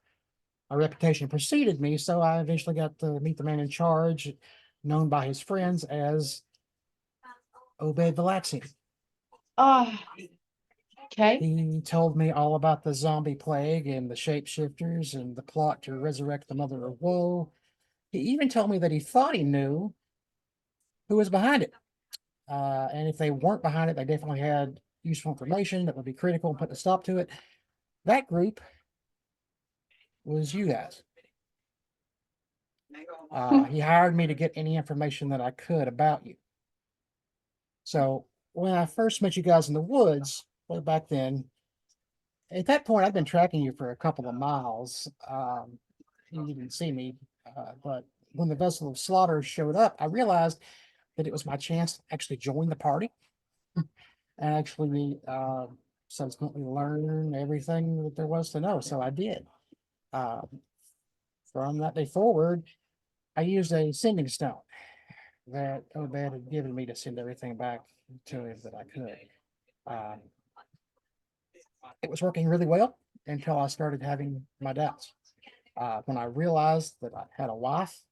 My reputation preceded me, so I eventually got to meet the man in charge, known by his friends as Obed Valaxian.
Okay.
He told me all about the zombie plague and the shapeshifters and the plot to resurrect the Mother of Woe. He even told me that he thought he knew who was behind it. And if they weren't behind it, they definitely had useful information that would be critical and put a stop to it. That group was you guys. He hired me to get any information that I could about you. So when I first met you guys in the woods, way back then, at that point, I'd been tracking you for a couple of miles. You didn't see me, but when the vessel of slaughter showed up, I realized that it was my chance to actually join the party and actually subsequently learn everything that there was to know. So I did. From that day forward, I used a sending stone that Obed had given me to send everything back to him that I could. It was working really well until I started having my doubts. When I realized that I had a wife,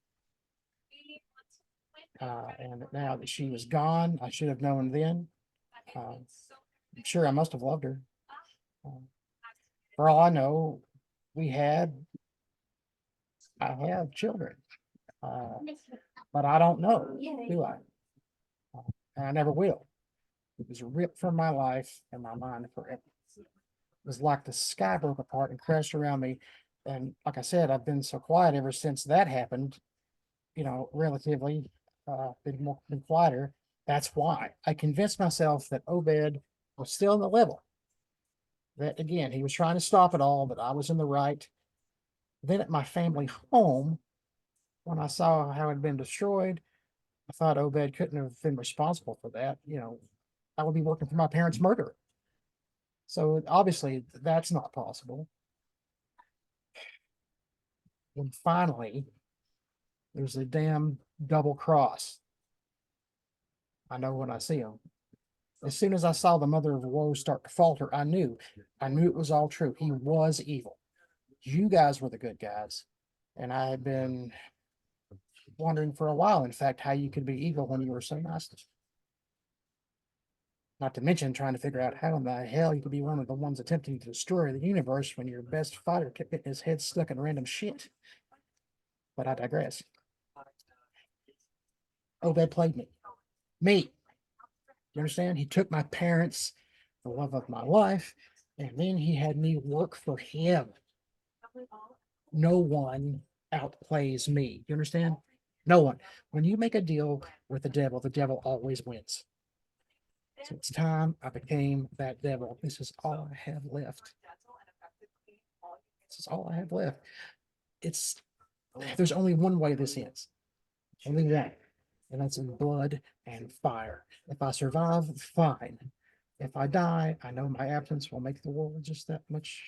and now that she was gone, I should have known then. I'm sure I must have loved her. For all I know, I have children, but I don't know, do I? And I never will. It was ripped from my life and my mind forever. It was like the sky broke apart and crashed around me. And like I said, I've been so quiet ever since that happened, relatively, been quieter. That's why I convinced myself that Obed was still in the level. That again, he was trying to stop it all, but I was in the right. Then at my family home, when I saw how it had been destroyed, I thought Obed couldn't have been responsible for that. I would be working for my parents' murderer. So obviously that's not possible. And finally, there's a damn double cross. I know when I see them. As soon as I saw the Mother of Woe start to falter, I knew it was all true. He was evil. You guys were the good guys. And I had been wondering for a while, in fact, how you could be evil when you were so nice. Not to mention trying to figure out how in the hell you could be one of the ones attempting to destroy the universe when your best fighter kept getting his head stuck in random shit. But I digress. Obed played me. Me. You understand? He took my parents, the love of my life, and then he had me work for him. No one outplays me. You understand? No one. When you make a deal with the devil always wins. So it's time I became that devil. This is all I have left. This is all I have left. There's only one way this ends. Only one. And that's in blood and fire. If I survive, fine. If I die, I know my absence will make the world just that much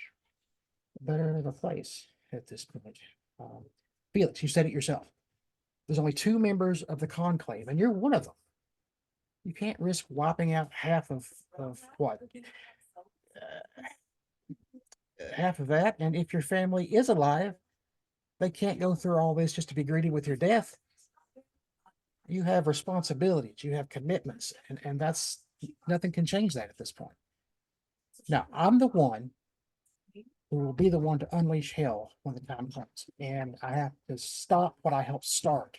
better of a place at this point. Felix, you said it yourself. There's only 2 members of the conclave, and you're one of them. You can't risk wiping out half of what? half of that. And if your family is alive, they can't go through all this just to be greedy with your death. You have responsibilities, you have commitments, and that's nothing can change that at this point. Now, I'm the one who will be the one to unleash hell when the time comes, and I have to stop what I helped start.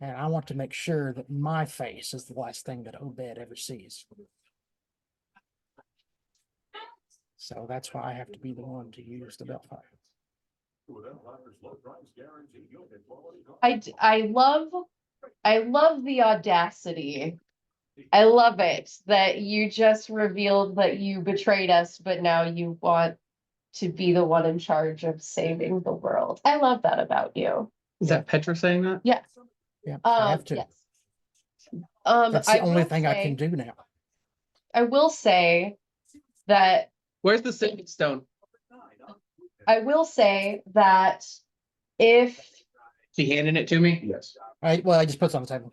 And I want to make sure that my face is the last thing that Obed ever sees. So that's why I have to be the one to use the Bellfire.
I love the audacity. I love it that you just revealed that you betrayed us, but now you want to be the one in charge of saving the world. I love that about you.
Is that Petra saying that?
Yes.
Yeah, I have to.
Yes.
That's the only
will
thing I can
say-
do now.
I will say that
Where's the saving stone?
I will say that if
She handing it to me?
Yes.
I just put it on the table.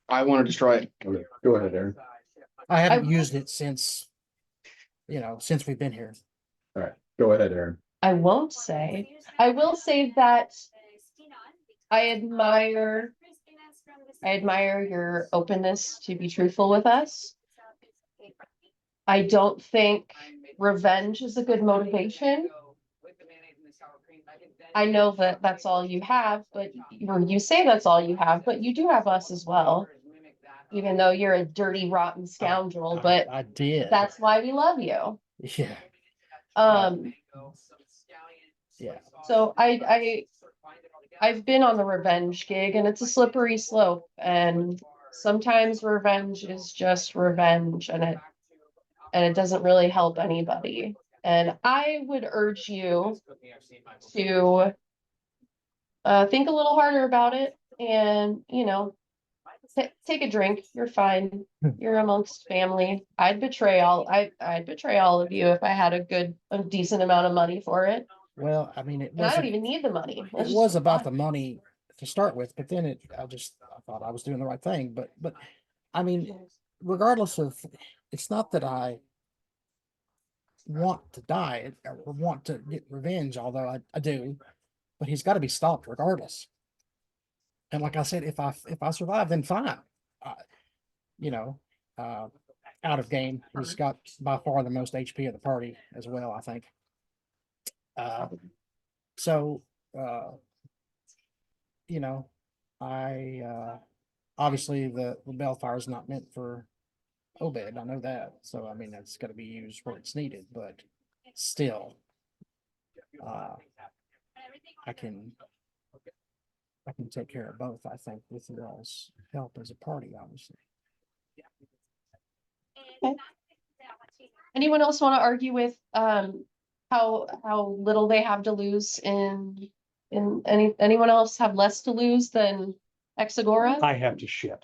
I want to destroy it.
Okay, go ahead, Aaron.
I haven't
will-
used it since, since we've been here.
All right, go ahead, Aaron.
I won't say, I will say that I admire your openness to be truthful with us. I don't think revenge is a good motivation. I know that that's all you have, but you say that's all you have, but you do have us as well. Even though you're a dirty, rotten scoundrel, but
I did.
that's why we love you.
Yeah. Yeah.
So I've been on the revenge gig and it's a slippery slope, and sometimes revenge is just revenge and it doesn't really help anybody. And I would urge you to think a little harder about it and, take a drink. You're fine. You're amongst family. I'd betray all of you if I had a decent amount of money for it.
Well, I mean, it
And I don't
wasn't,
even need the money.
it
It's just
was about
fun.
the money to start with, but then I thought I was doing the right thing. But I mean, regardless of, it's not that I want to die or want to get revenge, although I do, but he's got to be stopped regardless. And like I said, if I survive, then fine. Out of game, he's got by far the most HP of the party as well, I think. I obviously the Bellfire is not meant for Obed. I know that. So I mean, that's got to be used where it's needed, but still, I can take care of both. I think with your all's help as a party, obviously.
Anyone else want to argue with how little they have to lose in anyone else have less to lose than Exagora?
I have to shit.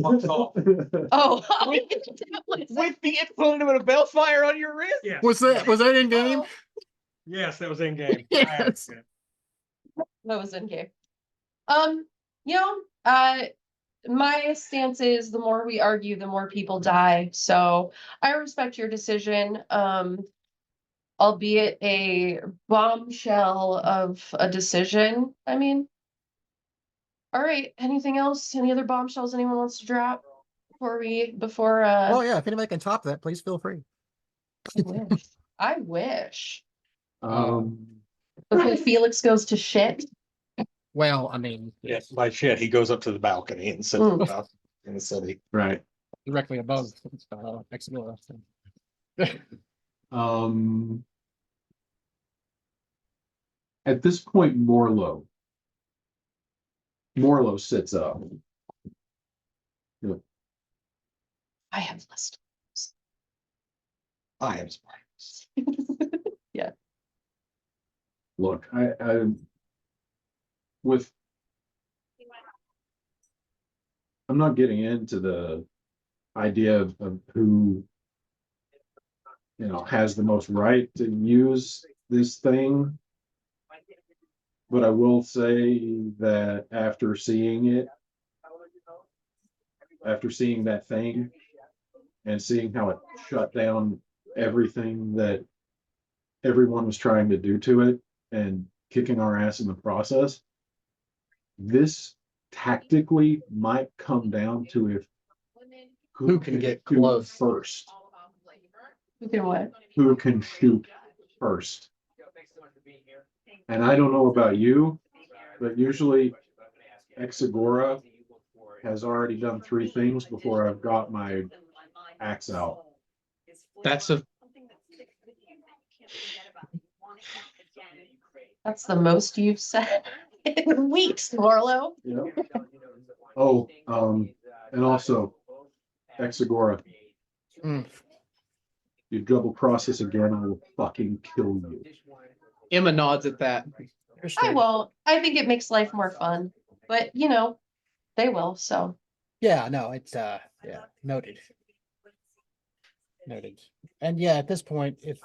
Oh.
With the implement of a Bellfire on your wrist?
Yeah.
Was that in game?
Yes, that was in game.
Yes.
That was in game. My stance is the more we argue, the more people die. So I respect your decision. Albeit a bombshell of a decision. I mean, all right. Anything else? Any other bombshells anyone wants to drop before
Oh yeah, if anybody can top that, please feel free.
I wish.
Um,
Before Felix goes to shit.
Well, I mean,
Yes, by shit, he goes up to the balcony and sits
Mm.
out in the city.
right.
directly above Exagora.
At this point, Morlo sits up.
I have list.
I am smart.
Look, I with I'm not getting into the idea of who has the most right to use this thing. But I will say that after seeing that thing, and seeing how it shut down everything that everyone was trying to do to it and kicking our ass in the process. This tactically might come down to if
Who can get
shoot
close.
first,
You can what?
who can shoot first. And I don't know about you, but usually Exagora has already done 3 things before I've got my axe out.
That's a,
That's the most you've said in weeks, Marlo.
Yeah. Oh, and also Exagora.
Mm.
You double cross this again, I will fucking kill you.
Emma nods at that.
I won't. I think it makes life more fun, but you know, they will, so.
Yeah, no, it's, yeah, noted. Noted. And yeah, at this point, if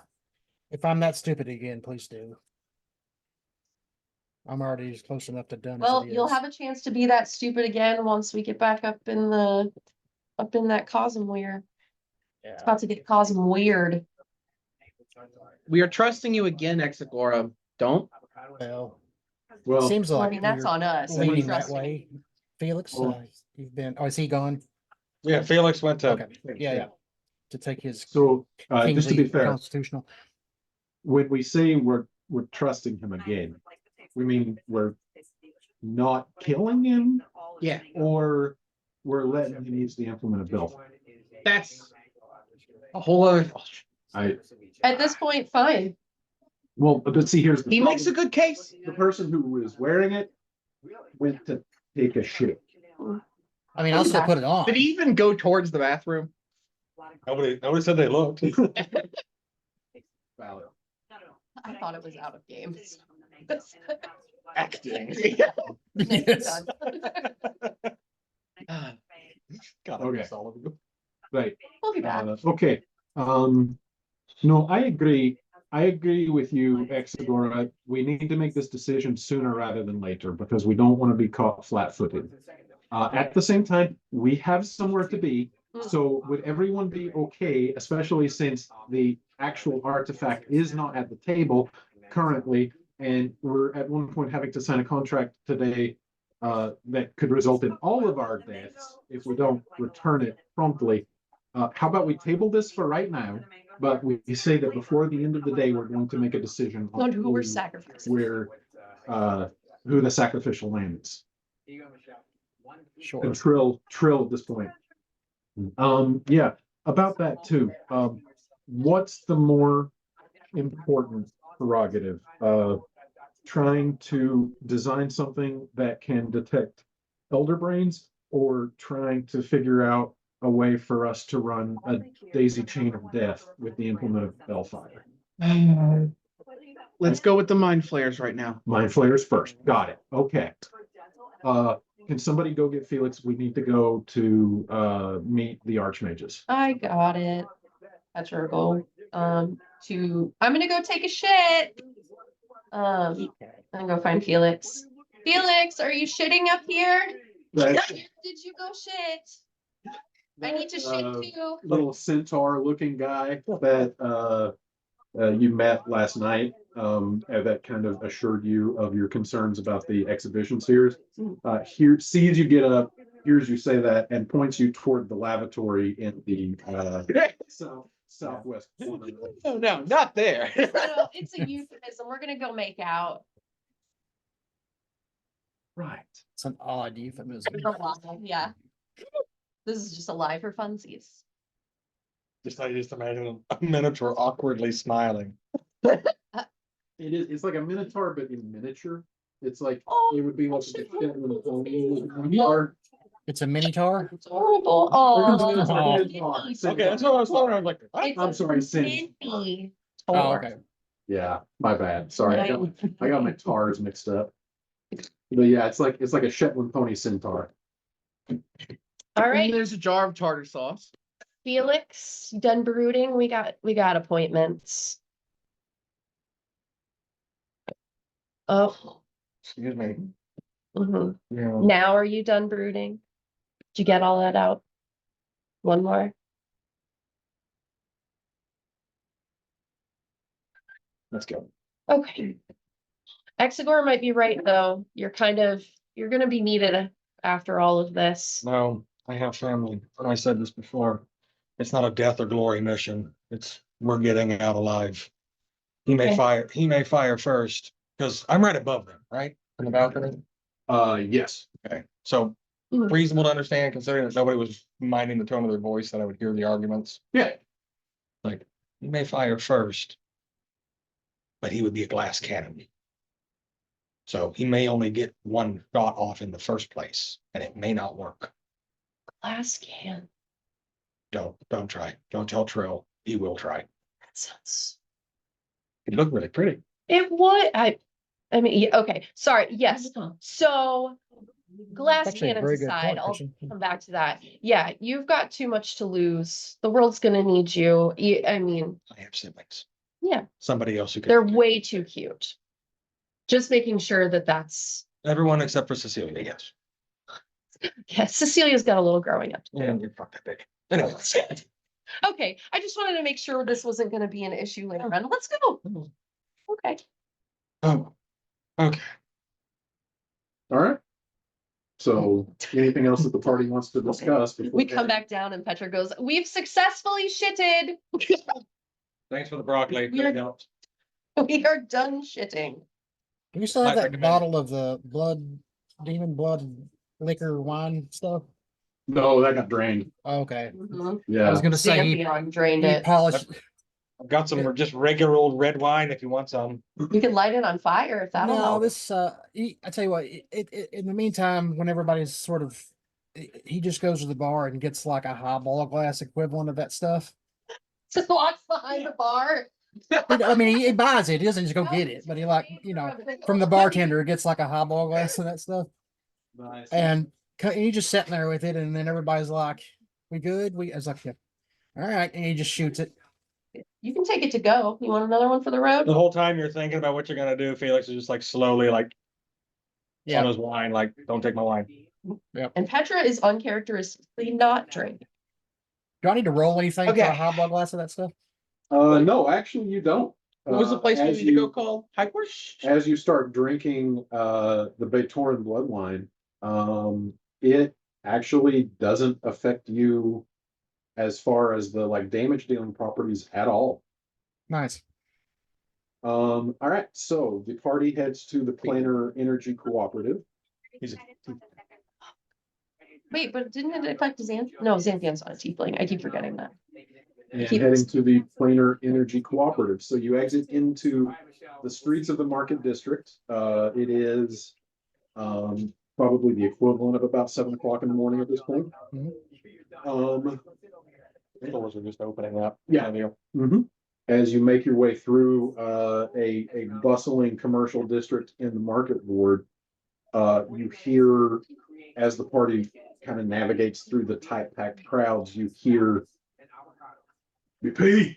I'm that stupid again, please do. I'm already close enough to done as
Well,
it
you'll
is.
have a chance to be that stupid again once we get back up in that Cosmere. It's
Yeah.
about to get Cosm weird.
We are trusting you again, Exagora. Don't.
Well,
Well,
seems
Well, I
like
mean, that's
you're
on us. We're
leaning that
trusting you.
way. Felix,
Oh.
you've been, oh, is he gone?
Yeah, Felix went to.
Okay, yeah. To take his
so, just to be
kingly
fair,
constitutional.
when we say we're trusting him again, we mean we're not killing him,
Yeah,
or we're letting him use the implement of Belf.
that's a whole other.
At this point, fine.
Well, but see, here's the
He makes a
problem.
good case.
The person who was wearing it went to take a shit.
I mean, I'll still put it on.
Did he even go towards the bathroom?
Nobody said they looked.
Valid.
I thought it was out of game.
Acting.
Yes.
God,
Okay.
miss all of you.
Right.
We'll be back.
Okay. No, I agree. I agree with you, Exagora. We need to make this decision sooner rather than later because we don't want to be caught flat-footed. At the same time, we have somewhere to be. So would everyone be okay, especially since the actual artifact is not at the table currently, and we're at one point having to sign a contract today that could result in all of our deaths if we don't return it promptly. How about we table this for right now, but we say that before the end of the day, we're going to make a decision
On who we're sacrificing.
who the sacrificial lamb is.
Sure.
And Trill at this point. Yeah, about that too. What's the more important prerogative? Trying to design something that can detect elder brains, or trying to figure out a way for us to run a daisy chain of death with the implement of Bellfire?
Let's go with the mind flayers right now.
Mind flayers first. Got it. Okay. Can somebody go get Felix? We need to go to meet the archmages.
I got it. That's our goal. I'm gonna go take a shit. I'm gonna go find Felix. Felix, are you shitting up here?
That
Did you go shit? I need to shit too.
little centaur looking guy that you met last night, and that kind of assured you of your concerns about the exhibition series. Here sees you get up, hears you say that, and points you toward the lavatory in the southwest corner.
Oh, no, not there.
No, it's a euphemism. We're gonna go make out.
Right.
It's an odd euphemism.
Yeah. This is just a lie for funsies.
I just imagine a minotaur awkwardly smiling.
It is, it's like a minotaur, but in miniature. It's like, it would be like a
It's a minotaur?
It's horrible. Oh.
Okay, that's what I was wondering. I was like, what?
I'm sorry, Sin.
Mini.
Oh, okay.
Yeah, my bad. Sorry, I got my tars mixed up. But yeah, it's like a Shetland pony centaur.
All
And
right,
there's a jar of tartar sauce.
Felix, done brooding. We got appointments. Oh.
Excuse me.
Mhm.
Yeah.
Now are you done brooding? Did you get all that out? One more?
Let's go.
Okay. Exegor might be right, though. You're gonna be needed after all of this.
No, I have family, and I said this before. It's not a death or glory mission. It's we're getting out alive. He may fire first, because I'm right above them, right? In the balcony.
Yes.
Okay, so
Mhm.
reasonable to understand considering that nobody was minding the tone of their voice, that I would hear the arguments.
Yeah.
Like, he may fire first. But he would be a glass cannon. So he may only get one shot off in the first place, and it may not work.
Glass can.
Don't try. Don't tell Trill. He will try.
That sounds.
It looked really pretty.
It would, I mean, yeah, okay, sorry, yes, so. Glass
Actually, a
cannons
very good
aside,
point,
I'll
Christian.
come back to that. Yeah, you've got too much to lose. The world's gonna need you. I mean,
I have siblings.
yeah,
Somebody else who
they're
can.
way too cute. Just making sure that that's,
Everyone except for Cecilia, yes.
yeah, Cecilia's got a little growing up.
Yeah, you're fucked that big. Anyway.
Okay, I just wanted to make sure this wasn't gonna be an issue later on. Let's go. Okay.
Oh, okay.
All right. So anything else that the party wants to discuss? before
We come back down and Petra goes, we've successfully shitted.
Thanks for the broccoli.
We are- We are done shitting.
Do you still have
Might
that
recommend-
bottle of the demon blood liquor wine stuff?
No, that got drained.
Okay,
Mhm.
I was
Yeah.
gonna say
Xanthion drained
he
it.
polished.
I've got some just regular old red wine if you want some.
You can light it on fire if that'll
No,
help.
this, I tell you what, in the meantime, when everybody's sort of, he just goes to the bar and gets like a highball glass equivalent of that stuff.
Just walks behind the bar.
I mean, he buys it, he doesn't just go get it, but he like, from the bartender, gets like a highball glass of that stuff.
Nice.
And he's just sitting there with it, and then everybody's like, we good? I was like, yeah. All right, and he just shoots it.
You can take it to go. You want another one for the road?
The whole time you're thinking about what you're gonna do, Felix is just like slowly like on
Yeah,
his wine, like, don't take my wine.
And Petra is uncharacteristically not drink.
do I need to roll anything for
Okay.
a highball glass of that stuff?
No, actually you don't.
What was the place we
As
need to
you-
go call? Highworth?
As you start drinking, the Batoran blood wine, it actually doesn't affect you as far as the like damage dealing properties at all.
Nice.
All right, so the party heads to the Planar Energy Cooperative.
Wait, but didn't it affect Xanthion? No, Xanthion's not a tiefling. I keep forgetting that.
And
Keep-
heading to the Planar Energy Cooperative. So you exit into the streets of the Market District. It is probably the equivalent of about 7 o'clock in the morning at this point.
Doors are just opening up.
Yeah. As you make your way through a bustling commercial district in the Market Ward, you hear, as the party kind of navigates through the tight packed crowds, you hear BP.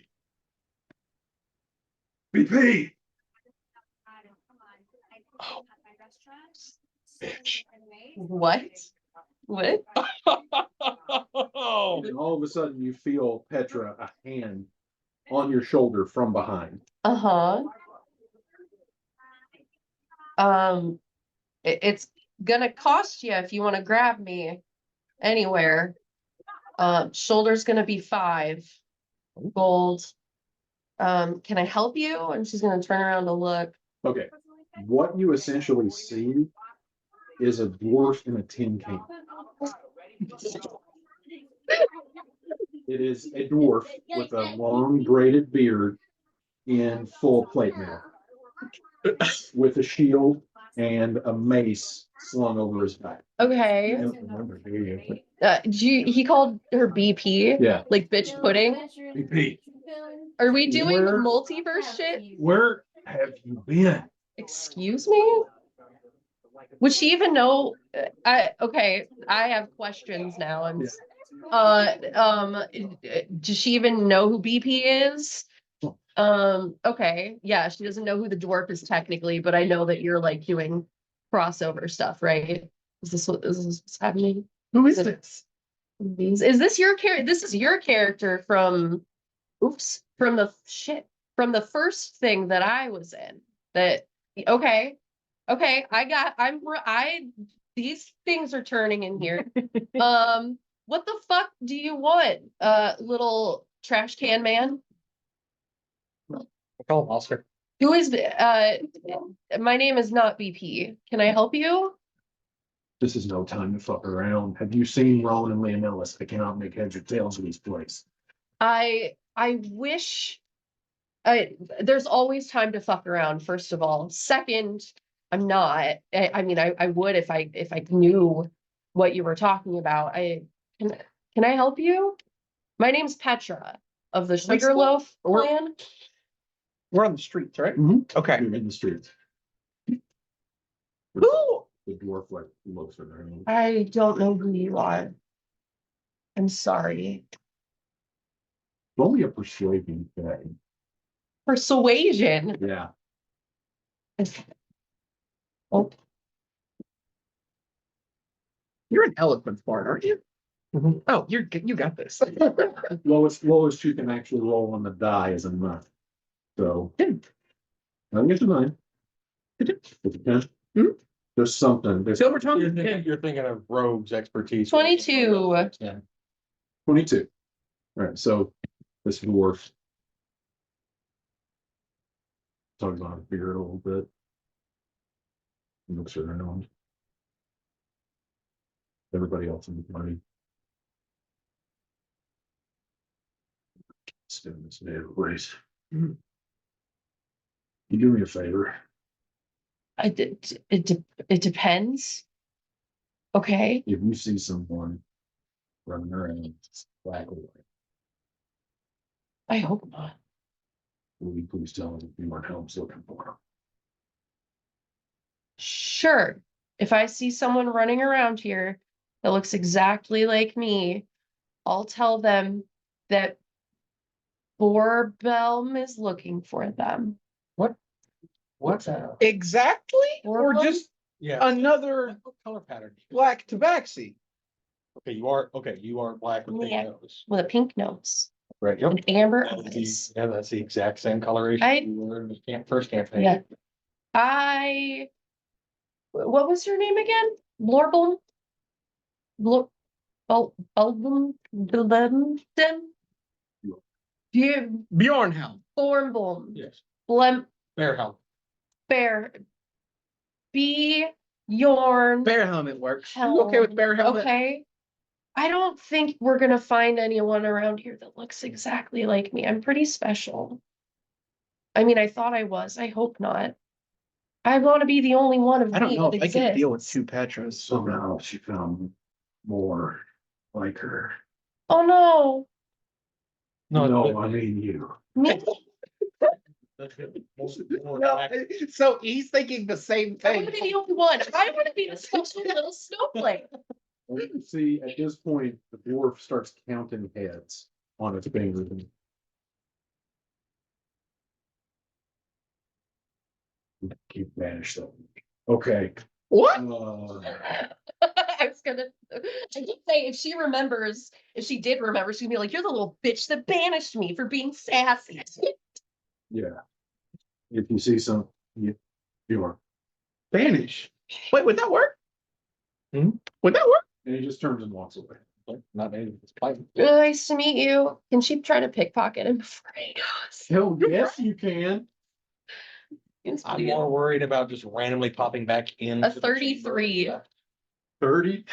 BP.
Bitch.
What? What?
And all of a sudden you feel Petra, a hand on your shoulder from behind.
Uh-huh. It's gonna cost you if you want to grab me anywhere. Shoulder's gonna be 5 gold. Can I help you? And she's gonna turn around to look.
Okay. What you essentially see is a dwarf in a tin can. It is a dwarf with a long braided beard in full plate mail, with a shield and a mace slung over his back.
Okay.
I don't remember, do you?
He called her BP,
Yeah.
like bitch pudding.
BP,
Are we doing
Where-
multiverse shit?
where have you been?
Excuse me? Would she even know? Okay, I have questions now. And does she even know who BP is? Okay, yeah, she doesn't know who the dwarf is technically, but I know that you're like doing crossover stuff, right? Is this what's happening?
Who is
Is
this?
Is this your character? This is your character from, oops, from the shit. from the first thing that I was in, that, okay, these things are turning in here. What the fuck do you want, little trash can man?
I call him Oscar.
Who is, my name is not BP. Can I help you?
This is no time to fuck around. Have you seen Rowan and Leonellis? I cannot make heads or tails of these place.
I wish, there's always time to fuck around, first of all. Second, I'm not. I mean, I would if I knew what you were talking about. Can I help you? My name's Petra of the Sugarloaf
We're-
Clan.
We're on the streets, right?
Mhm.
Okay.
You're in the streets.
Who?
The dwarf like looks at her.
I don't know who you are. I'm sorry.
Roll me a persuasion check.
Persuasion.
Yeah.
Oh,
You're an eloquence bard, aren't you?
Mhm.
Oh, you got this.
Lowest you can actually roll on the die is a 9. So. I get to 9. It's a 10.
Hmm?
There's something. There's
Silver tongue?
You're thinking of Rogue's expertise.
22.
Yeah.
22. All right, so this dwarf. Tugs on his beard a little bit. He looks around. Everybody else in the party. Still in this place. You do me a favor.
It depends. Okay.
If you see someone running around black or white,
I hope not.
will you please tell us if you want help looking for them?
Sure. If I see someone running around here that looks exactly like me, I'll tell them that Borbelm is looking for them.
What's
Exactly? Or
Orlum?
just
Yeah.
another
What color pattern?
black tabaxi?
Okay, you are black with
Yeah.
pink nose.
With a pink nose
Right, yep.
and amber
That's
eyes.
the- Yeah, that's the exact same coloration.
I-
you were in the first campaign.
Yeah. What was your name again? Blorbum? Bulbum?
Bjornhelm.
Thornbulm.
Yes,
Blem,
fair help.
Bear. Bjorn.
Bear helmet works. You okay with bear helmet?
Okay. I don't think we're gonna find anyone around here that looks exactly like me. I'm pretty special. I mean, I thought I was. I hope not. I want to be the only one of
I don't
me
know
that
if I could deal with
exists.
two Petras.
Somehow she found more like her.
Oh no.
No, I mean you.
Me.
No, so he's thinking the same
I want
thing.
to be the only one. I want to be the special little snowflake.
And you can see at this point, the dwarf starts counting heads on its fingers. Keep vanished them. Okay.
What?
I was gonna, I did say if she remembers, if she did remember, she'd be like, "You're the little bitch that banished me for being sassy."
Yeah. If you see some, you are.
Vanish. Wait, would that work?
Hmm?
Would that work?
And he just turns and walks away.
Not native, it's pipe.
Nice to meet you. Can she try to pickpocket him before he goes?
Hell, yes, you can.
I'm more worried about just randomly popping back in.
A 33.
30.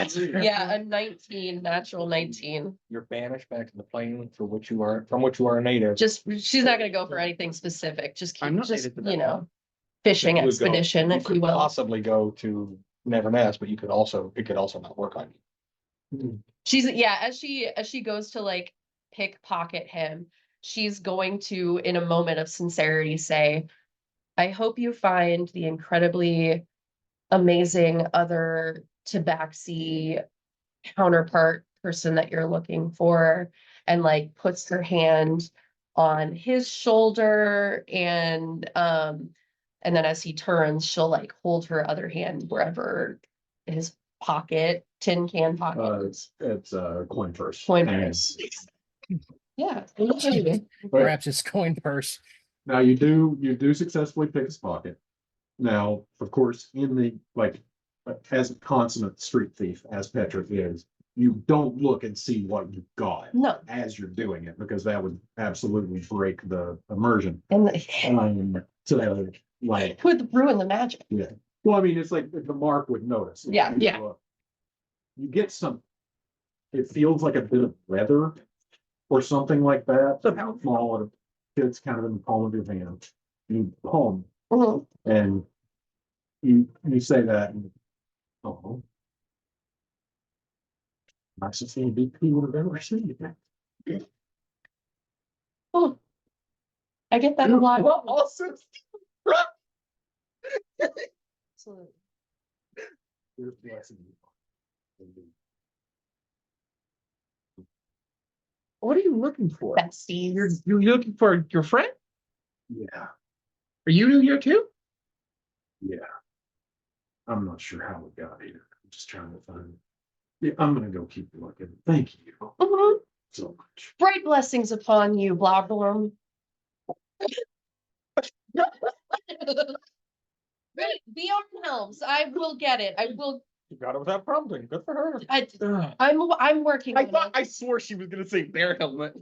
Yeah, a 19, natural 19.
You're banished back to the plane for which you are, from which you are a native.
Just, she's not gonna go for anything specific, just
I'm
keep,
not
just,
native to that
you know,
one.
fishing
You would go-
expedition, if
could
you will.
Possibly go to Neverness, but it could also not work on you.
She's, yeah, as she goes to like pickpocket him, she's going to, in a moment of sincerity, say, "I hope you find the incredibly amazing other tabaxi counterpart person that you're looking for," and like puts her hand on his shoulder, and then as he turns, she'll like hold her other hand wherever his pocket, tin can pocket is.
It's coin purse.
Coin
And
purse. Yeah.
But
Perhaps it's coin purse.
Now you do successfully pick his pocket. Now, of course, in the, like, as a consummate street thief, as Petra is, you don't look and see what you've got
No,
as you're doing it, because that would absolutely break the immersion.
and
So, like,
would ruin the magic.
yeah, well, I mean, it's like the mark would notice.
Yeah, yeah.
You get some, it feels like a bit of leather or something like that.
Somehow.
Small, it fits kind of in the palm of your hand. You palm,
Mhm.
and you say that, and, oh. Nicest thing BP would have ever seen.
Oh. I get that a lot.
Also,
Absolutely.
You're blessing you.
what are you looking for?
Besties.
You're looking for your friend?
Yeah,
Are you new here too?
yeah. I'm not sure how we got here. I'm just trying to find. Yeah, I'm gonna go keep looking. Thank you
Mhm.
so much.
Bright blessings upon you, Blobborn. Beyond Helms, I will get it. I will.
You got it without prompting. Good for her.
I'm working.
I
on
thought
it.
I swore she was gonna say bear helmet.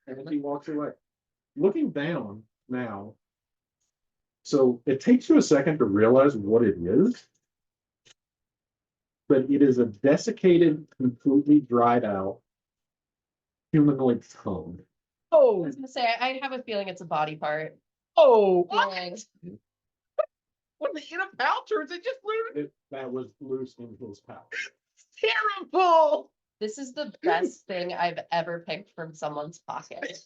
And he walks away. Looking down now. So it takes you a second to realize what it is. But it is a desiccated, completely dried out humanoid tongue.
I
Oh,
was gonna say, I have a feeling it's a body part.
oh,
Yeah.
when the inner pouch, or is it just literally
That was loose in his pouch.
terrible?
This is the best thing I've ever picked from someone's pocket.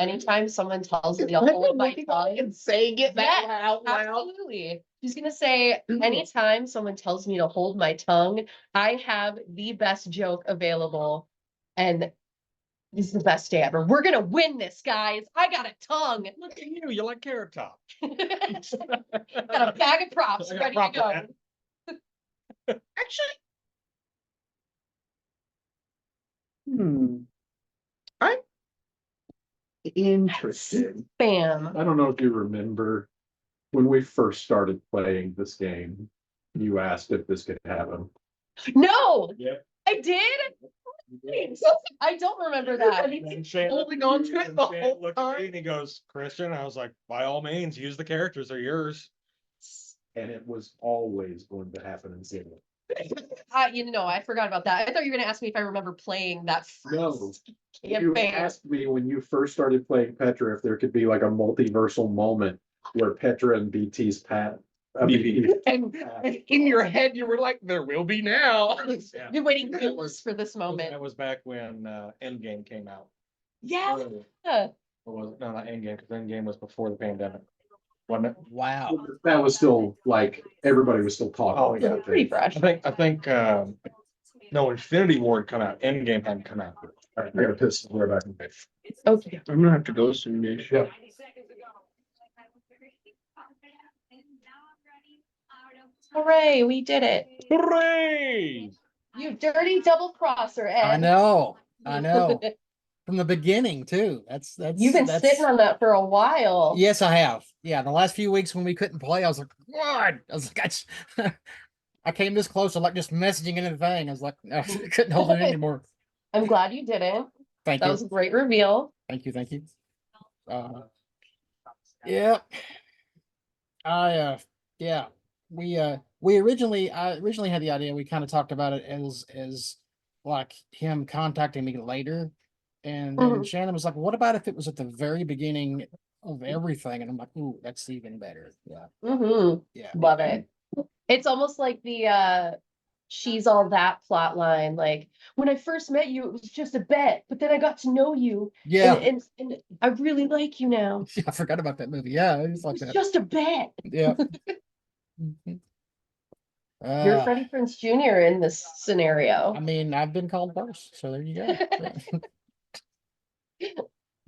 Anytime someone tells me to hold my tongue.
And saying it that
Yeah,
out loud.
Absolutely. He's gonna say, anytime someone tells me to hold my tongue, I have the best joke available. And this is the best day ever. We're gonna win this, guys. I got a tongue.
Look at you. You like Carrot Top.
Got a bag of props
I got
ready to
prop
go.
that.
Actually. I'm interested.
Bam.
I don't know if you remember when we first started playing this game, you asked if this could happen.
No,
Yep.
I did. I don't remember that.
And Shane
Holding on to it the
Shane
whole
looked at me
time.
and he goes, Christian, I was like, by all means, use the characters, they're yours.
And it was always going to happen in Zero.
I forgot about that. I thought you were gonna ask me if I remember playing that
No,
first. Yeah,
you
bam.
asked me when you first started playing Petra if there could be like a multiversal moment where Petra and BT's path.
And in your head, you were like, there will be now.
Yeah.
Been waiting
That
years
was-
for this moment.
That was back when Endgame came out.
Yeah.
Or was it? No, not Endgame, because Endgame was before the pandemic. Wasn't it?
Wow.
That was still like, everybody was still talking.
Oh, yeah.
about
Pretty
it.
fresh.
I think, no, Infinity War had come out, Endgame hadn't come out.
All right, I gotta piss. We're back.
Okay.
I'm gonna have to go soon, Nish.
Yep.
Hooray, we did it.
Hooray!
You dirty double crosser, Ed.
I know. I know. From the beginning too. That's
You've been
that's-
sitting on that for a while.
Yes, I have. Yeah, the last few weeks when we couldn't play, I was like, God. I was like, I came this close to like just messaging into the thing. I was like, I couldn't hold it anymore.
I'm glad you didn't.
Thank
That
you.
was a great reveal.
Thank you. Thank you. Yeah. Yeah. I originally had the idea, we kind of talked about it as like him contacting me later. And then
Mhm.
Shannon was like, what about if it was at the very beginning of everything? And I'm like, ooh, that's even better. Yeah.
Mm-hmm.
Yeah.
Love it. It's almost like the she's all that plot line. Like, when I first met you, it was just a bet, but then I got to know you.
Yeah.
And I really like you now.
I forgot about that movie. Yeah. It's like
It's
that.
just a bet.
Yeah. Mhm.
You're
Uh,
Freddie Prinze Jr. in this scenario.
I mean, I've been called worse, so there you go. Yeah.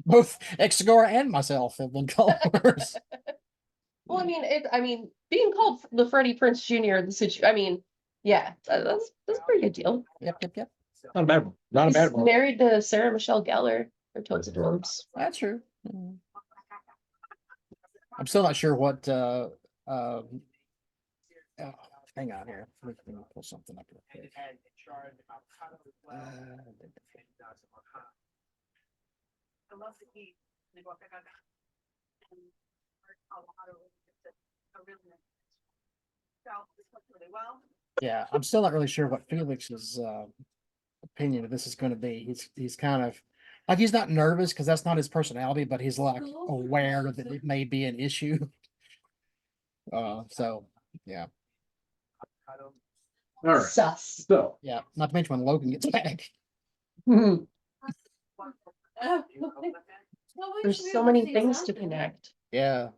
Both Exegora and myself have been called worse.
Well, I mean, being called the Freddie Prinze Jr. the situation. I mean, yeah, that's a pretty good deal.
Yep.
Not a bad one. Not a
He's
bad one.
married to Sarah Michelle Gellar for Totes and Blooms.
That's true. Mm. I'm still not sure what, oh, hang on here. Let me pull something up real quick. Yeah, I'm still not really sure what Felix's opinion of this is going to be. He's kind of like he's not nervous because that's not his personality, but he's like aware that it may be an issue. So yeah,
All right,
Sus.
so
yeah. Not to mention when Logan gets back.
There's so many things to connect.
Yeah.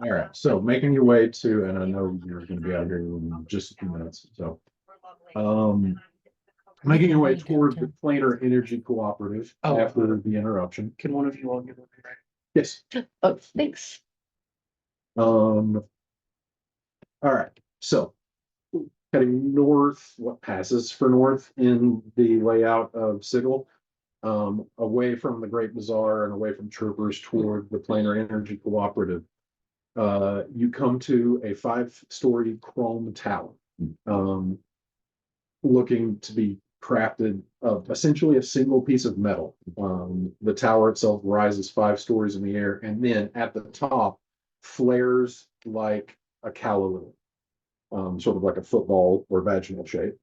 all right, so making your way to, and I know you're gonna be out here in just a few minutes, so. Making your way toward the Planar Energy Cooperative
Oh.
after the interruption.
Can one of you all give it?
Yes.
Oh, thanks.
All right, so heading north, what passes for north in the layout of Sigil, away from the Great Bazaar and away from Troopers toward the Planar Energy Cooperative. You come to a 5-story chrome tower, looking to be crafted of essentially a single piece of metal. The tower itself rises 5 stories in the air, and then at the top flares like a calla lily, sort of like a football or vaginal shape.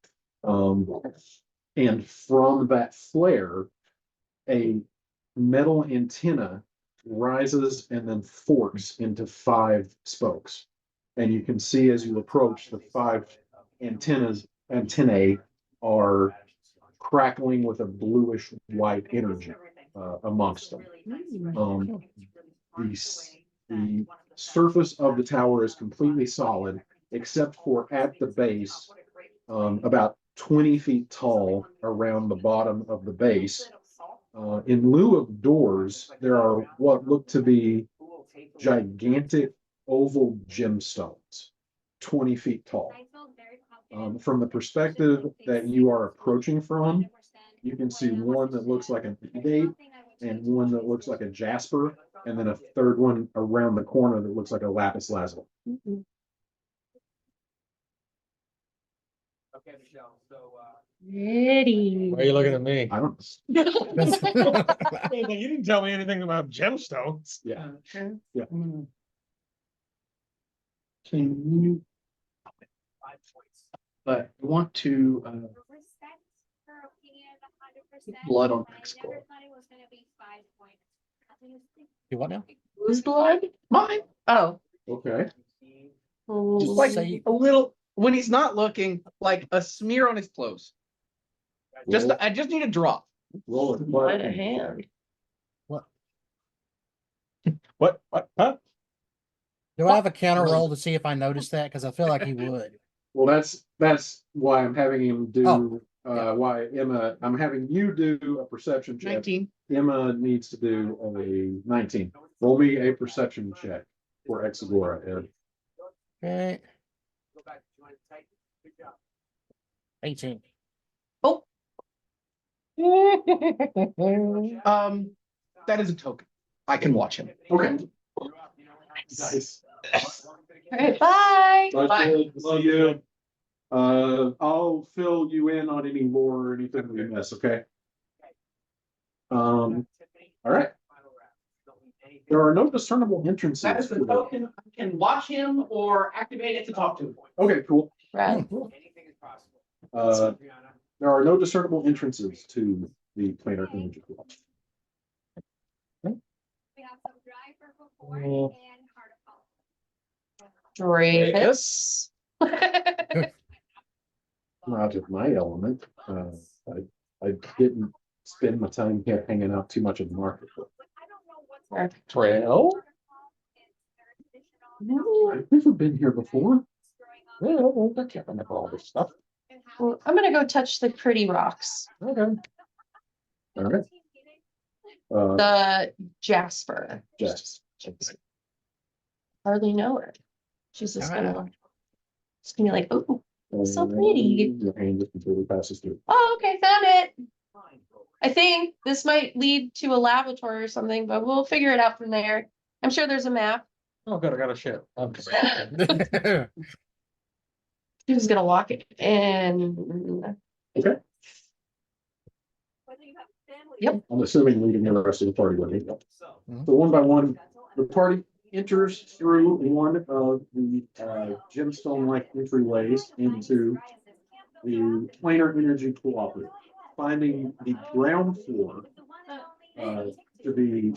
And from that flare, a metal antenna rises and then forks into 5 spokes. And you can see as you approach, the 5 antennae are crackling with a bluish white energy amongst them. The surface of the tower is completely solid, except for at the base, about 20 feet tall around the bottom of the base. In lieu of doors, there are what look to be gigantic oval gemstones, 20 feet tall. From the perspective that you are approaching from, you can see one that looks like an agate and one that looks like a jasper, and then a third one around the corner that looks like a lapis lazuli.
Pretty.
Why are you looking at me?
I don't,
You didn't tell me anything about gemstones.
yeah,
Can you? But I want to, blood on X-Gold.
You what now?
Whose blood?
Mine,
Oh.
okay.
just like
Say-
a little, when he's not looking, like a smear on his clothes. I just need a drop.
Roll it.
Blood a hand.
What?
What, huh?
Do I have a counter roll to see if I noticed that? Because I feel like he would.
Well, that's why I'm having him do,
yeah.
why Emma, I'm having you do a perception check.
19.
Emma needs to do a 19. Roll me a perception check for Exagora, Ed.
Okay. 18.
Oh.
That is a token. I can watch him.
Okay. Nice.
All right, bye.
Bye. See you. I'll fill you in on any lore or anything we miss, okay? All right. There are no discernible entrances.
That is the token. I can watch him or activate it to talk to him.
Okay, cool.
Right.
There are no discernible entrances to the planar energy field.
Dravis.
Not of my element. I didn't spend my time here hanging out too much at the market.
Trail?
I've never been here before.
Well, I can't remember all this stuff.
Well, I'm gonna go touch the pretty rocks.
Okay.
All right.
The Jasper.
Yes.
Hardly know her. She's just
Alright.
gonna. It's gonna be like, oh, so pretty.
Your hand just completely passes through.
Oh, okay, found it. I think this might lead to a laboratory or something, but we'll figure it out from there. I'm sure there's a map.
Oh, good, I got a shit. Okay.
He was gonna walk it in.
Okay.
Yep.
I'm assuming leading the rest of the party with me. So
Mhm.
one by one, the party enters through one of the gemstone-like entryways into the Planar Energy Cooperative, finding the ground floor to be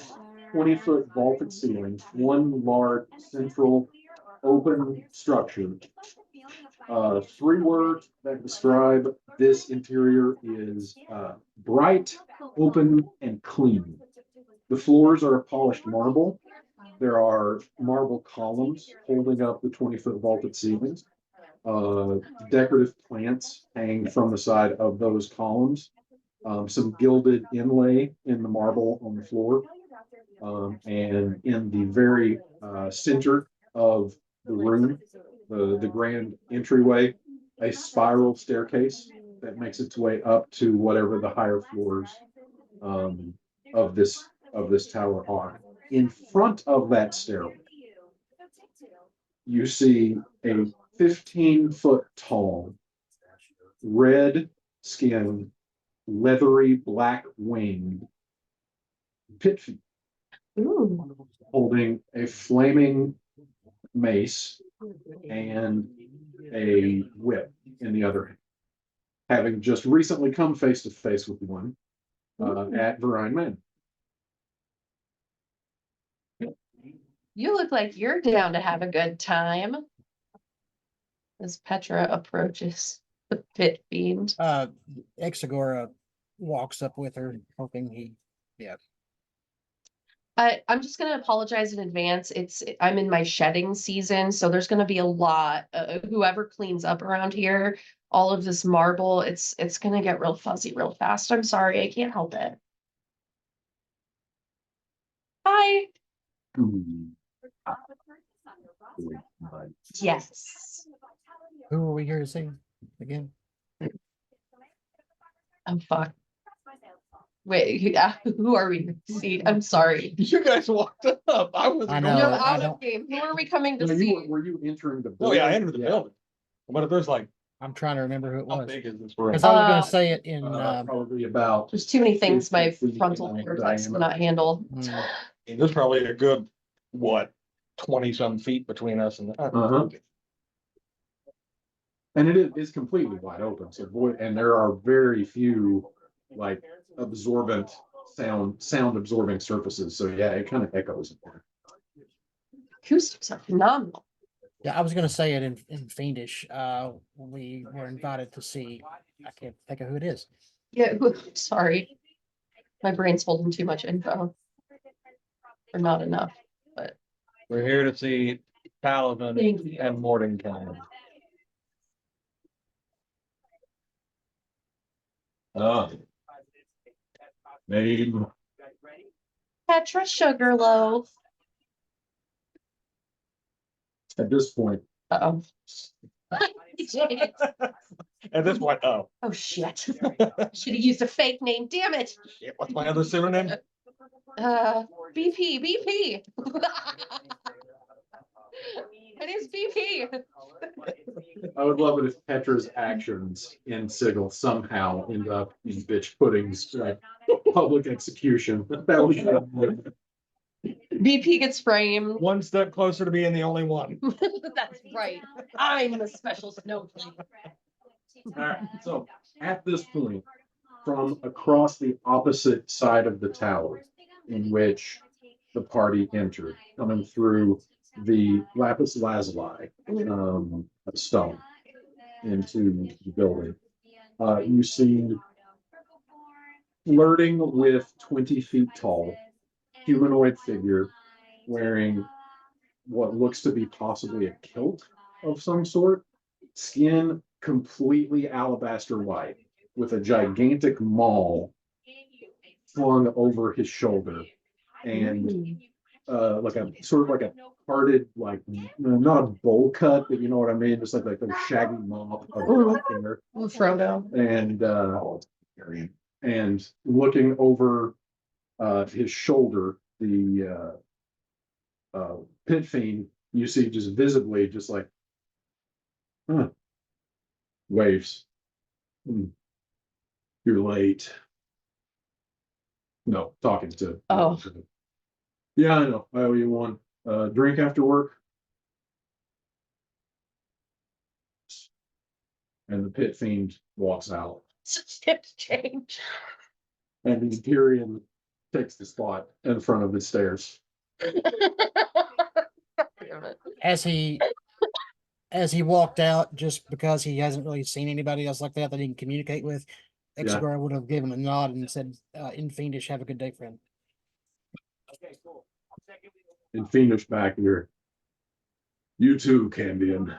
20-foot vaulted ceilings, one large central open structure. Three words that describe this interior is bright, open, and clean. The floors are polished marble. There are marble columns holding up the 20-foot vaulted ceilings. Decorative plants hang from the side of those columns. Some gilded inlay in the marble on the floor. And in the very center of the room, the grand entryway, a spiral staircase that makes its way up to whatever the higher floors of this tower are. In front of that stairway, you see a 15-foot tall, red skinned, leathery black winged pit
Ooh.
holding a flaming mace and a whip in the other hand, having just recently come face to face with one at Verine Manor.
You look like you're down to have a good time. As Petra approaches the pit fiend.
Exagora walks up with her, hoping he,
I'm just gonna apologize in advance. I'm in my shedding season, so there's gonna be a lot. Whoever cleans up around here, all of this marble, it's gonna get real fuzzy real fast. I'm sorry, I can't help it. Hi. Yes.
who are we here to see again?
Oh fuck. Wait, who are we to see? I'm sorry.
You guys walked up. I wasn't
I
going.
know,
You're
I
out of
don't-
game. Who are we coming to
Were
see?
you entering the
Oh,
building?
yeah, I entered the building. But if there's like,
I'm trying to remember who it
how
was.
big is this room?
Cause I was
Uh,
gonna say it in,
Probably about
There's too many things my
15 feet
frontal
in
cortex
diameter.
cannot handle.
There's probably a good, what, 20-some feet between us and.
Uh-huh. And it is completely wide open. So and there are very few like absorbent sound absorbing surfaces. So yeah, it kind of echoes in there.
Acoustics are phenomenal.
Yeah, I was gonna say it in Fiendish. We were invited to see, I can't think of who it is.
Yeah, sorry. My brain's holding too much info. Or not enough.
We're here to see Paladin
Thank you.
and Mordenkainen.
Name.
Petra Sugarloaf.
At this point,
Uh-oh.
At this point, oh,
Oh, shit. Should have used a fake name, damn it.
shit, what's my other pseudonym?
BP. My name's BP.
I would love it if Petra's actions in Sigil somehow end up in bitch pudding's public execution. That would be
BP gets framed.
One step closer to being the only one.
That's right. I'm the special snowflake.
All right, so at this point, from across the opposite side of the tower in which the party entered, coming through the lapis lazuli stone into the building, you see flirting with 20 feet tall humanoid figure wearing what looks to be possibly a kilt of some sort, skin completely alabaster white, with a gigantic maul flung over his shoulder, and like a sort of like a parted, like not a bowl cut, but you know what I mean, just like a shaggy mop of black hair,
Frodo.
and looking over his shoulder, the Pit Fiend, you see just visibly, just like, waves. Hmm. You're late. No, talking to.
Oh.
Yeah, I know. I owe you one. Drink after work. And the Pit Fiend walks out.
Tips change.
And the Imperium takes the spot in front of the stairs.
As he walked out, just because he hasn't really seen anybody else like that he can communicate with,
Yeah.
Exegor would have given a nod and said, in Fiendish, have a good day, friend.
And Fiendish back here. You too, Cambion.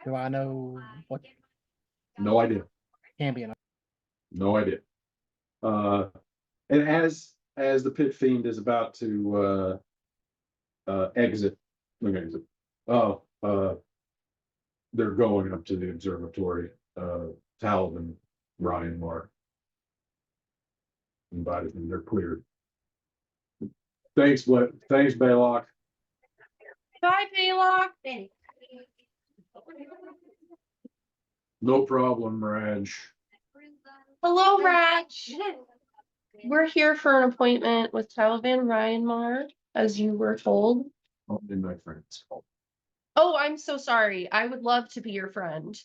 Do I know what
No idea.
Cambion?
No idea. And as the Pit Fiend is about to exit, they're going up to the observatory. Talvin, Ryan, Mark invited them. They're cleared. Thanks, Baylock.
Bye, Baylock.
No problem, Raj.
Hello, Raj. We're here for an appointment with Talvin Ryanmar, as you were told.
Only my friends.
Oh, I'm so sorry. I would love to be your friend.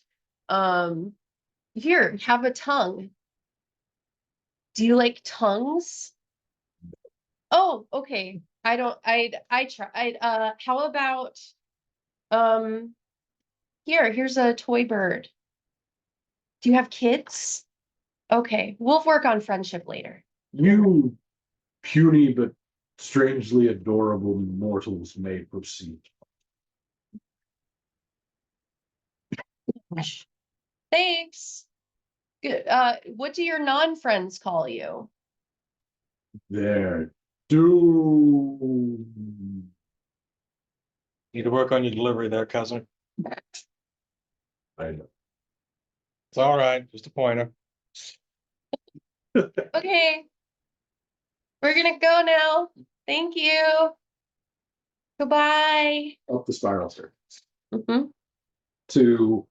Here, have a tongue. Do you like tongues? Oh, okay. I tried. How about, here's a toy bird. Do you have kids? Okay, we'll work on friendship later.
You puny but strangely adorable mortals may proceed.
Thanks. Good. What do your non-friends call you?
There. Do.
Need to work on your delivery there, cousin.
I know.
It's all right, just a pointer.
Okay. We're gonna go now. Thank you. Goodbye.
Up the spiral stair
Mhm.
to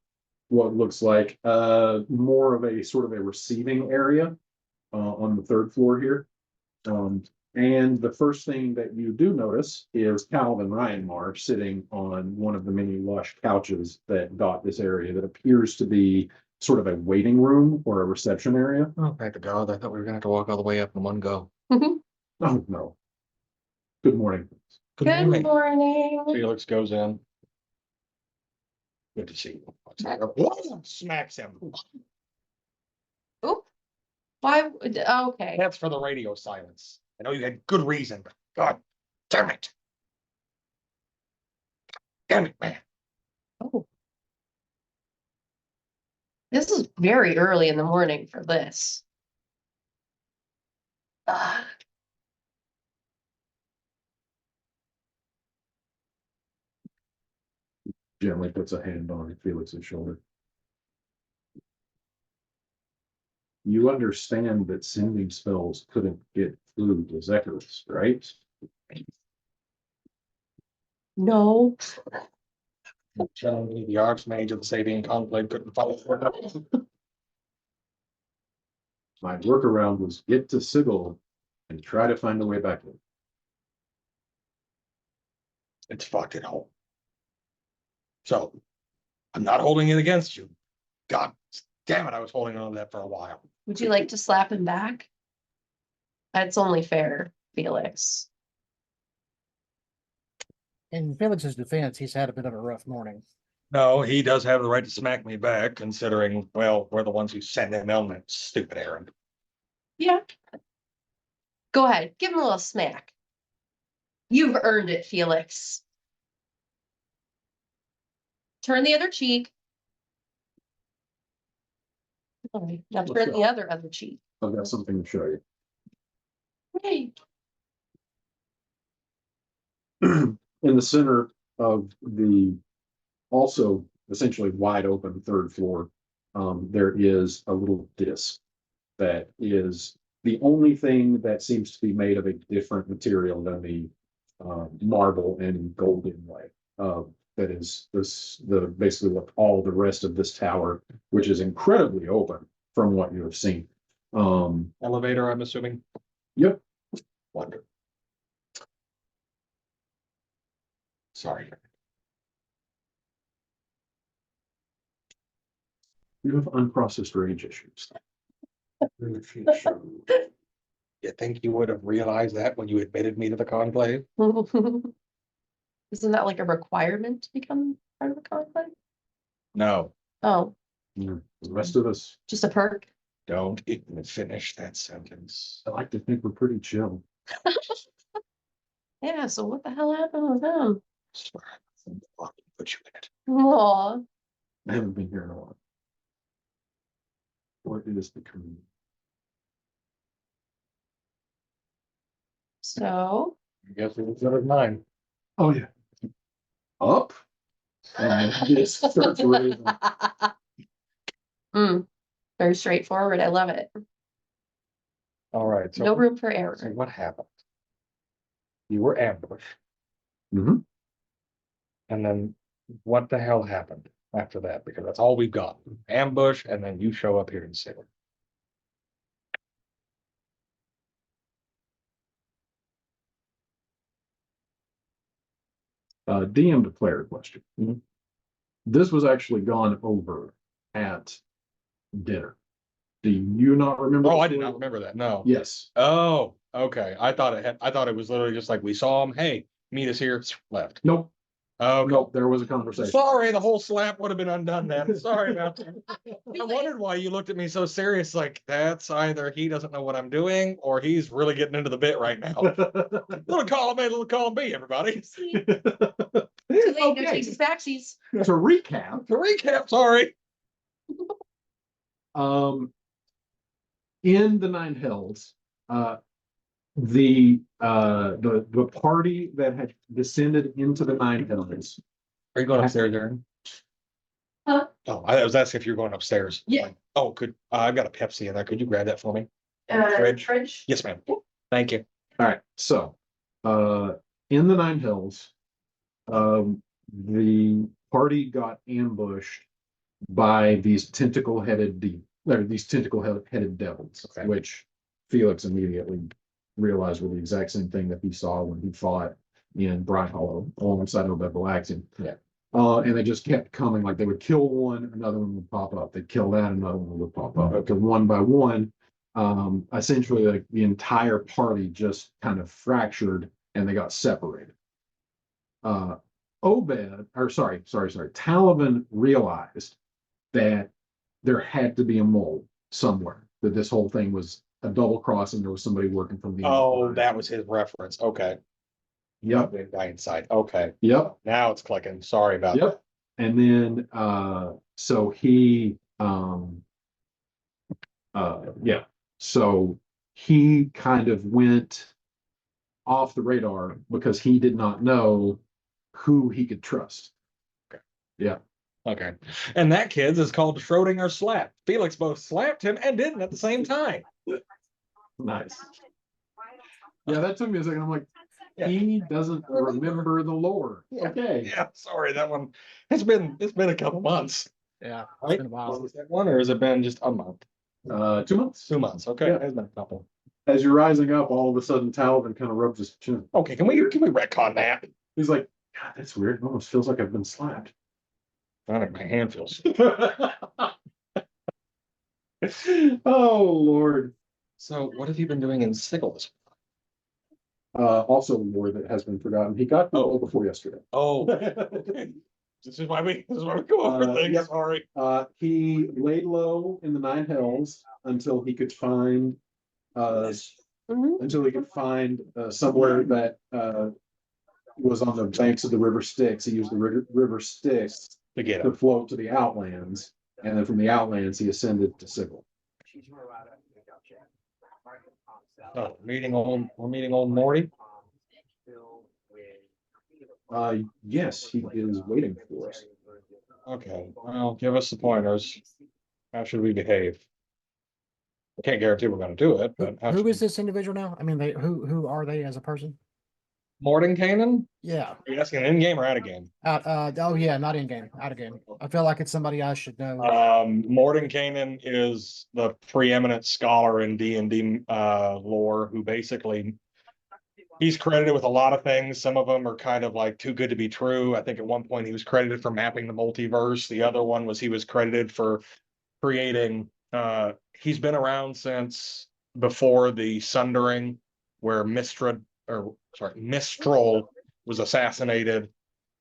what looks like more of a sort of a receiving area on the third floor here. And the first thing that you do notice is Talvin Ryanmar sitting on one of the many lush couches that dot this area that appears to be sort of a waiting room or a reception area.
Oh, thank God, I thought we were gonna have to walk all the way up in one go.
Mhm.
Oh, no. Good morning.
Good morning.
Felix goes in. Good to see you. Smacks him.
Oop. Why? Okay.
That's for the radio silence. I know you had good reason, but God damn it. Damn it, man.
Oh. This is very early in the morning for this. Ah.
Gently puts a hand on Felix's shoulder. You understand that sending spells couldn't get through to Zechariah, right?
No.
Generally, the Archmage of the Sabian Conclave couldn't follow through.
My workaround was get to Sigil and try to find a way back in.
It's fucked at home. So, I'm not holding it against you. God damn it, I was holding on to that for a while.
Would you like to slap him back? That's only fair, Felix.
In Felix's defense, he's had a bit of a rough morning.
No, he does have the right to smack me back, considering, well, we're the ones who sent him on that stupid errand.
Yeah. Go ahead, give him a little smack. You've earned it, Felix. Turn the other cheek. All right, now turn the other cheek.
I've got something to show you.
Hey.
In the center of the also essentially wide open third floor, there is a little disc that is The only thing that seems to be made of a different material than the marble and gold inlay. That is basically what all the rest of this tower, which is incredibly open from what you have seen.
Elevator, I'm assuming.
Yep.
Wonder. Sorry.
You have unprocessed rage issues.
You think you would have realized that when you admitted me to the conclave?
Isn't that like a requirement to become part of the conclave?
No,
Oh,
The rest of us,
just a perk?
don't even finish that sentence.
I like to think we're pretty chill.
Yeah, so what the hell happened with them?
Swear, I'm fucking put you in it.
Aw,
I haven't been here in a while. What is the community?
so.
I guess it was out of mine.
Oh, yeah. Up? And this starts raising.
Hmm, very straightforward. I love it.
All right,
No
so
room for error.
what happened? You were ambushed,
Mhm.
and then what the hell happened after that? Because that's all we've got. Ambush, and then you show up here and say it.
DM declared question.
Mhm.
This was actually gone over at dinner. Do you not remember?
Oh,
the
I did
story?
not remember that, no.
Yes.
Oh, okay, I thought it was literally just like, we saw him, hey, meet us here, left.
Nope.
Oh,
Nope. There was a conversation.
sorry, the whole slap would have been undone then, sorry about that. I wondered why you looked at me so serious, like, that's either he doesn't know what I'm doing, or he's really getting into the bit right now. Little column A, little column B, everybody.
Too late, no
Okay.
takesies backsies.
To recap,
To recap, sorry.
in the Nine Hells, the party that had descended into the Nine Hells.
Are you going upstairs, Aaron?
Huh?
Oh, I was asking if you were going upstairs.
Yeah.
Oh, I've got a Pepsi in there, could you grab that for me?
Fridge?
Yes, ma'am. Thank you.
All right, so, in the Nine Hills, the party got ambushed by these tentacle-headed devils,
Okay.
which Felix immediately realized were the exact same thing that he saw when he fought in Bright Hollow alongside Obed Balaxian.
Yeah.
And they just kept coming, like they would kill one, another one would pop up, they'd kill that, another one would pop up. Okay, one by one, essentially like the entire party just kind of fractured and they got separated. Talavin realized that there had to be a mole somewhere, that this whole thing was a double cross and there was somebody working from the
Oh,
inside.
that was his reference, okay.
Yep,
The guy inside, okay,
yep,
now it's clicking, sorry about that.
yep. And then, so he, yeah, so he kind of went off the radar because he did not know who he could trust.
Okay.
Yeah.
Okay, and that kid's is called Schrodinger slap. Felix both slapped him and didn't at the same time.
Nice. Yeah, that took me a second. I'm like,
Yeah.
he doesn't remember the lore.
Yeah.
Okay.
Yeah, sorry, that one, it's been a couple months.
Yeah, it's
Right?
been a while.
Was that one, or has it been just a month?
2 months.
2 months, okay,
Yeah.
it's been a couple.
As you're rising up, all of a sudden Talavin kind of rubs his chin.
Okay, can we retcon that?
He's like, God, that's weird. It almost feels like I've been slapped.
I think my hand feels.
Oh, Lord.
So what have you been doing in Sigil this?
Also lore that has been forgotten. He got the before yesterday.
Oh, okay. This is why we go over things,
Yep.
sorry.
He laid low in the Nine Hells until he could find,
Mhm.
somewhere that, was on the banks of the River Styx. He used the river Styx
To get
to
him.
float to the Outlands, and then from the Outlands, he ascended to Sigil.
Oh, we're meeting old Morty?
Yes, he is waiting for us.
Okay, well, give us the pointers. How should we behave? I can't guarantee we're gonna do it, but.
Who is this individual now? I mean, who are they as a person?
Mordenkainen?
Yeah,
Are you asking in game or out of game?
oh yeah, not in game, out of game. I feel like it's somebody I should know.
Mordenkainen is the preeminent scholar in D&D lore who basically he's credited with a lot of things. Some of them are kind of like too good to be true. I think at one point he was credited for mapping the multiverse. The other one was he was credited for creating he's been around since before the Sundering, where Mistral was assassinated.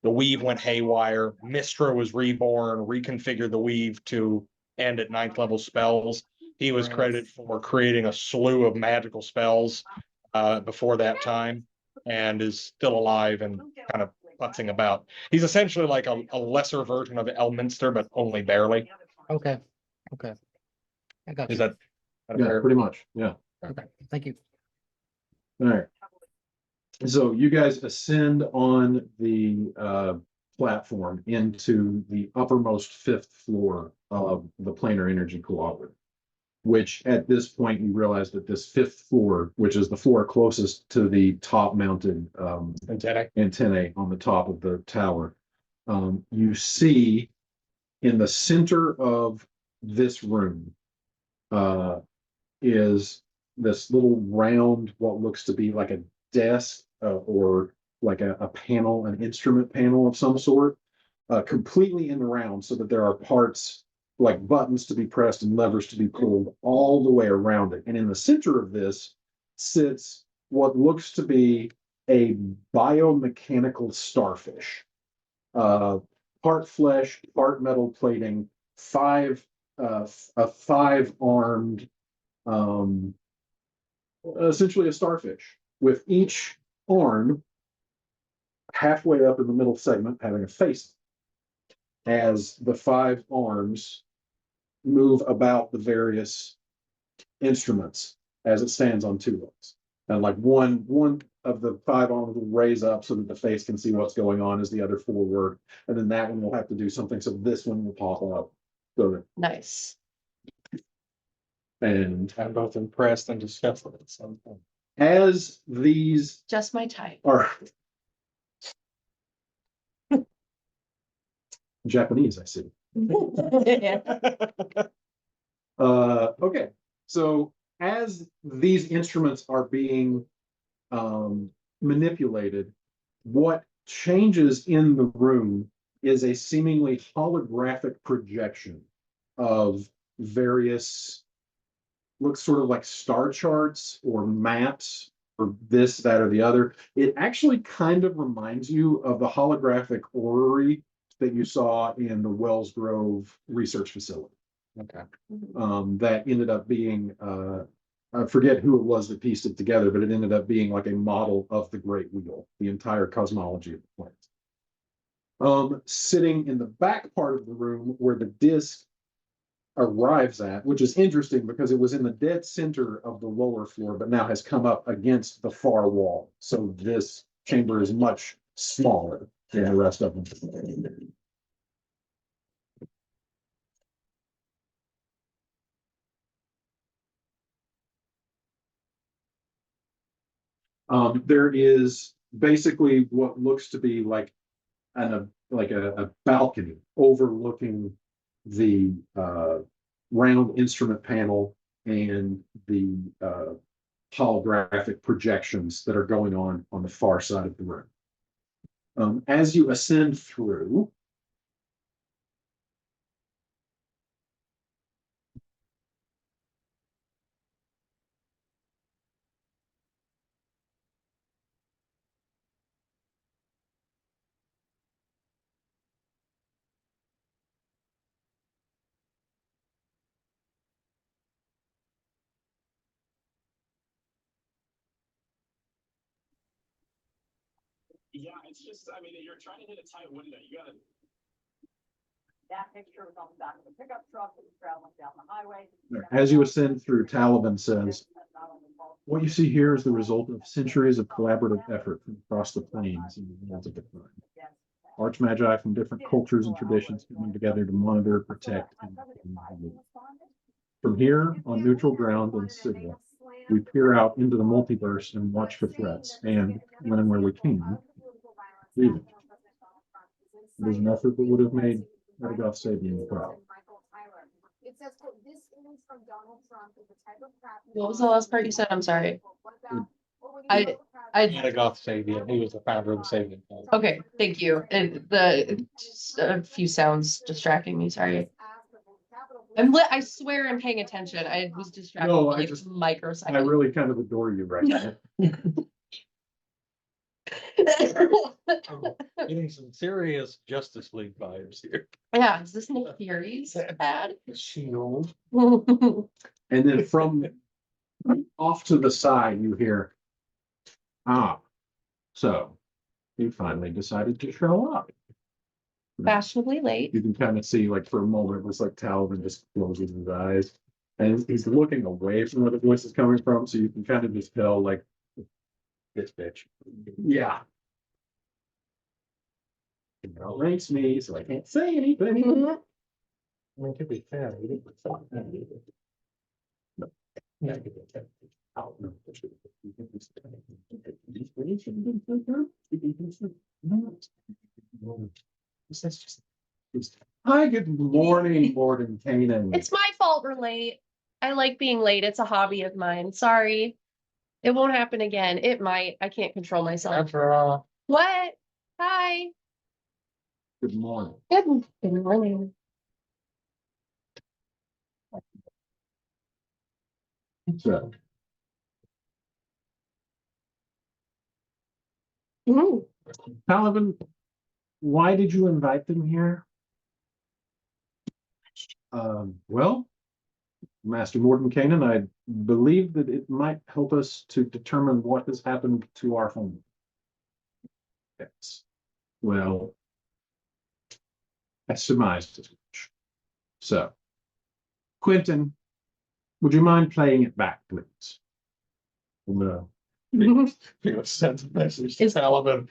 The Weave went haywire. Mistra was reborn, reconfigured the Weave to end at 9th level spells. He was credited for creating a slew of magical spells before that time, and is still alive and kind of putzing about. He's essentially like a lesser version of Elminster, but only barely.
Okay, okay. I got
Is
you.
that
Yeah,
fair?
pretty much, yeah.
Okay, thank you.
All right. So you guys ascend on the platform into the uppermost 5th floor of the Planar Energy Cooperative, which at this point you realize that this 5th floor, which is the floor closest to the top mounted antennae on the top of the tower, you see in the center of this room is this little round, what looks to be like a desk or like a panel, an instrument panel of some sort, completely in the round, so that there are parts like buttons to be pressed and levers to be pulled all the way around it. And in the center of this sits what looks to be a biomechanical starfish, part flesh, part metal plating, a 5-armed, essentially a starfish, with each arm halfway up in the middle segment having a face, as the 5 arms move about the various instruments as it stands on 2 legs. And like one of the 5 arms will raise up so that the face can see what's going on as the other 4 work, and then that one will have to do something, so this one will pop up. So
Nice.
and
I'm both impressed and disgusted at some point.
as these
Just my type.
are Japanese, I see. Okay, so as these instruments are being manipulated, what changes in the room is a seemingly holographic projection of various, looks sort of like star charts or maps or this, that, or the other. It actually kind of reminds you of the holographic orrery that you saw in the Wells Grove Research Facility.
Okay.
That ended up being, I forget who it was that pieced it together, but it ended up being like a model of the Great Wheel, the entire cosmology of the planet. Sitting in the back part of the room where the disc arrives at, which is interesting because it was in the dead center of the lower floor, but now has come up against the far wall. So this chamber is much smaller than the rest of them. There is basically what looks to be like a balcony overlooking the round instrument panel and the holographic projections that are going on the far side of the room. As you ascend through,
Yeah, it's just, I mean, you're trying to hit a tight window. You gotta.
That picture was on the back of the pickup truck that was traveling down the highway.
as you ascend through, Taliban says, "What you see here is the result of centuries of collaborative effort from across the plains and the lands of the crime. Archmagi from different cultures and traditions coming together to monitor, protect, and From here on neutral ground and Sigma, we peer out into the multiverse and watch for threats, and when and where we can, leave it. There's an effort that would have made Medagoth Sabian proud.
What was the last part you said? I'm sorry. I,
Medagoth Sabian, he was the founder of the Sabian. Cult.
okay, thank you. And just a few sounds distracting me, sorry. I swear I'm paying attention. I was distracted
No,
for
I
like
just- I
microseconds.
really kind of adore you right now.
Getting some serious Justice League vibes here.
Yeah, is this Nick Fury's ad?
Shield.
And then from off to the side, you hear, so you finally decided to show up.
Fashionably late.
You can kind of see, like, for a moment, it was like Talvin just closes his eyes. And he's looking away from where the voice is coming from, so you can kind of just tell, like, this bitch. Yeah. It ranks me, so I can't say anything.
Mhm.
I mean, to be fair, he didn't say anything.
No.
No.
Oh, no. Hi, good morning, Morgan Kanan.
It's my fault we're late. I like being late. It's a hobby of mine. Sorry. It won't happen again. It might. I can't control myself.
After all,
What? Hi.
Good morning.
Good morning.
So,
Mhm.
Paladin, why did you invite them here? Well, Master Morton Kanan, I believe that it might help us to determine what has happened to our home. Yes. Well, I surmised as much. So, Quentin, would you mind playing it back, please? No.
Felix sends a message to Talvin.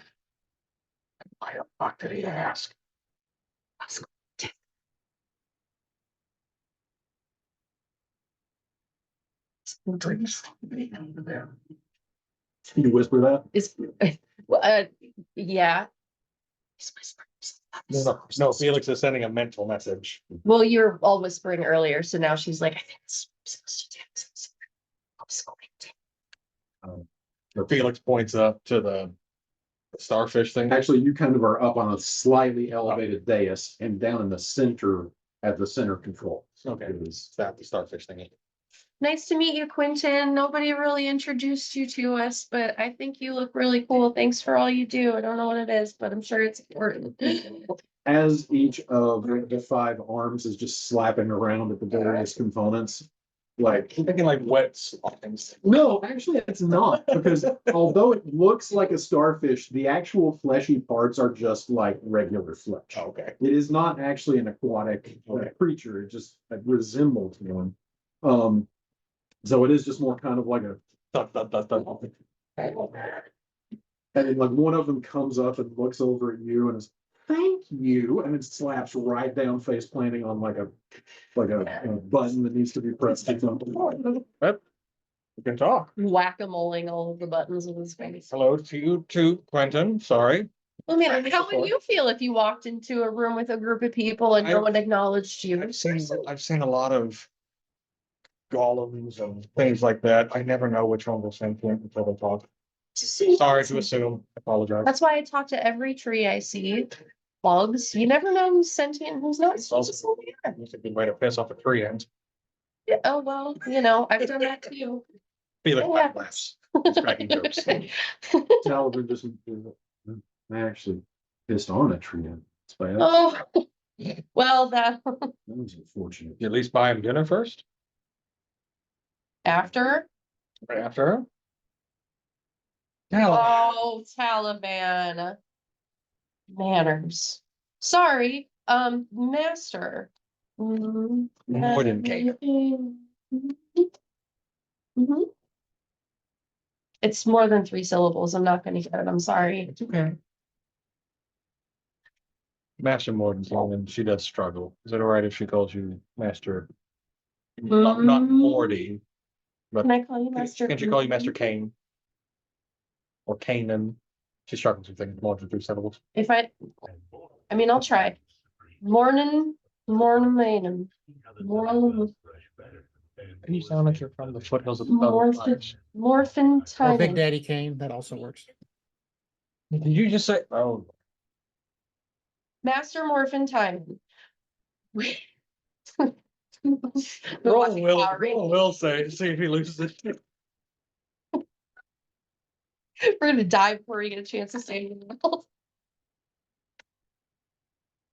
Why the fuck did he ask?
Can you whisper that?
Is well, yeah.
No, Felix is sending a mental message.
Well, you were all whispering earlier, so now she's like, I think it's supposed to
Felix points up to the starfish thing.
Actually, you kind of are up on a slightly elevated dais and down in the center at the center control.
Okay.
Is
That the starfish thing.
Nice to meet you, Quentin. Nobody really introduced you to us, but I think you look really cool. Thanks for all you do. I don't know what it is, but I'm sure it's important.
as each of the 5 arms is just slapping around at the various components. Like,
I'm thinking like wet things.
no, actually, it's not, because although it looks like a starfish, the actual fleshy parts are just like regular flesh.
Okay.
It is not actually an aquatic creature, it just resembles one. So it is just more kind of like a, and then like one of them comes up and looks over at you and is, thank you, and it slaps right down, face planting on like a button that needs to be pressed.
You can talk.
Whack-a-moling all of the buttons with his face.
Hello to you too, Quentin. Sorry.
I mean, how would you feel if you walked into a room with a group of people and no one acknowledged you?
I've seen a lot of golems and things like that. I never know which one will sentient until they talk. Sorry to assume. I apologize.
That's why I talk to every tree I see. Bugs, you never know who's sentient and who's not.
It's also it's a good way to piss off a tree end.
Yeah, oh, well, you know, I've done that too.
Felix
Yeah.
laughs. He's cracking jokes.
Talbot doesn't, I actually pissed on a tree. It's bad.
Oh, well, that
That was unfortunate.
You at least buy him dinner first,
after.
right after her. Now,
Oh, Taliban. Manners. Sorry, master. Mhm.
Wooden cake.
Mhm. It's more than 3 syllables. I'm not gonna get it. I'm sorry.
it's okay. Master Morden's long and she does struggle. Is it all right if she calls you Master Not Morty.
Can I call you Master?
Can't you call you Master Kane? Or Kanan? She's struggling with things more than 3 syllables.
If I mean, I'll try. Morning, morning.
And you sound like you're from the foothills of the
Morphin
Or Big
time.
Daddy Kane, that also works.
Did you just say? Oh,
Master Morphin time.
Roll will say, see if he loses it.
We're gonna die before we get a chance to say anything else.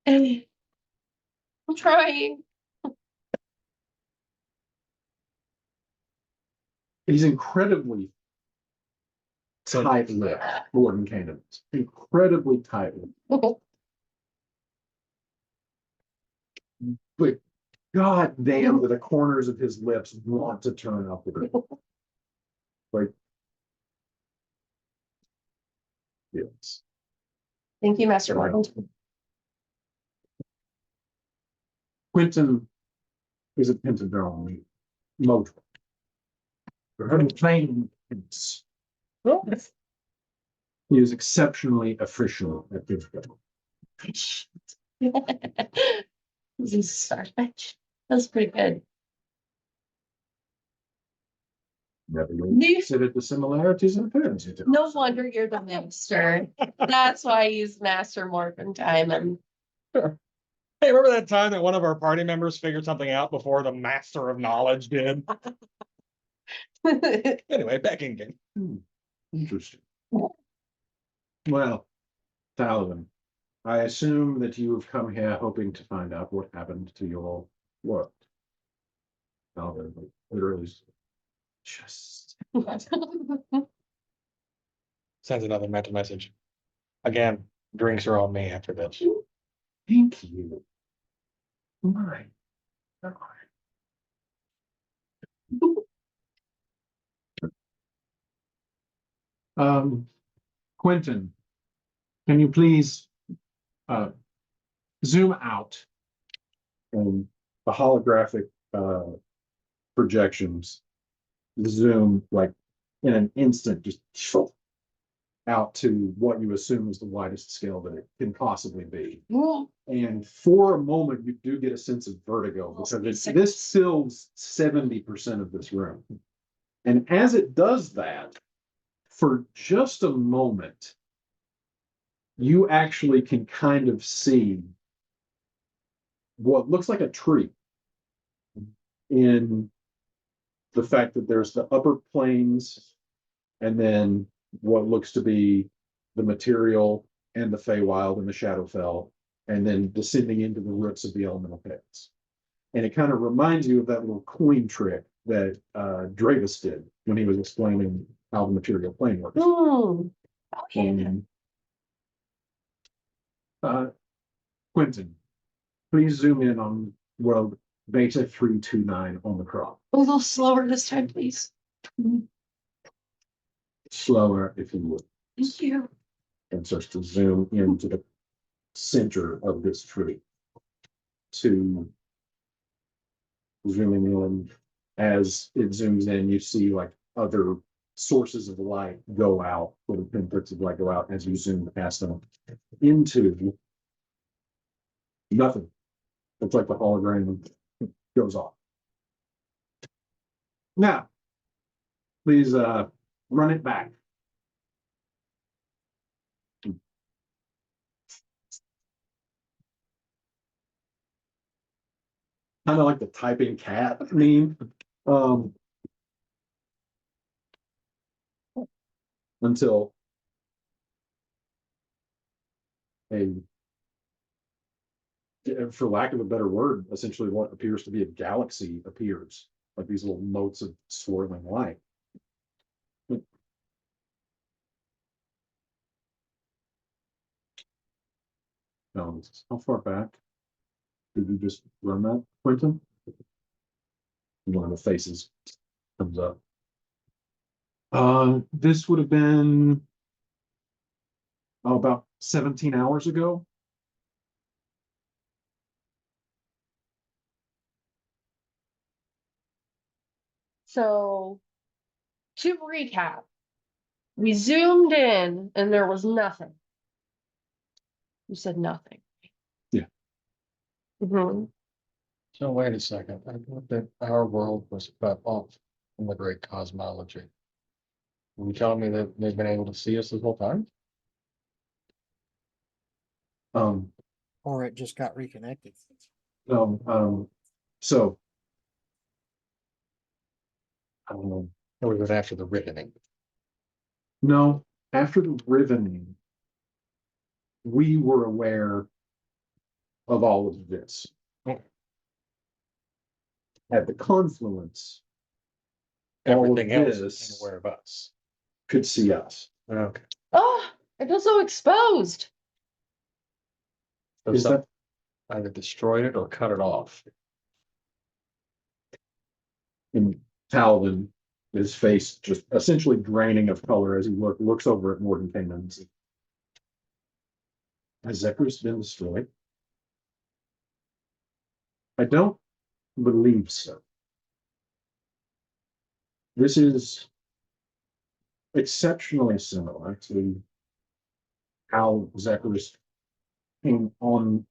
I'm trying.
He's incredibly tight-lipped, Gordon Cannon. Incredibly tight-lipped. But god damn, the corners of his lips want to turn upward. Like, yes.
Thank you, Master Morphin.
Quentin is a pentadrone motor. He is exceptionally efficient at this game.
This is Starfish. That's pretty good.
Never really considered the similarities and appearances.
No wonder you're the master. That's why he's Master Morphin time. And
Hey, remember that time that one of our party members figured something out before the master of knowledge did? Anyway, back in game.
Interesting. Well, Talvin, I assume that you have come here hoping to find out what happened to your work. Talvin literally just
Sends another mental message. Again, drinks are on me after this.
thank you. My God. Quentin, can you please zoom out and the holographic projections zoom like in an instant, just out to what you assume is the widest scale that it can possibly be. And for a moment, you do get a sense of vertigo because this fills 70% of this room. And as it does that, for just a moment, you actually can kind of see what looks like a tree in the fact that there's the upper planes and then what looks to be the material and the Feywild and the Shadowfell, and then descending into the roots of the elemental pits. And it kind of reminds you of that little coin trick that Dravis did when he was explaining how the material plane works. And, Quentin, please zoom in on world beta 329 on the crop.
A little slower this time, please.
Slower, if you would.
Thank you.
And starts to zoom into the center of this tree. To zooming in, as it zooms in, you see like other sources of light go out, little pinpricks of light go out as you zoom past them into nothing. It's like the hologram goes off. Now, please run it back. Kind of like the typing cat meme. Until for lack of a better word, essentially what appears to be a galaxy appears, like these little motes of swirling light. How far back did you just run that, Quentin? One of the faces comes up. This would have been about 17 hours ago.
So to recap, we zoomed in and there was nothing. You said nothing.
Yeah.
Mhm.
So wait a second, I thought that our world was cut off from the great cosmology. Are you telling me that they've been able to see us this whole time?
Um,
Or it just got reconnected.
so,
Or was it after the riveting?
no, after the rivening, we were aware of all of this.
Okay.
At the confluence, all of
Everything else
this
is aware of us.
could see us.
Okay.
Oh, I feel so exposed.
So
Is
some
that,
either destroyed it or cut it off.
and Talvin, his face just essentially draining of color as he looks over at Mordenkainen. Has Zephyrus been destroyed? I don't believe so. This is exceptionally similar to how Zephyrus came in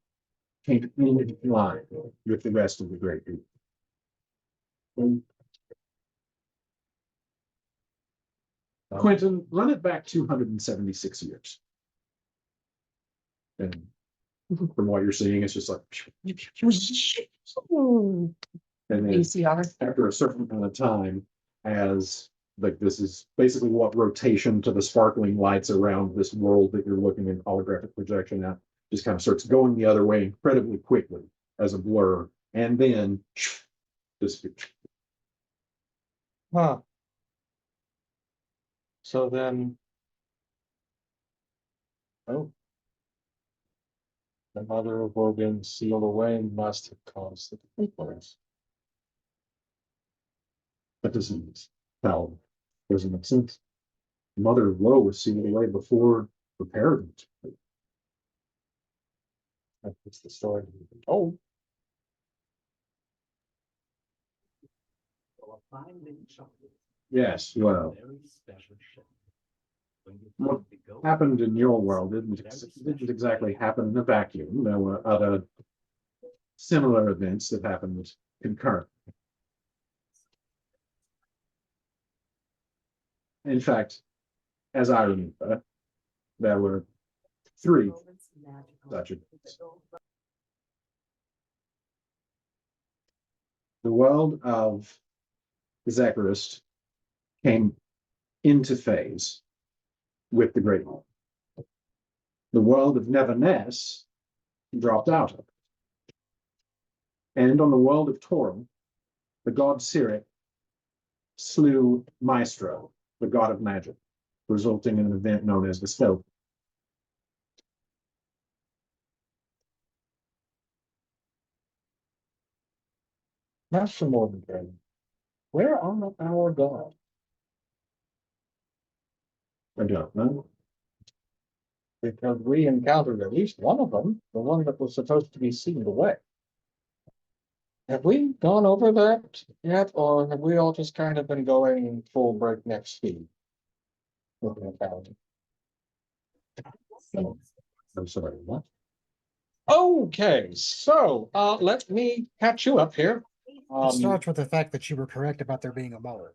line with the rest of the Great Group. Quentin, run it back 276 years. And from what you're seeing, it's just like,
Hmm.
and then
ACR.
after a certain amount of time, as like this is basically what rotation to the sparkling lights around this world that you're looking in holographic projection at, just kind of starts going the other way incredibly quickly as a blur, and then disappears.
Huh. So then. Oh. The mother of Wogan sealed away must have caused the difference.
That doesn't make sense. The mother of woe was sealed away before the parent.
That's the story we've been told.
Yes, well, what happened in your world didn't exactly happen in a vacuum. There were other similar events that happened concurrently. In fact, as I remember, there were 3 such events. The world of Zephyrus came into phase with the Great One. The world of Neverness dropped out of it. And on the world of Torum, the god Cyric slew Maestro, the god of magic, resulting in an event known as the Stoke.
Master Mordenkainen, where are our gods?
I don't know.
Because we encountered at least one of them, the one that was supposed to be sealed away. Have we gone over that yet, or have we all just kind of been going full breakneck speed? Looking at that.
I'm sorry, what?
Okay, so let me catch you up here.
It starts with the fact that you were correct about there being a mother.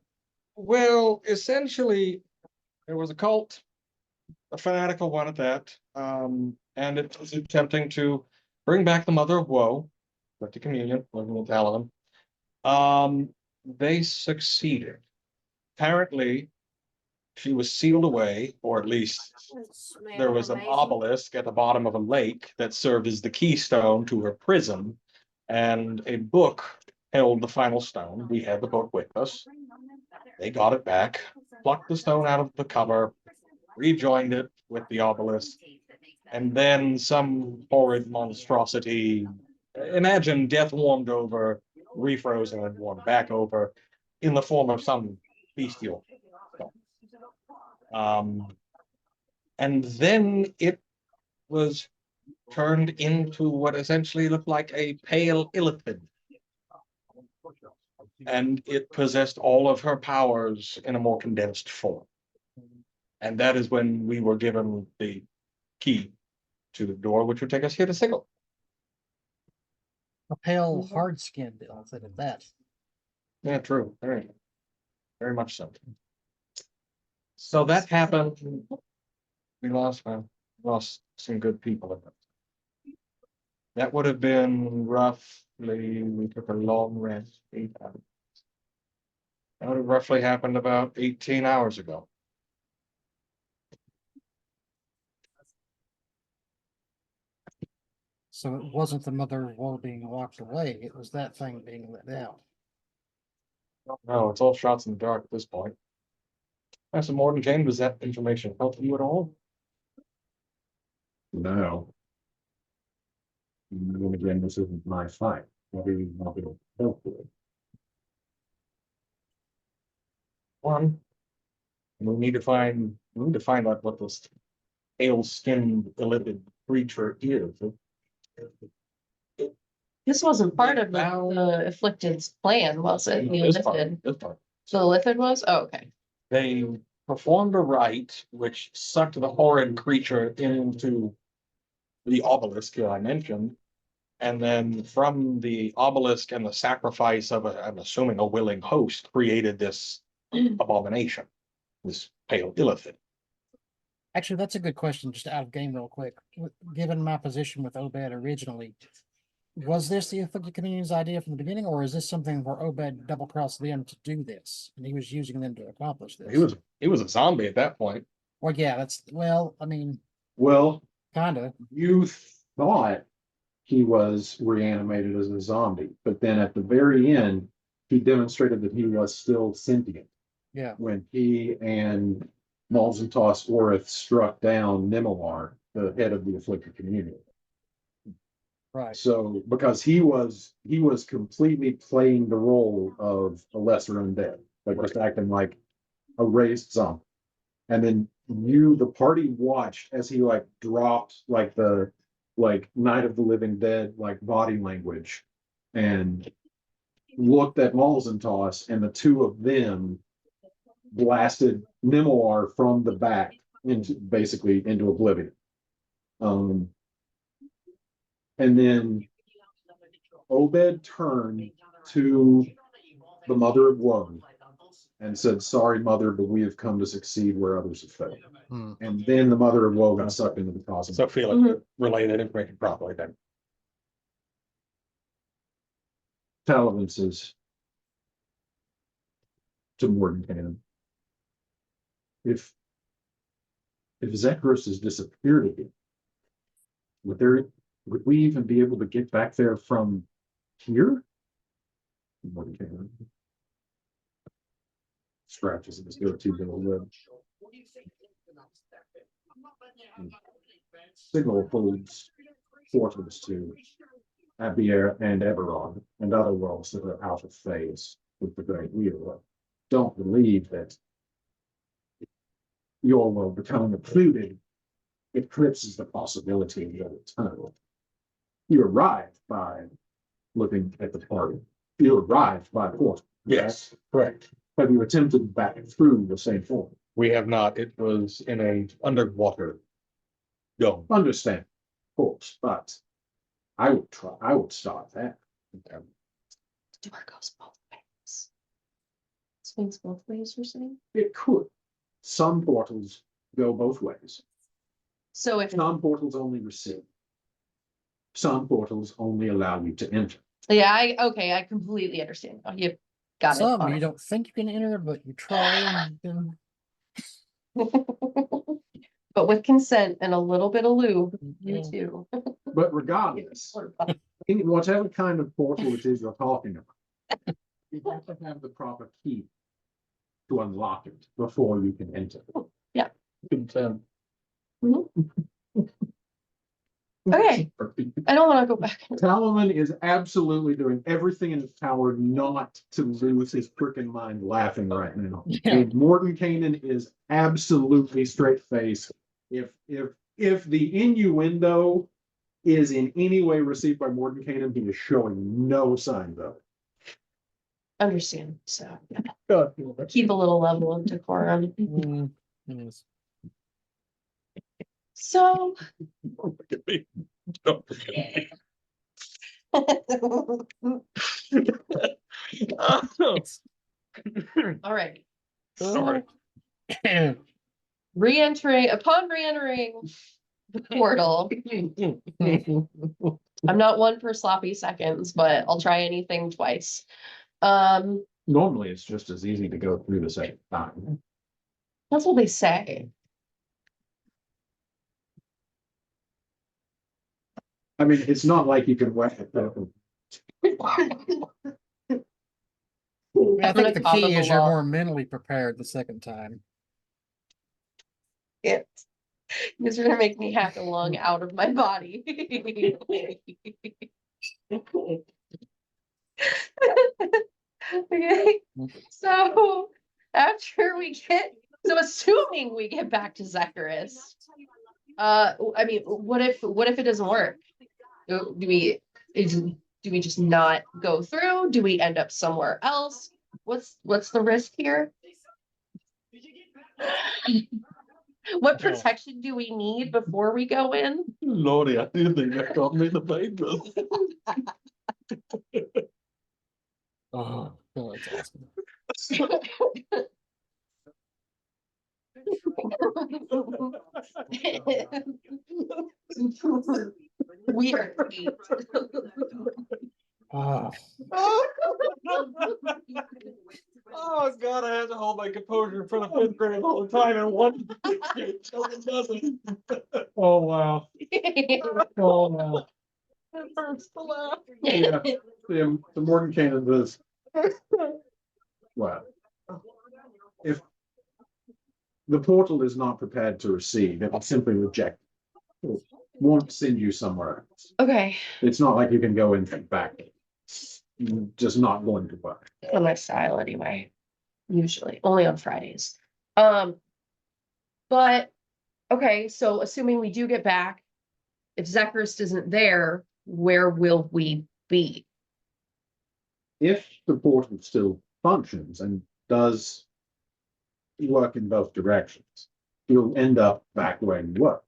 Well, essentially, there was a cult, a fanatical one at that, and it was attempting to bring back the Mother of Woe, went to communion, living in Talaman. They succeeded. Apparently, she was sealed away, or at least there was an obelisk at the bottom of a lake that served as the keystone to her prison, and a book held the final stone. We had the book with us. They got it back, plucked the stone out of the cover, rejoined it with the obelisk, and then some horrid monstrosity. Imagine death warmed over, refrozen and warmed back over in the form of some bestial stone. And then it was turned into what essentially looked like a pale illithid. and it possessed all of her powers in a more condensed form. And that is when we were given the key to the door, which would take us here to Sigil.
A pale, hard-skinned elephant at that.
Yeah, true. Very much so. So that happened. We lost some good people in it. That would have been roughly, we took a long rest, 8 hours. That would have roughly happened about 18 hours ago.
So it wasn't the mother of woe being locked away, it was that thing being let out.
No, it's all shots in the dark at this point. Master Morton Kane, does that information help you at all?
No. And then again, this isn't my fight. What are you not going to help with?
One, we need to find out what this pale-skinned, illithid creature is.
This wasn't part of the afflicted's plan, was it? The
This part,
Illithid.
this part.
So the Illithid was? Oh, okay.
They performed a rite which sucked the horrid creature into the obelisk that I mentioned. And then from the obelisk and the sacrifice of I'm assuming a willing host, created this abomination, this pale illithid.
Actually, that's a good question, just out of game real quick. Given my position with Obed originally, was this the afflicted community's idea from the beginning, or is this something where Obed double-crossed them to do this, and he was using them to accomplish this?
He was a zombie at that point.
Well, yeah, I mean,
Well,
kinda.
you thought he was reanimated as a zombie, but then at the very end, he demonstrated that he was still sentient.
Yeah.
When he and Malzentos Orith struck down Nimawar, the head of the afflicted community.
Right.
So, because he was completely playing the role of a lesser undead, like just acting like a raised zombie. And then the party watched as he like dropped like the Night of the Living Dead, like body language, and looked at Malzentoss, and the two of them blasted Nimawar from the back into oblivion. And then Obed turned to the Mother of Woe and said, "Sorry, Mother, but we have come to succeed where others have failed." And then the Mother of Woe got sucked into the cosmos.
So Felix relayed that information properly then.
Talavin says to Mordenkainen, if Zekros has disappeared again, would we even be able to get back there from here? Mordenkainen scratches at his goatee little lip. Signal holds portals to Abier and Eberron and other worlds that are out of phase with the Great Wheel. Don't believe that your world becoming occluded eclipses the possibility of your return. You arrived by looking at the party. You arrived by portal.
Yes, correct.
Have you attempted back through the same form?
We have not. It was in a underwater dome.
Understand, of course, but I would start that.
Door goes both ways. Swings both ways, you're saying?
It could. Some portals go both ways.
So if,
Some portals only receive. Some portals only allow you to enter.
yeah, I completely understand. Oh, you got
Some
it.
you don't think you can enter, but you try and you can.
But with consent and a little bit of lube, you
Yeah.
too.
But regardless, in whatever kind of portal it is you're talking about, you have to have the proper key to unlock it before you can enter.
Yeah.
Consent.
Okay, I don't want to go back.
Talaman is absolutely doing everything in his power not to lose his freaking mind laughing right now.
Yeah.
And Mordenkainen is absolutely straight faced. If the innuendo is in any way received by Mordenkainen, he is showing no signs of it.
understand, so yeah.
God.
Keep a little level of decorum.
Mm, yes.
So.
Don't look at me. Don't look at me.
All right,
Sorry.
upon re-entering the portal, I'm not one for sloppy seconds, but I'll try anything twice.
Normally, it's just as easy to go through the second time.
That's what they say.
I mean, it's not like you can whack it.
I
I'm gonna
think the
cough up
key
a
is you're
lot.
more mentally prepared the second time.
It. Because you're gonna make me have to lung out of my body. Okay, so assuming we get back to Zecharis, I mean, what if it doesn't work? Do we just not go through? Do we end up somewhere else? What's the risk here? What protection do we need before we go in?
Lordy, I didn't think that got me the papers.
Oh, that's awesome.
We are eight.
Ah,
Oh, God, I had to hold my composure in front of fifth grade all the time and one. Oh, wow. Oh, wow.
Yeah, the Mordenkainen does. Well, if the portal is not prepared to receive, it will simply reject. It won't send you somewhere else.
Okay,
It's not like you can go in and back. It's just not going to work.
on my style anyway. Usually, only on Fridays. But okay, so assuming we do get back, if Zecharis isn't there, where will we be?
If the portal still functions and does work in both directions, you'll end up back where you were.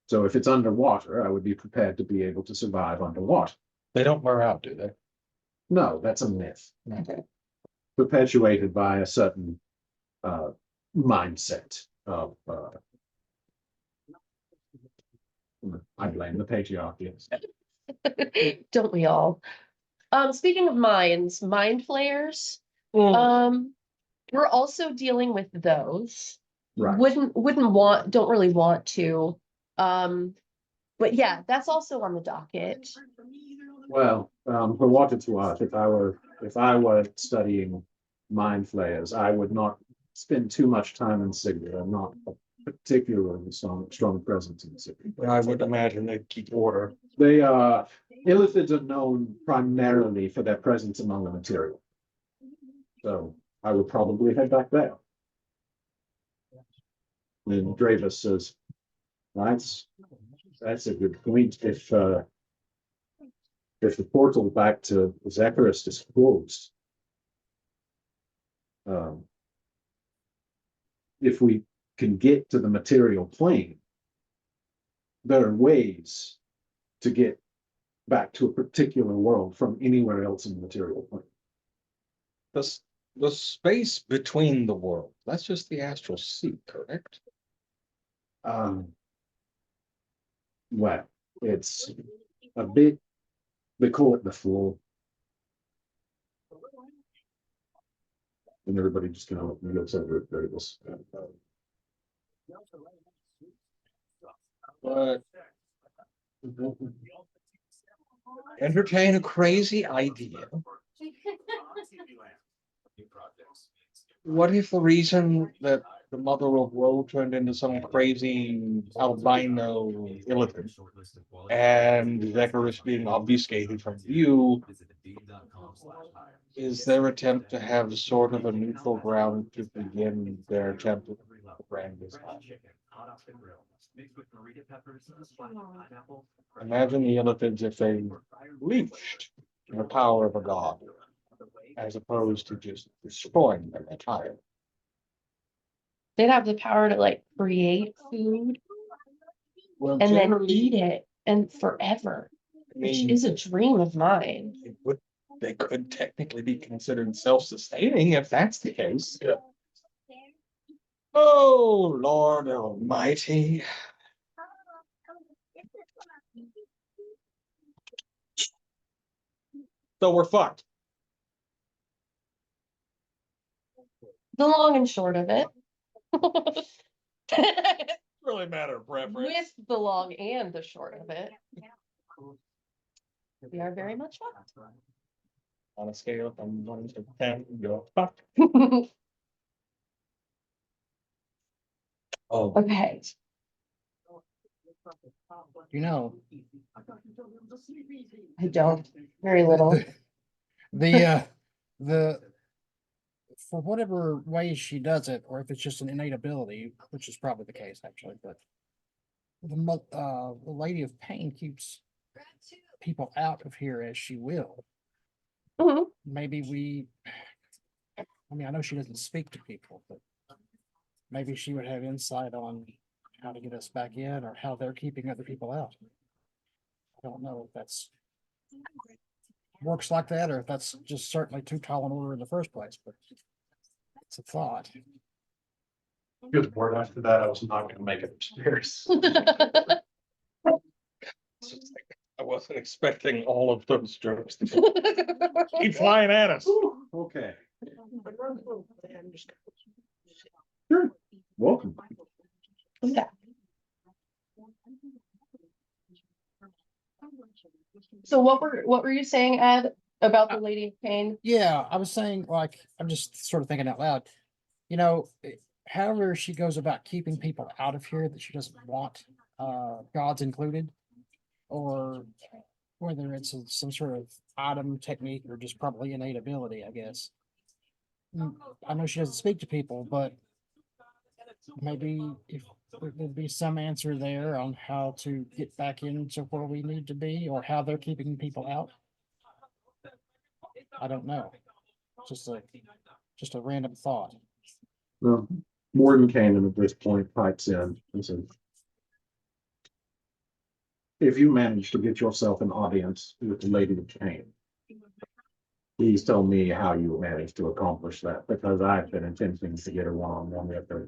So if it's underwater, I would be prepared to be able to survive underwater.
They don't wear out, do they?
No, that's a myth.
Okay.
Perpetuated by a certain mindset of I blame the patriarchy.
Don't we all? Speaking of minds, mind flayers. We're also dealing with those.
Right.
Don't really want to. But yeah, that's also on the docket.
Well, for what it's worth, if I were studying mind flayers, I would not spend too much time in Sigrid. I'm not a particularly strong presence in Sigrid.
I would imagine they'd keep order.
They are Illithids are known primarily for their presence among the material. So I would probably head back there. And Dravis says, that's a good point. If the portal back to Zecharis is closed, if we can get to the material plane, there are ways to get back to a particular world from anywhere else in the material plane.
The space between the worlds, that's just the astral sea, correct?
Well, it's a bit, they call it the floor. And everybody just kind of looks over at variables.
But entertain a crazy idea. What if the reason that the mother of woe turned into some crazy albino Illithid and Zecharis being obfuscated from view is their attempt to have sort of a neutral ground to begin their attempt at grand design? Imagine the Illithids if they reached the power of a god. as opposed to just destroying them entirely.
They'd have the power to like create food
Well,
and then
generally,
eat it and forever,
I
which
mean,
is a dream of mine.
they could technically be considered self-sustaining if that's the case. Oh, Lord Almighty. So we're fucked.
The long and short of it.
Really matter of preference.
With the long and the short of it. We are very much
On a scale from 1 to 10, you're fucked.
fucked.
Oh,
Okay,
You know,
I don't, very little.
the for whatever way she does it, or if it's just an innate ability, which is probably the case actually, but the Lady of Pain keeps people out of here as she will.
Mhm.
Maybe I mean, I know she doesn't speak to people, but maybe she would have insight on how to get us back in or how they're keeping other people out. I don't know if that's works like that or if that's just certainly too tall an order in the first place, but it's a thought.
Good word after that, I was not gonna make it upstairs.
I wasn't expecting all of those jokes to keep flying at us.
Okay. Sure, welcome.
Yeah. So what were you saying, Ed, about the Lady of Pain?
Yeah, I was saying, like, I'm just sort of thinking out loud. You know, however she goes about keeping people out of here that she doesn't want, gods included, or whether it's some sort of item technique or just probably innate ability, I guess. I know she doesn't speak to people, but maybe if there'd be some answer there on how to get back into where we need to be or how they're keeping people out. I don't know. Just a random thought.
Well, Warden Cannon at this point pipes in and says, if you manage to get yourself an audience with the Lady of Pain, please tell me how you managed to accomplish that, because I've been attempting to get a one-on-one with her.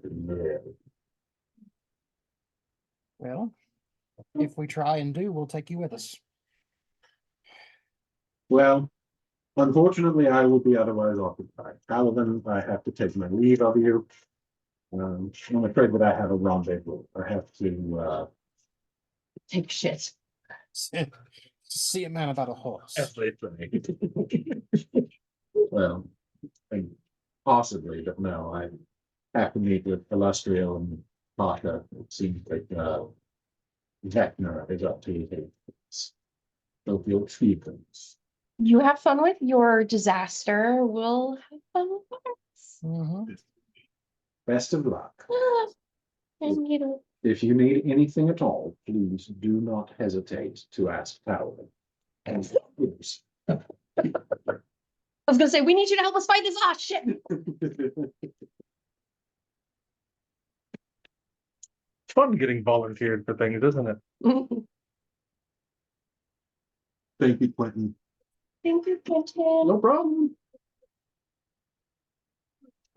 Well, if we try and do, we'll take you with us.
Well, unfortunately, I will be otherwise occupied. Paladin, I have to take my leave of you. I'm afraid that I have a rendezvous. I have to,
Take shit.
See a man about a horse.
well, and possibly, but no, I have to meet with Illustrio and Mata. It seems like, Vecna is up to his. Sophia Stevens.
You have fun with your disaster. We'll have fun with ours.
Mhm.
Best of luck.
And you know,
If you need anything at all, please do not hesitate to ask Paladin. And yes.
I was gonna say, we need you to help us fight this. Ah, shit.
It's fun getting volunteered for things, isn't it?
Thank you, Quentin.
Thank you, Quentin.
No problem.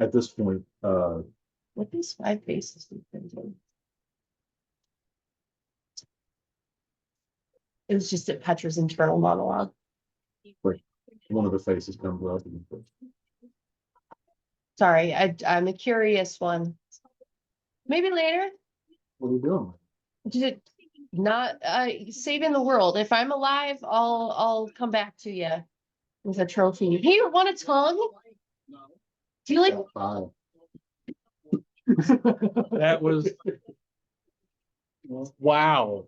At this point,
What these 5 faces we've been doing? It was just at Petra's internal monologue.
one of the faces comes up.
Sorry, I'm a curious one. Maybe later.
What are you doing?
Just not saving the world. If I'm alive, I'll come back to you with a trophy. Hey, you want a tongue? Do you like?
Bye.
That was. Wow.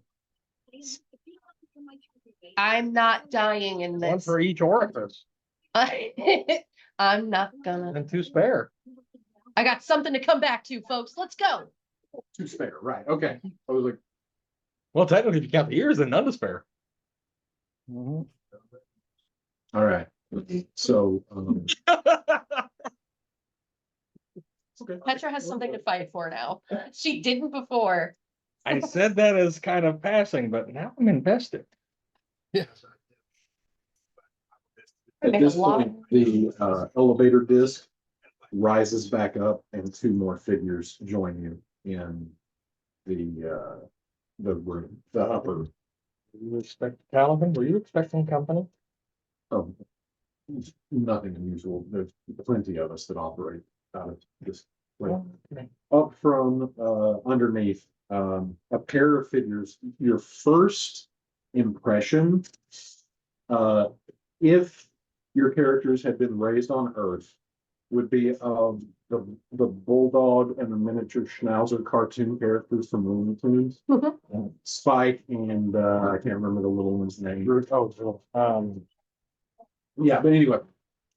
I'm not dying in
One
this.
for each orifice
I'm not gonna.
and 2 spare.
I got something to come back to, folks. Let's go.
2 spare, right? Okay. I was like,
Well, technically, if you count the ears, then none to spare.
Mhm.
all right. So, okay.
Petra has something to fight for now. She didn't before.
I said that as kind of passing, but now I'm invested.
Yeah.
At
Make a
this
lot.
point, the elevator disc rises back up and two more figures join you in the room, the upper.
You expect Calvin? Were you expecting company?
Oh, nothing unusual. There's plenty of us that operate out of this place.
Okay.
Up from underneath, a pair of figures. Your first impression, if your characters had been raised on Earth, would be of the bulldog and the miniature schnauzer cartoon characters from Looney Tunes. Spike and I can't remember the little one's name. Yeah, but anyway,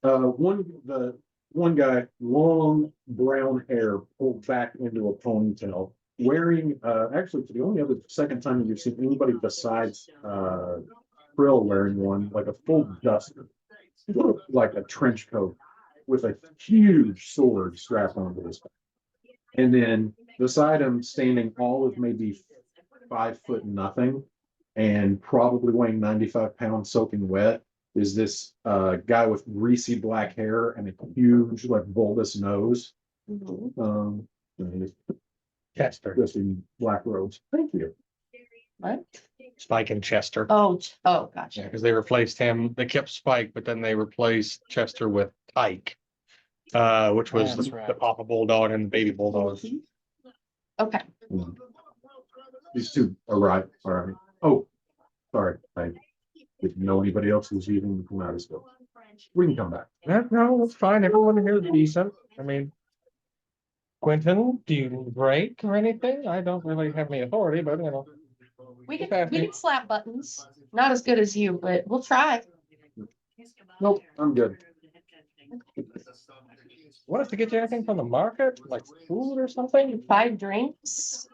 the one guy, long brown hair pulled back into a ponytail, wearing actually for the only other second time you've seen anybody besides Krill wearing one, like a full duster, like a trench coat with a huge sword strapped onto his back. And then beside him, standing all of maybe 5 foot nothing and probably weighing 95 pounds soaking wet, is this guy with greasy black hair and a huge, like, bulbous nose. And he's
Chester.
dressed in black robes. Thank you.
What?
Spike and Chester.
Oh,
Yeah,
gotcha.
because they replaced him. They kept Spike, but then they replaced Chester with Ike, which was
That's
the
right.
Papa Bulldog and the Baby Bulldog.
Okay.
These two are right. All right. Oh, sorry. I didn't know anybody else was even from out of school. We can come back.
No, that's fine. Everyone here is decent. I mean, Quentin, do you break or anything? I don't really have any authority, but you know.
We
Okay.
can slap buttons. Not as good as you, but we'll try.
Nope, I'm good.
Want us to get you anything from the market, like food or something?
5 drinks.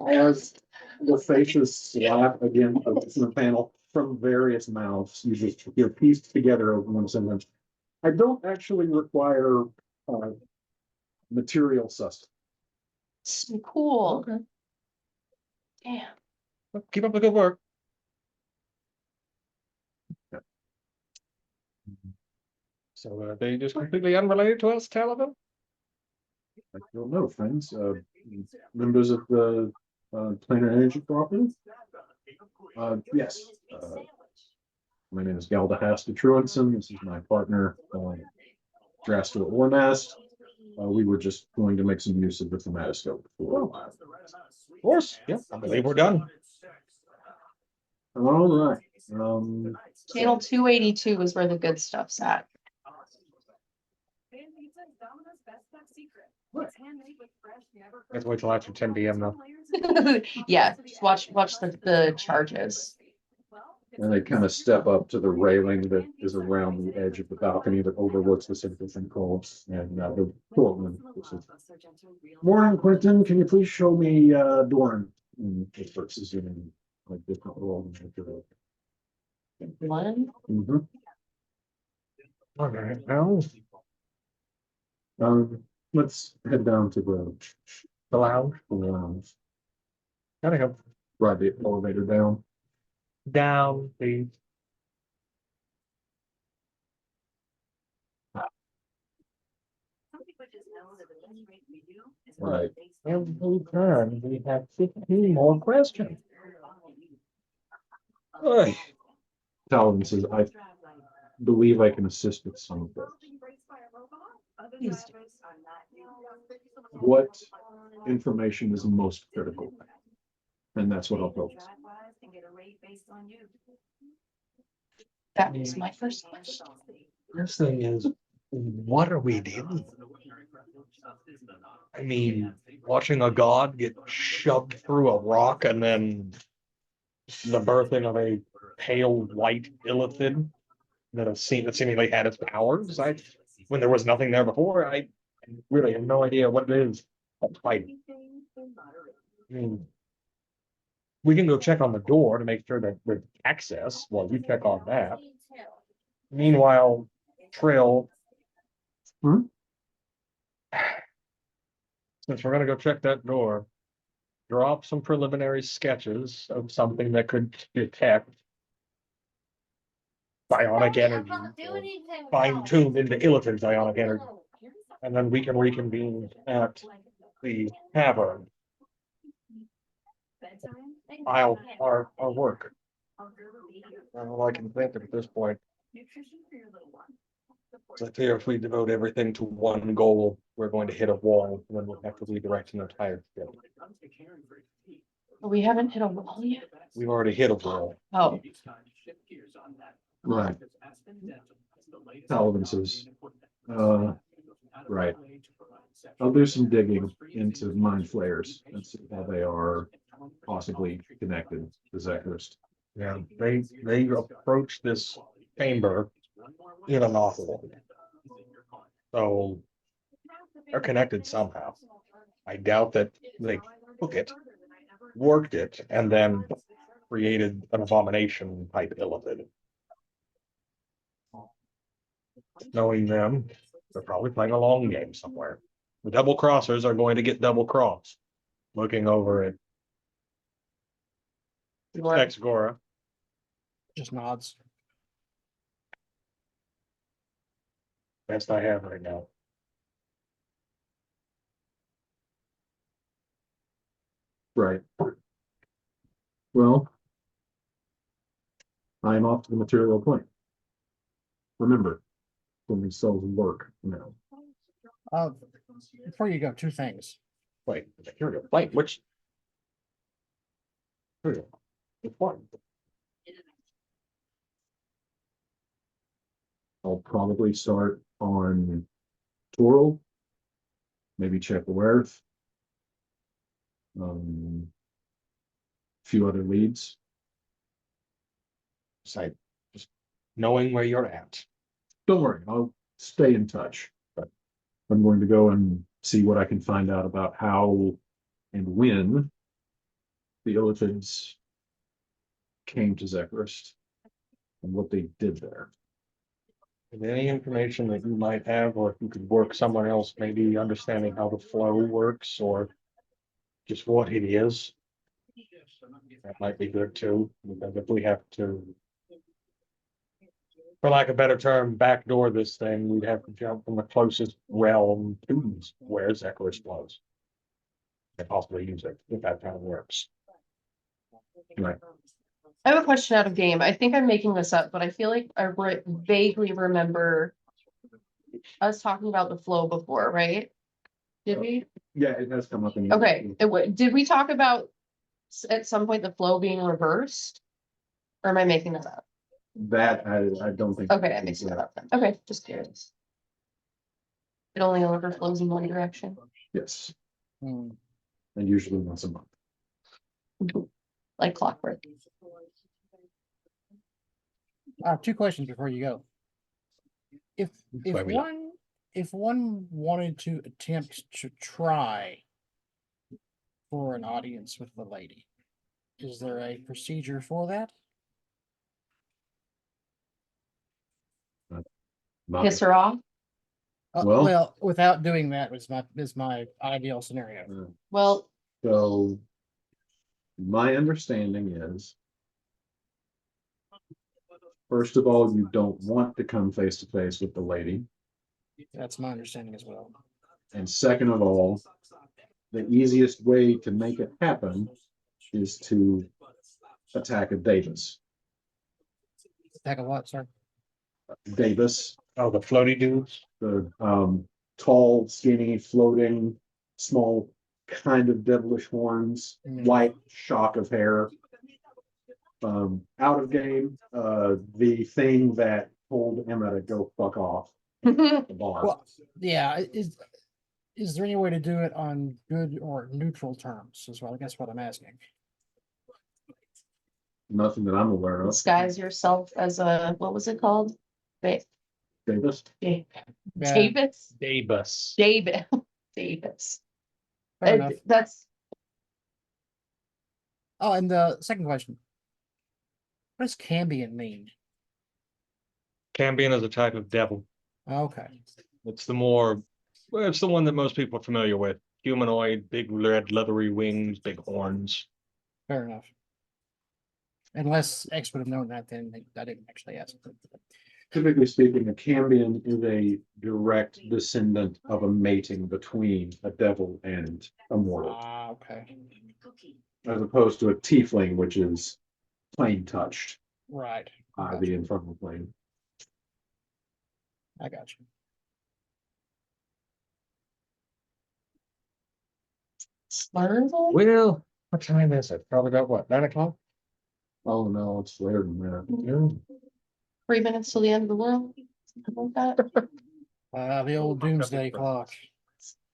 As the faces slap again from the panel from various mouths, you're pieced together over one sentence. I don't actually require material sustenance.
Cool. Damn.
Keep up the good work. So are they just completely unrelated to us, Taliban?
I don't know, friends, members of the Planet Energy Cooperative. Yes. My name is Galdahasta Truanson. This is my partner, Drastil Ornast. We were just going to make some use of the Thaumatiscope for a while.
Of course, yeah, I believe we're done.
All right.
Channel 282 is where the good stuff's at.
Let's wait till after 10 p.m. though.
Yeah, just watch the charges.
And they kind of step up to the railing that is around the edge of the balcony that overlooks the Central Control and the courtroom. Morning, Quentin. Can you please show me Doran? It versus in like different role.
One.
All right, now
Let's head down to
the lounge.
the lounge.
Gotta go
Ride the elevator down.
down, please.
Right.
Every turn we have 15 more questions. Oy.
Talon says, I believe I can assist with some of that.
Please
What information is most critical? And that's what I'll focus.
That was my first question.
First thing is, what are we doing? I mean, watching a god get shoved through a rock and then the birthing of a pale white illithid that seemingly had its powers. When there was nothing there before, I really have no idea what it is. That's fighting. I mean, We can go check on the door to make sure that there's access while you check on that. Meanwhile, Trill.
Hmm?
Since we're gonna go check that door, drop some preliminary sketches of something that could detect bionic energy, fine tuned into Illiton's ionic energy, and then we can reconvene at the tavern. Our work. That's all I can think of at this point. So I figure if we devote everything to one goal, we're going to hit a wall, and then we'll have to redirect an entire ship.
We haven't hit a wall yet.
We've already hit a wall.
Oh,
Right. Talvin says, right. I'll do some digging into mind flayers and see how they are possibly connected to Zekrist.
Yeah, they approach this chamber in an awful. So they're connected somehow. I doubt that they took it, worked it, and then created an abomination type Illithid. Knowing them, they're probably playing a long game somewhere. The double crossers are going to get double crossed. Looking over at Tex Gora.
Just nods.
Best I have right now.
Right. Well, I am off to the material point. Remember, when these cells work now.
Before you go, two things.
Wait, material plate, which? Material. Which one?
I'll probably start on Toral. Maybe check Werth. Few other leads.
Side, just knowing where you're at.
Don't worry, I'll stay in touch. But I'm going to go and see what I can find out about how and when the Illithids came to Zekrist and what they did there.
And any information that you might have, or if you could work someone else, maybe understanding how the flow works, or just what it is. That might be good too, because if we have to, for lack of a better term, backdoor this thing, we'd have to jump from the closest realm to where Zekrist was. And possibly use it, if that kind of works.
Right.
I have a question out of game. I think I'm making this up, but I feel like I vaguely remember us talking about the flow before, right? Did we?
Yeah, it has come up in.
Okay, did we talk about at some point the flow being reversed? Or am I making that up?
That I don't think.
Okay, I'm mixing that up then. Okay, just curious. It only overflows in one direction.
Yes,
Hmm.
and usually once a month.
Like clockwork.
Two questions before you go. If
why we-
one wanted to attempt to try for an audience with the lady, is there a procedure for that?
Piss her off?
Well-
Well, without doing that is my ideal scenario.
Well,
So my understanding is, first of all, you don't want to come face to face with the lady.
That's my understanding as well.
And second of all, the easiest way to make it happen is to attack a Davis.
Attack a what, sir?
Davis,
Oh, the floaty dudes?
the tall, skinny, floating, small, kind of devilish horns,
Mm.
white shock of hair. Out of game, the thing that told Emma to go fuck off at the bar.
Well, yeah, is there any way to do it on good or neutral terms as well? I guess what I'm asking.
Nothing that I'm aware of.
disguise yourself as a, what was it called?
Davis,
Yeah,
Davis?
Dabus.
Davis.
fair enough.
That's,
Oh, and the second question. What does Cambion mean?
Cambion is a type of devil.
Okay,
It's the more, well, it's the one that most people are familiar with. Humanoid, big red leathery wings, big horns.
fair enough. Unless X would have known that, then I didn't actually ask.
Typically speaking, a Cambion is a direct descendant of a mating between a devil and a mortal,
Ah, okay,
as opposed to a tiefling, which is plane touched
right.
by the infernal plane.
I got you.
Slurple?
Well, what time is it? Probably about what, 9 o'clock?
Oh, no, it's later than that.
3 minutes till the end of the world. Something like that.
The old doomsday clock.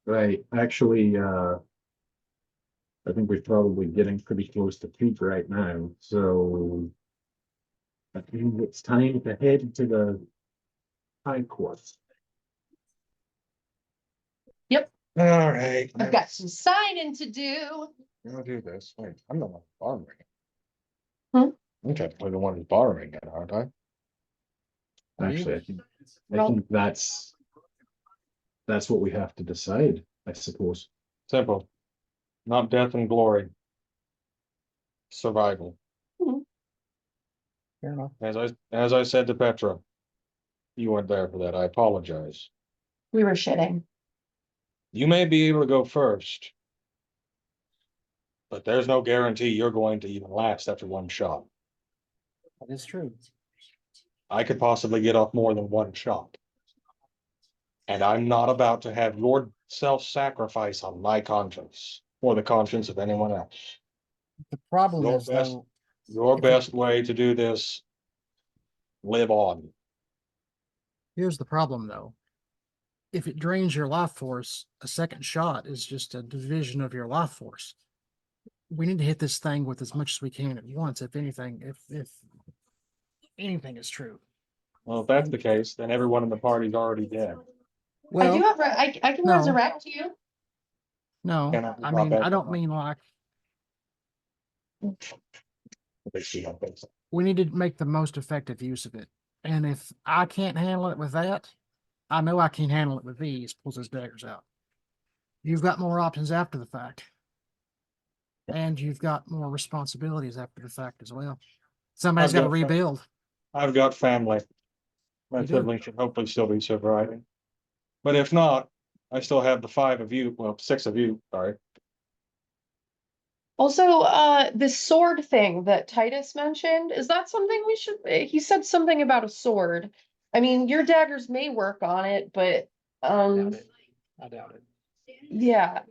Right, actually, I think we're probably getting pretty close to peak right now, so I think it's time to head to the high court.
All right.
I've got some signing to do.
I'm gonna do this. Wait, I'm the one borrowing it.
Hmm?
I'm technically the one who's borrowing it, aren't I?
Are you?
Actually, I
Well-
think that's what we have to decide, I suppose.
Simple. Not death and glory. Survival.
Fair enough.
As I said to Petra. You weren't there for that. I apologize.
We were shitting.
You may be able to go first. But there's no guarantee you're going to even last after one shot.
That is true.
I could possibly get off more than one shot. And I'm not about to have your self-sacrifice on my conscience or the conscience of anyone else.
The problem
Your
is
best-
though,
Your
If it-
best way to do this, live on.
here's the problem though. If it drains your life force, a second shot is just a division of your life force. We need to hit this thing with as much as we can at once, if anything, if anything is true.
Well, if that's the case, then everyone in the party's already dead.
I do
Well,
have, I can
no.
resurrect you.
no,
Can I
I
drop
mean,
back
I don't
on?
mean like,
They see how things-
we need to make the most effective use of it. And if I can't handle it with that, I know I can handle it with these, pulls his daggers out. You've got more options after the fact. And you've got more responsibilities after the fact as well. Somebody's
I've
got to
got-
rebuild.
I've got family. My
You do?
siblings should hopefully still be surviving. But if not, I still have the 5 of you, well, 6 of you, sorry.
Also, this sword thing that Titus mentioned, is that something we should, he said something about a sword. I mean, your daggers may work on it, but,
Doubt it. I doubt it.
yeah.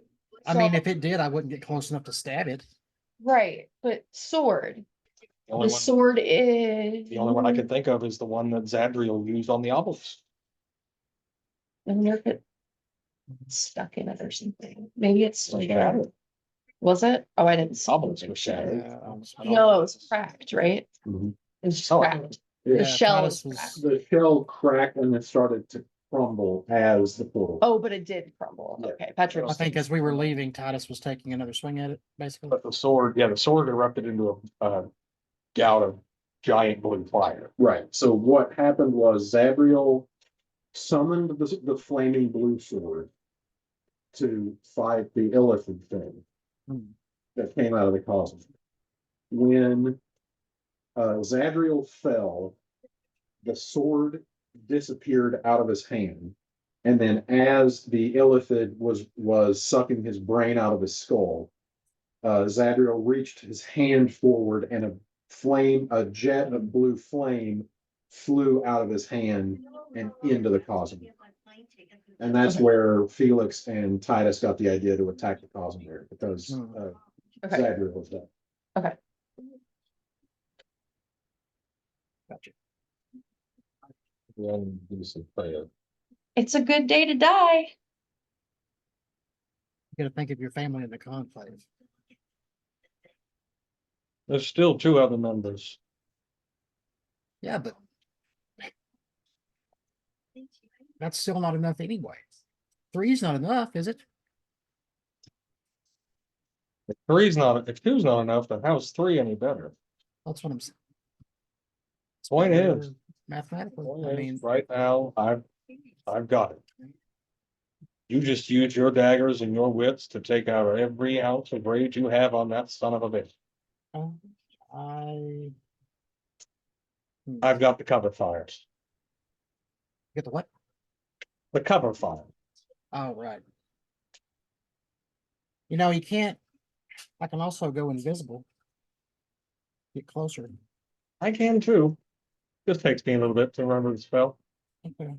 I mean,
So-
if it did, I wouldn't get close enough to stab it.
Right, but sword,
The only
the
one,
sword is.
the only one I can think of is the one that Zadriel used on the obelisk.
I wonder if it stuck in it or something. Maybe it's still there.
Shattered.
Was it? Oh, I didn't see.
Obelisk
it.
was shattered.
No, it was cracked, right?
Mhm.
It was just
Oh,
cracked.
Yeah,
The shell
Titus
was cracked.
the shell cracked and it started to crumble as the portal.
Oh, but it did crumble.
Yeah.
Okay, Petra.
I think as we were leaving, Titus was taking another swing at it, basically.
But the sword erupted into a gout of giant blue fire.
Right, so what happened was Zabriel summoned the flaming blue sword to fight the Illithid thing
Hmm.
that came out of the cosmos. When Zadriel fell, the sword disappeared out of his hand. And then as the Illithid was sucking his brain out of his skull, Zadriel reached his hand forward and a jet of blue flame flew out of his hand and into the cosmos. And that's where Felix and Titus got the idea to attack the Cosmere because
Okay.
Zadriel was dead.
Gotcha.
Then use the prayer.
It's a good day to die.
You gotta think of your family in the conclave.
There's still 2 other members.
Yeah, but that's still not enough anyway. 3's not enough, is it?
If three's not, if two's not enough, then how's three any better?
That's what I'm saying.
Point is,
Mathematically,
point
I
is,
mean,
right now, I've got it. You just use your daggers and your wits to take out every ounce of rage you have on that son of a bitch.
I
I've got the cover fires,
get the what?
the cover fire.
Oh, right. You know, you can't, I can also go invisible. Get closer.
I can too. Just takes me a little bit to remember the spell.
Okay.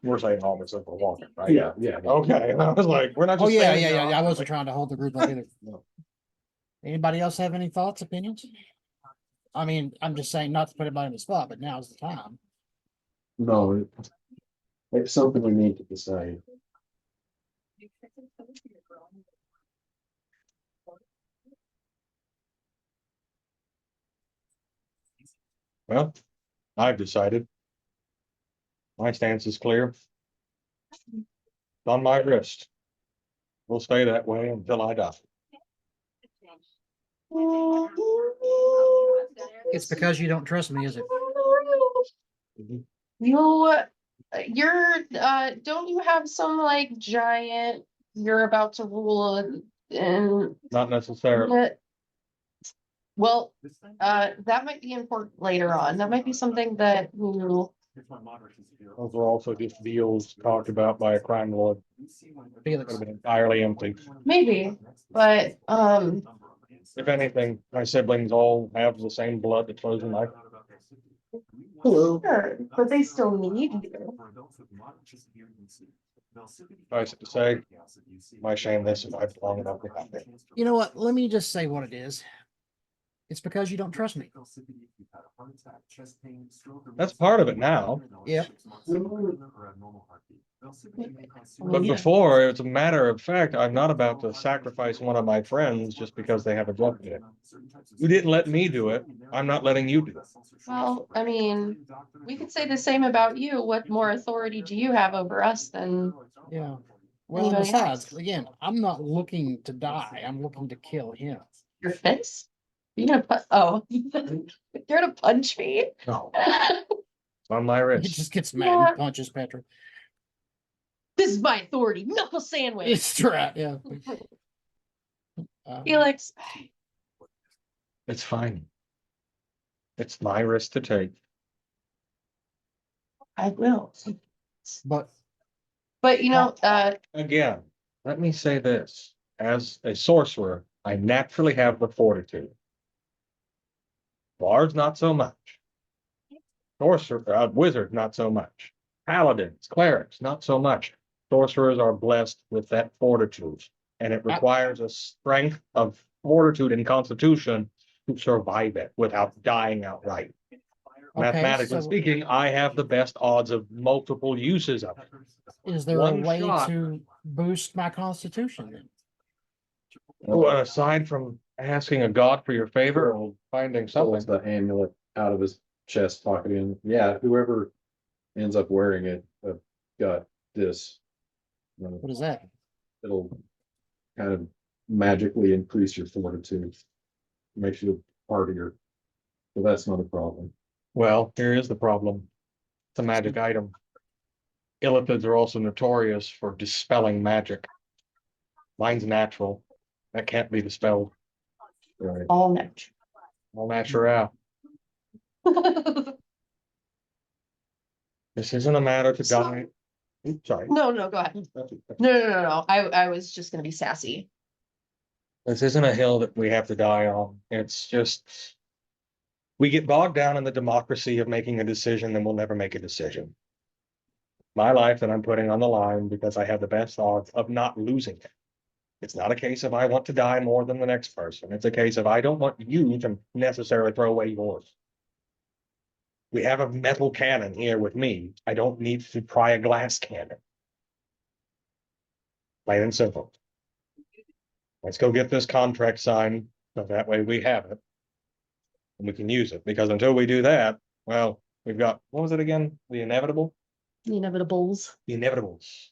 We're saying all this over walking, right?
Yeah, yeah.
Okay, and I was like, we're not
Oh,
just
yeah,
saying.
yeah, yeah. I wasn't trying to hold the group up either.
No.
Anybody else have any thoughts, opinions? I mean, I'm just saying not to put anybody in the spot, but now's the time.
No, it's something we need to decide.
Well, I've decided. My stance is clear. On my wrist. Will stay that way until I die.
It's because you don't trust me, is it?
Don't you have some like giant, you're about to rule and
Not necessarily.
well, that might be important later on. That might be something that you,
Those were also just deals talked about by a crime lord.
Felix.
Could have been entirely empty.
maybe, but,
If anything, my siblings all have the same blood that flows in my.
Hello.
sure, but they still need you.
I have to say, my shame this if I've long enough without it.
You know what? Let me just say what it is. It's because you don't trust me.
That's part of it now.
Yep.
But before, it's a matter of fact, I'm not about to sacrifice one of my friends just because they have a drug addict. You didn't let me do it. I'm not letting you do it.
Well, I mean, we could say the same about you. What more authority do you have over us than?
Yeah. Well, and
Anybody
besides,
else?
again, I'm not looking to die. I'm looking to kill him.
Your fist? You're gonna put, oh, you're gonna punch me?
No, it's on my
He
wrist.
just gets mad
Yeah.
and punches Petra.
This is my authority, knuckle sandwich.
It's right, yeah.
Felix,
It's fine. It's my risk to take.
I will.
But
But you know,
Again, let me say this, as a sorcerer, I naturally have the fortitude. Bards, not so much. Sorcerer, wizard, not so much. Paladins, clerics, not so much. Sorcerers are blessed with that fortitude, and it requires a strength of fortitude and constitution to survive it without dying outright. Mathematically
so
speaking, I have the best odds of multiple uses of it.
is there a
one
way
shot.
to boost my constitution then?
Well, aside from asking a god for your favor or finding
Pulls
something,
the amulet out of his chest pocket in. Yeah, whoever ends up wearing it, got this.
What is that?
It'll kind of magically increase your fortitude. Makes you hardier. So that's not a problem.
well, here is the problem. It's a magic item. Illithids are also notorious for dispelling magic. Mine's natural. That can't be dispelled.
Right.
all natural.
All natural. This isn't a matter to
So-
die. Oops, sorry.
No, no, go ahead. No. I was just gonna be sassy.
This isn't a hill that we have to die on. It's just. We get bogged down in the democracy of making a decision and we'll never make a decision. My life that I'm putting on the line because I have the best odds of not losing it. It's not a case of I want to die more than the next person. It's a case of I don't want you to necessarily throw away yours. We have a metal cannon here with me. I don't need to try a glass cannon. Plain and simple. Let's go get this contract signed, so that way we have it. And we can use it, because until we do that, well, we've got, what was it again? The inevitable?
The inevitables.
The inevitables.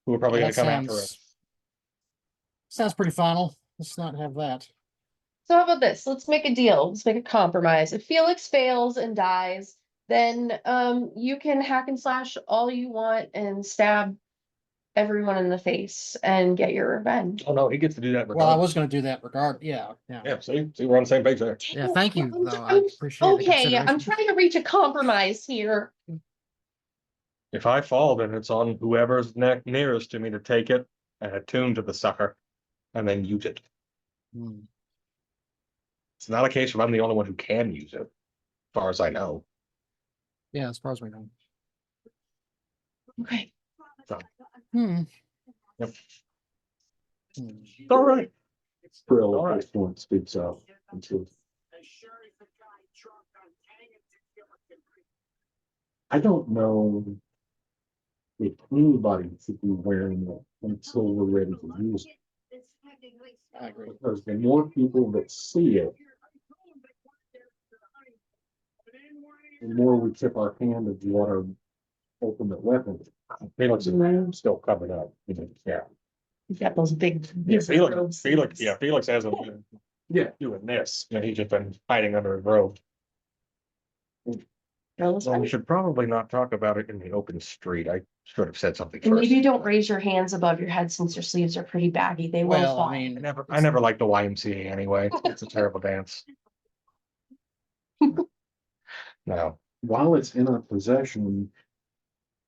who are probably
That
gonna come after
sounds-
us.
Sounds pretty final. Let's not have that.
So how about this? Let's make a deal. Let's make a compromise. If Felix fails and dies, then you can hack and slash all you want and stab everyone in the face and get your revenge.
Oh, no, he gets to do that.
Well, I
regardless.
was gonna do that regard, yeah.
Yeah, see, we're on the same page there.
Yeah, thank you,
I'm-
though. I
I'm-
appreciate the
Okay, I'm
consideration.
trying to reach a compromise here.
If I fall, then it's on whoever's nearest to me to take it and attune to the sucker and then use it.
Hmm.
It's not a case of I'm the only one who can use it, as far as I know.
Yeah, as far as we know.
Okay.
Hmm.
Yep.
Hmm.
All right.
Thrill
All
at
right.
this point speaks out. I don't know if anybody should be wearing it until we're ready to use it.
I agree.
Because the more people that see it, the more we tip our hand of what our ultimate weapon is.
Felix is still covered up. Yeah.
You've got those big.
Yeah, Felix hasn't been
Yeah.
doing this. You know, he's just been hiding under a robe. So we should probably not talk about it in the open street. I should have said something
And
first.
maybe don't raise your hands above your head since your sleeves are pretty baggy. They will
Well,
fall.
I mean,
I never liked the YMCA anyway. It's a terrible dance. No,
While it's in our possession,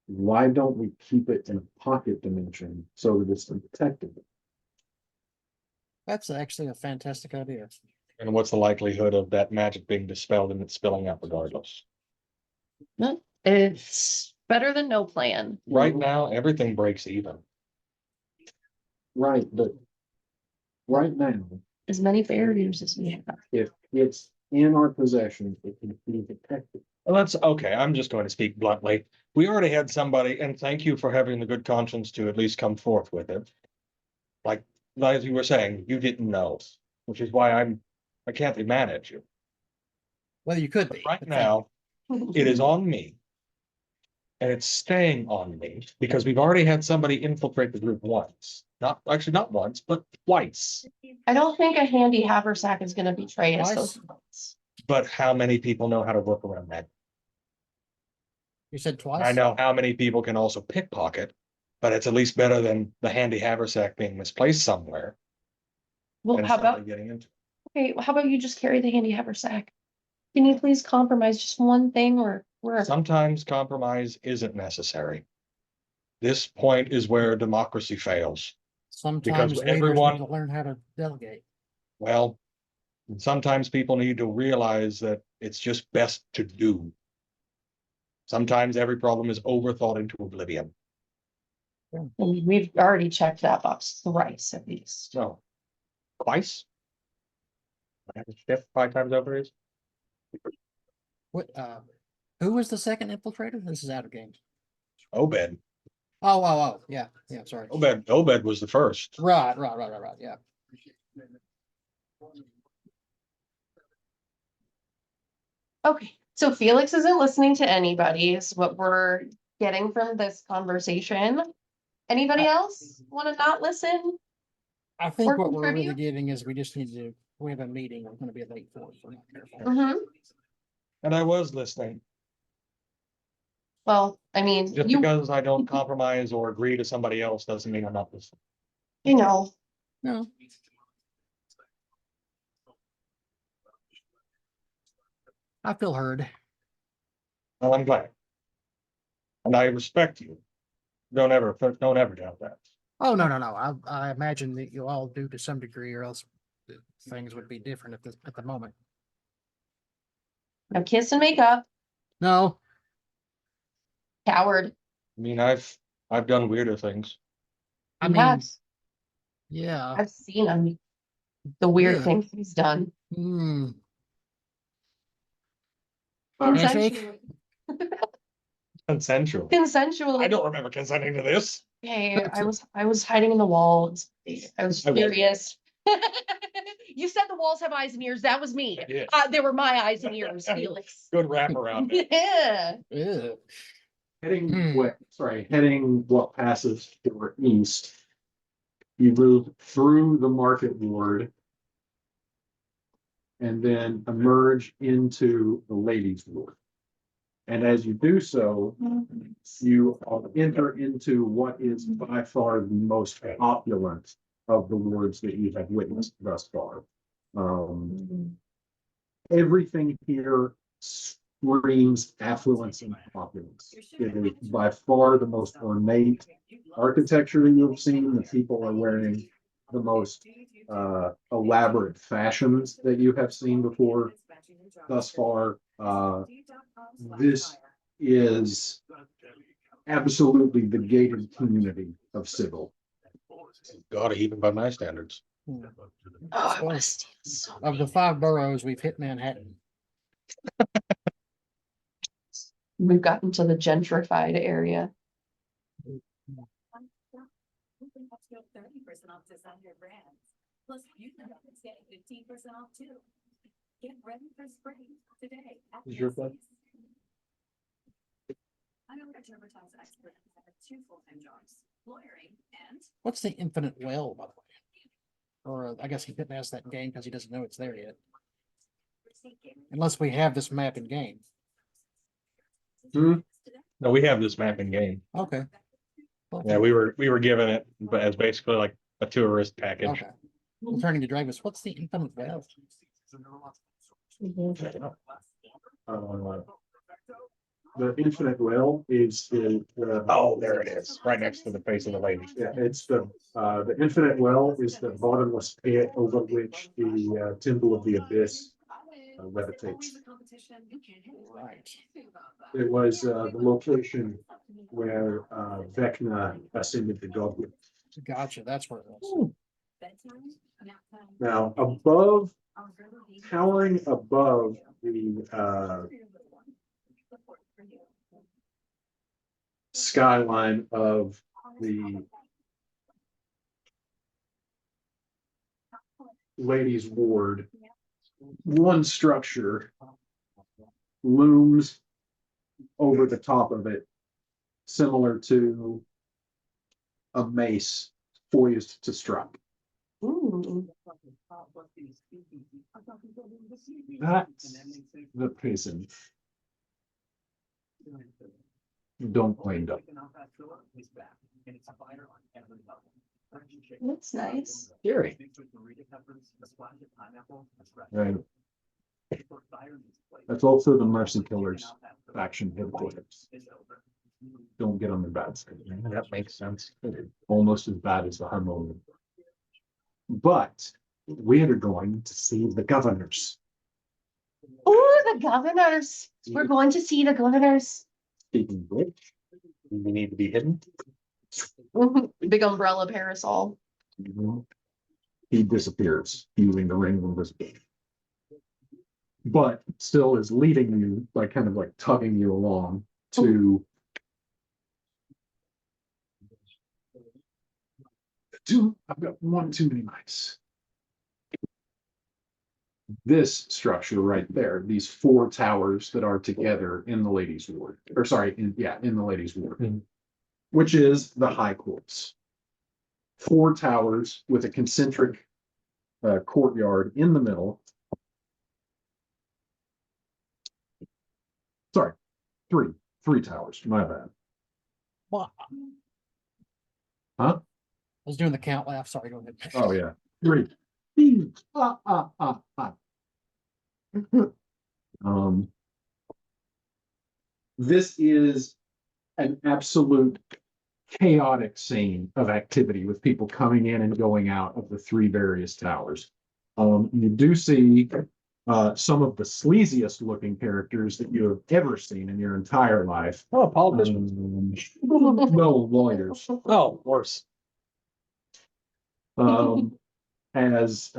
why don't we keep it in a pocket dimension so that it's protected?
that's actually a fantastic idea.
and what's the likelihood of that magic being dispelled and it spilling out regardless?
It's better than no plan.
Right now, everything breaks even.
Right, but right now,
As many barriers as we have.
if it's in our possession, it can be protected.
Well, that's okay. I'm just going to speak bluntly. We already had somebody, and thank you for having the good conscience to at least come forth with it. Like, as you were saying, you didn't know, which is why I can't be mad at you.
Well, you could
But
be.
right
but
now, it is on me. And it's staying on me because we've already had somebody infiltrate the group once. Not once, but twice.
I don't think a handy haversack is gonna betray us.
Twice?
So-
But how many people know how to work around that?
You said twice?
I know how many people can also pickpocket, but it's at least better than the handy haversack being misplaced somewhere.
Well,
and
how
somebody
about,
getting into.
okay, how about you just carry the handy haversack? Can you please compromise just one thing or we're,
Sometimes compromise isn't necessary. This point is where democracy fails.
Sometimes leaders need
everyone-
to learn how to delegate.
Well, sometimes people need to realize that it's just best to do. Sometimes every problem is overthought into oblivion.
and we've already checked that box thrice at least.
So, twice? I have to shift 5 times over is?
What, who was the second infiltrator? This is out of game.
Obed.
Oh, yeah, sorry.
Obed was the first.
Right, yeah.
Okay, so Felix isn't listening to anybody is what we're getting from this conversation. Anybody else wanna not listen?
I think
Or
what we're really
contribute?
getting is we just need to, we have a meeting, we're gonna be late for it. if we're not careful.
Mhm.
And I was listening.
Well, I mean,
Just
you,
because I don't compromise or agree to somebody else doesn't mean I'm not listening.
you know,
No, I feel heard.
Well, I'm glad. And I respect you. Don't ever doubt that.
Oh, no. I imagine that you all do to some degree or else things would be different at the moment.
no kiss and make up,
No,
coward.
I mean, I've done weirder things.
I
You
mean,
have.
yeah.
I've seen him. The weird
Yeah.
things he's done.
Hmm. Handshake?
Consensual.
Consensually.
I don't remember consenting to this.
Hey, I was hiding in the walls. I was
I will.
furious. You said the walls have eyes and ears. That was me.
I did.
They were my eyes and ears, Felix.
Good wraparound.
Yeah.
Ew.
heading what passes for east. You move through the market ward. And then emerge into the ladies' ward. And as you do so, you enter into what is by far the most opulent of the wards that you have witnessed thus far. Everything here screams affluence and opulence. It is by far the most ornate architecture you have seen. The people are wearing the most elaborate fashions that you have seen before thus far. This is absolutely the gated community of Civil.
Got it, even by my standards.
Oh, I
So,
wanna steal so
of the 5 boroughs, we've hit Manhattan.
We've gotten to the gentrified area.
30% off designer brands. Plus, you can get 15% off too. Get ready for spring today.
Is your bud?
I know that TurboTax experts have 2 full-time jobs, lawyering and
What's the infinite well, by the way? Or I guess he couldn't ask that in game because he doesn't know it's there yet. Unless we have this map in game.
No, we have this map in game.
Okay. Well,
Yeah, we were given it, but as basically like a tourist package.
Okay. Returning to Dravis, what's the infinite well?
The infinite well is
Oh, there it is, right next to the face of the lady.
yeah, it's the infinite well is the bottomless pit over which the temple of the abyss levitates.
Right.
It was the location where Vecna ascended to godhood.
Gotcha, that's where it was.
Now, towering above the skyline of the ladies' ward, one structure looms over the top of it, similar to a mace poised to strike.
Ooh.
That's the prison. Don't claim it.
That's nice.
Scary. Right. That's also the Mercy Killers faction headquarters. Don't get on their bad side.
That makes sense.
Almost as bad as the Harmonium. But we are going to see the governors.
Oh, the governors. We're going to see the governors.
Speaking of which,
We need to be hidden.
Big umbrella parasol.
he disappears using the ring of invisibility. But still is leading you by kind of like tugging you along to I've got one too many mice. This structure right there, these 4 towers that are together in the ladies' ward, or sorry, in the ladies' ward, which is the high courts. 4 towers with a concentric courtyard in the middle. Sorry, 3 towers, my bad.
Well,
Huh?
I was doing the count laugh. Sorry, go ahead.
Oh, yeah, 3. This is an absolute chaotic scene of activity with people coming in and going out of the 3 various towers. You do see some of the sleaziest looking characters that you have ever seen in your entire life.
Oh, politicians.
No, lawyers.
Oh, worse.
As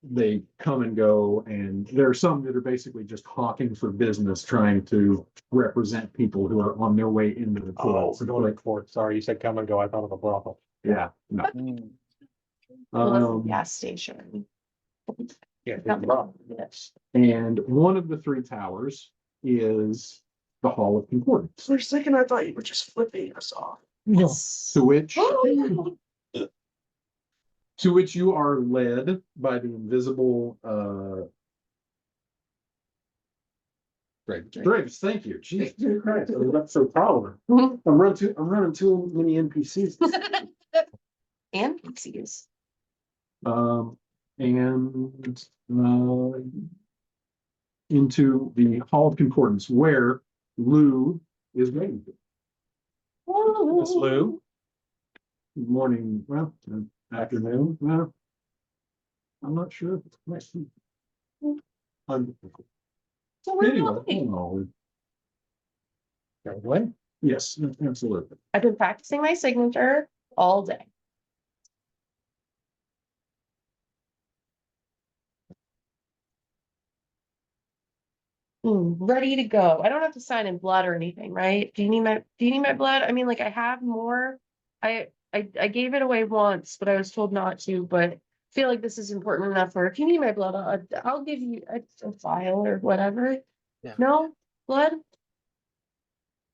they come and go, and there are some that are basically just hawking for business, trying to represent people who are on their way into the
Oh,
court.
we're going to court. Sorry, you said come and go. I thought of a brothel.
Yeah, no.
Well, that's a
Um,
gas station.
Yeah.
Not the- yes.
and one of the 3 towers is the Hall of Concordance.
For a second, I thought you were just flipping us off.
To which, to which you are led by the invisible, Graves, thank you. Jesus Christ, I'm not so proud of her. I'm running too many NPCs.
And pixies.
And into the Hall of Concordance where Lou is waiting.
Miss Lou,
Good morning, well, afternoon, well. I'm not sure. If it's next week.
So we're
Anyway,
going.
no,
Everybody?
yes, absolutely.
I've been practicing my signature all day. Ready to go. I don't have to sign in blood or anything, right? Do you need my blood? I mean, like I have more. I gave it away once, but I was told not to, but I feel like this is important enough for if you need my blood, I'll give you a file or whatever.
Yeah.
No blood?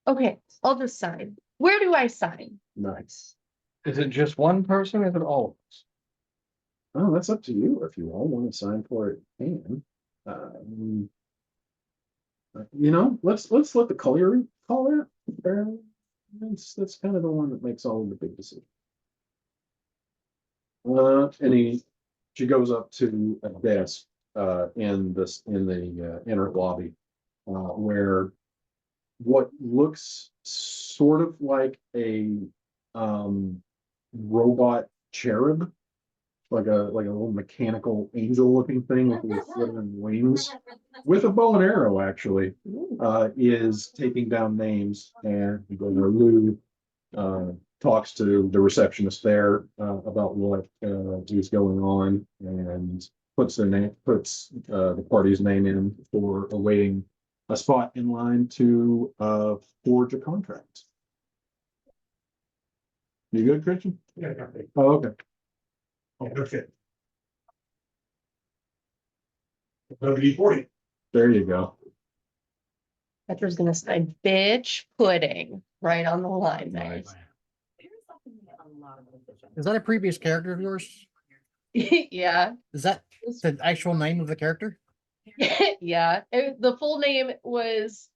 Okay, I'll just sign. Where do I sign?
Nice.
Is it just one person? Or is it all of us?
Oh, that's up to you. If you all want to sign for it, you can. You know, let's let the colliery call it. That's kind of the one that makes all of the big decisions. And she goes up to a desk in the inner lobby where what looks sort of like a robot cherub, like a little mechanical angel looking thing with little flittering wings, with a bow and arrow actually, is taking down names, and Lou talks to the receptionist there about what is going on, and puts the party's name in for awaiting a spot in line to forge a contract. You good, Christian?
Yeah.
Oh, okay.
Okay. WD-40.
There you go.
Petra's gonna sign bitch pudding right on the line there.
Is that a previous character of yours?
Yeah.
Is that the actual name of the character?
Yeah, the full name was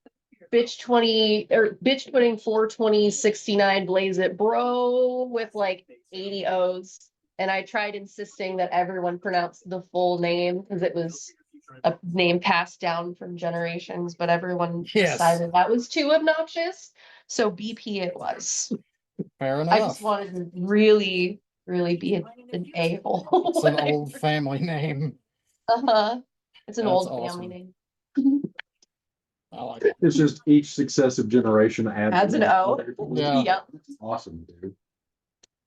bitch 20 or bitch pudding 42069 blaze it bro with like 80 O's, and I tried insisting that everyone pronounce the full name because it was a name passed down from generations, but everyone
Yes.
decided that was too obnoxious, so BP it was.
Fair
I
enough.
just wanted to really be an a-hole.
It's an old family name.
Uh-huh. It's an
That's
old
awesome.
family name.
I like it.
It's just each successive generation
Adds an O.
Yeah.
Yep.
Awesome, dude.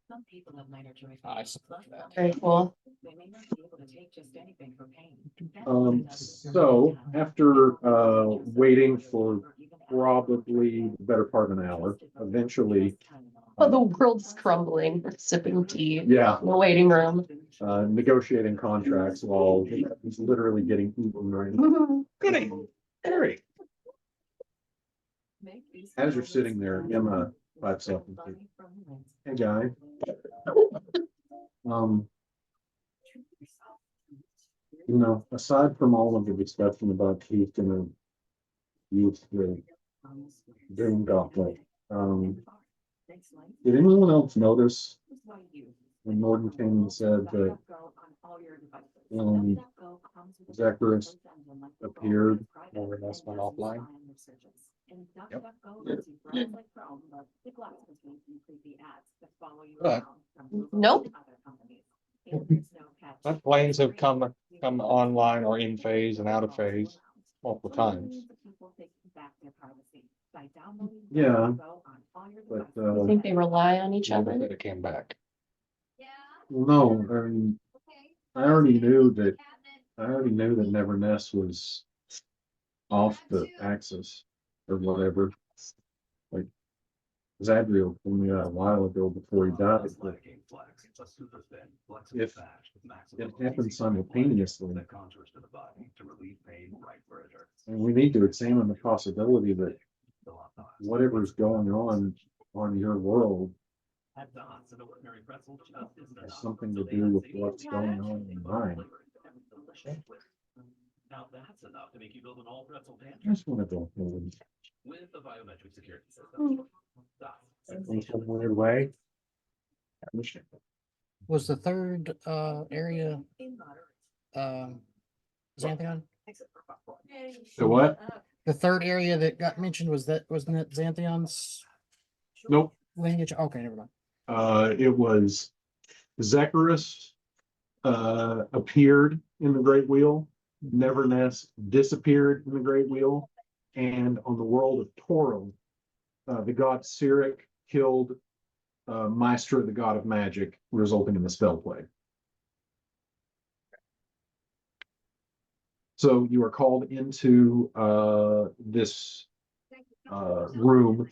Some people have minor choices.
I support that.
Very cool.
They may not be able to take just anything for pain.
So after waiting for probably the better part of an hour, eventually,
Oh, the world's crumbling. We're sipping tea in
yeah,
the waiting room.
negotiating contracts while he's literally getting eaten right now. Goody, Harry. As you're sitting there, Emma pipes up and says, "Hey, guy. You know, aside from all of the discussion about who's gonna use the Doom Gauntlet, did anyone else notice when Norton came and said that Zacharias appeared
More or less went offline?
Yep.
But-
Nope.
But planes have come online or in phase and out of phase multiple times.
Yeah, but
I think they rely on each
Never
other.
that it came back.
no, I mean, I already knew that Neverness was off the axis or whatever. Like Zadriel told me that a while ago before he died, but if it happened simultaneously, and we need to examine the possibility that whatever's going on your world
At Dots, an ordinary pretzel just isn't
has
enough.
something
So
to
they
do with
asked me
what's
to
going on in mine.
delicious with. Now that's enough to make you build an all pretzel
I
pantry
just want to go home
with the biometric security
Hmm.
system. Dots.
in some weird way.
Was the third area Xantheon?
So what?
The third area that got mentioned wasn't that Xantheon's
Nope.
lineage? Okay, never mind.
It was Zecharius appeared in the Great Wheel. Neverness disappeared in the Great Wheel. And on the world of Toril, the god Cyric killed Maestra, the god of magic, resulting in the spell plague. So you are called into this room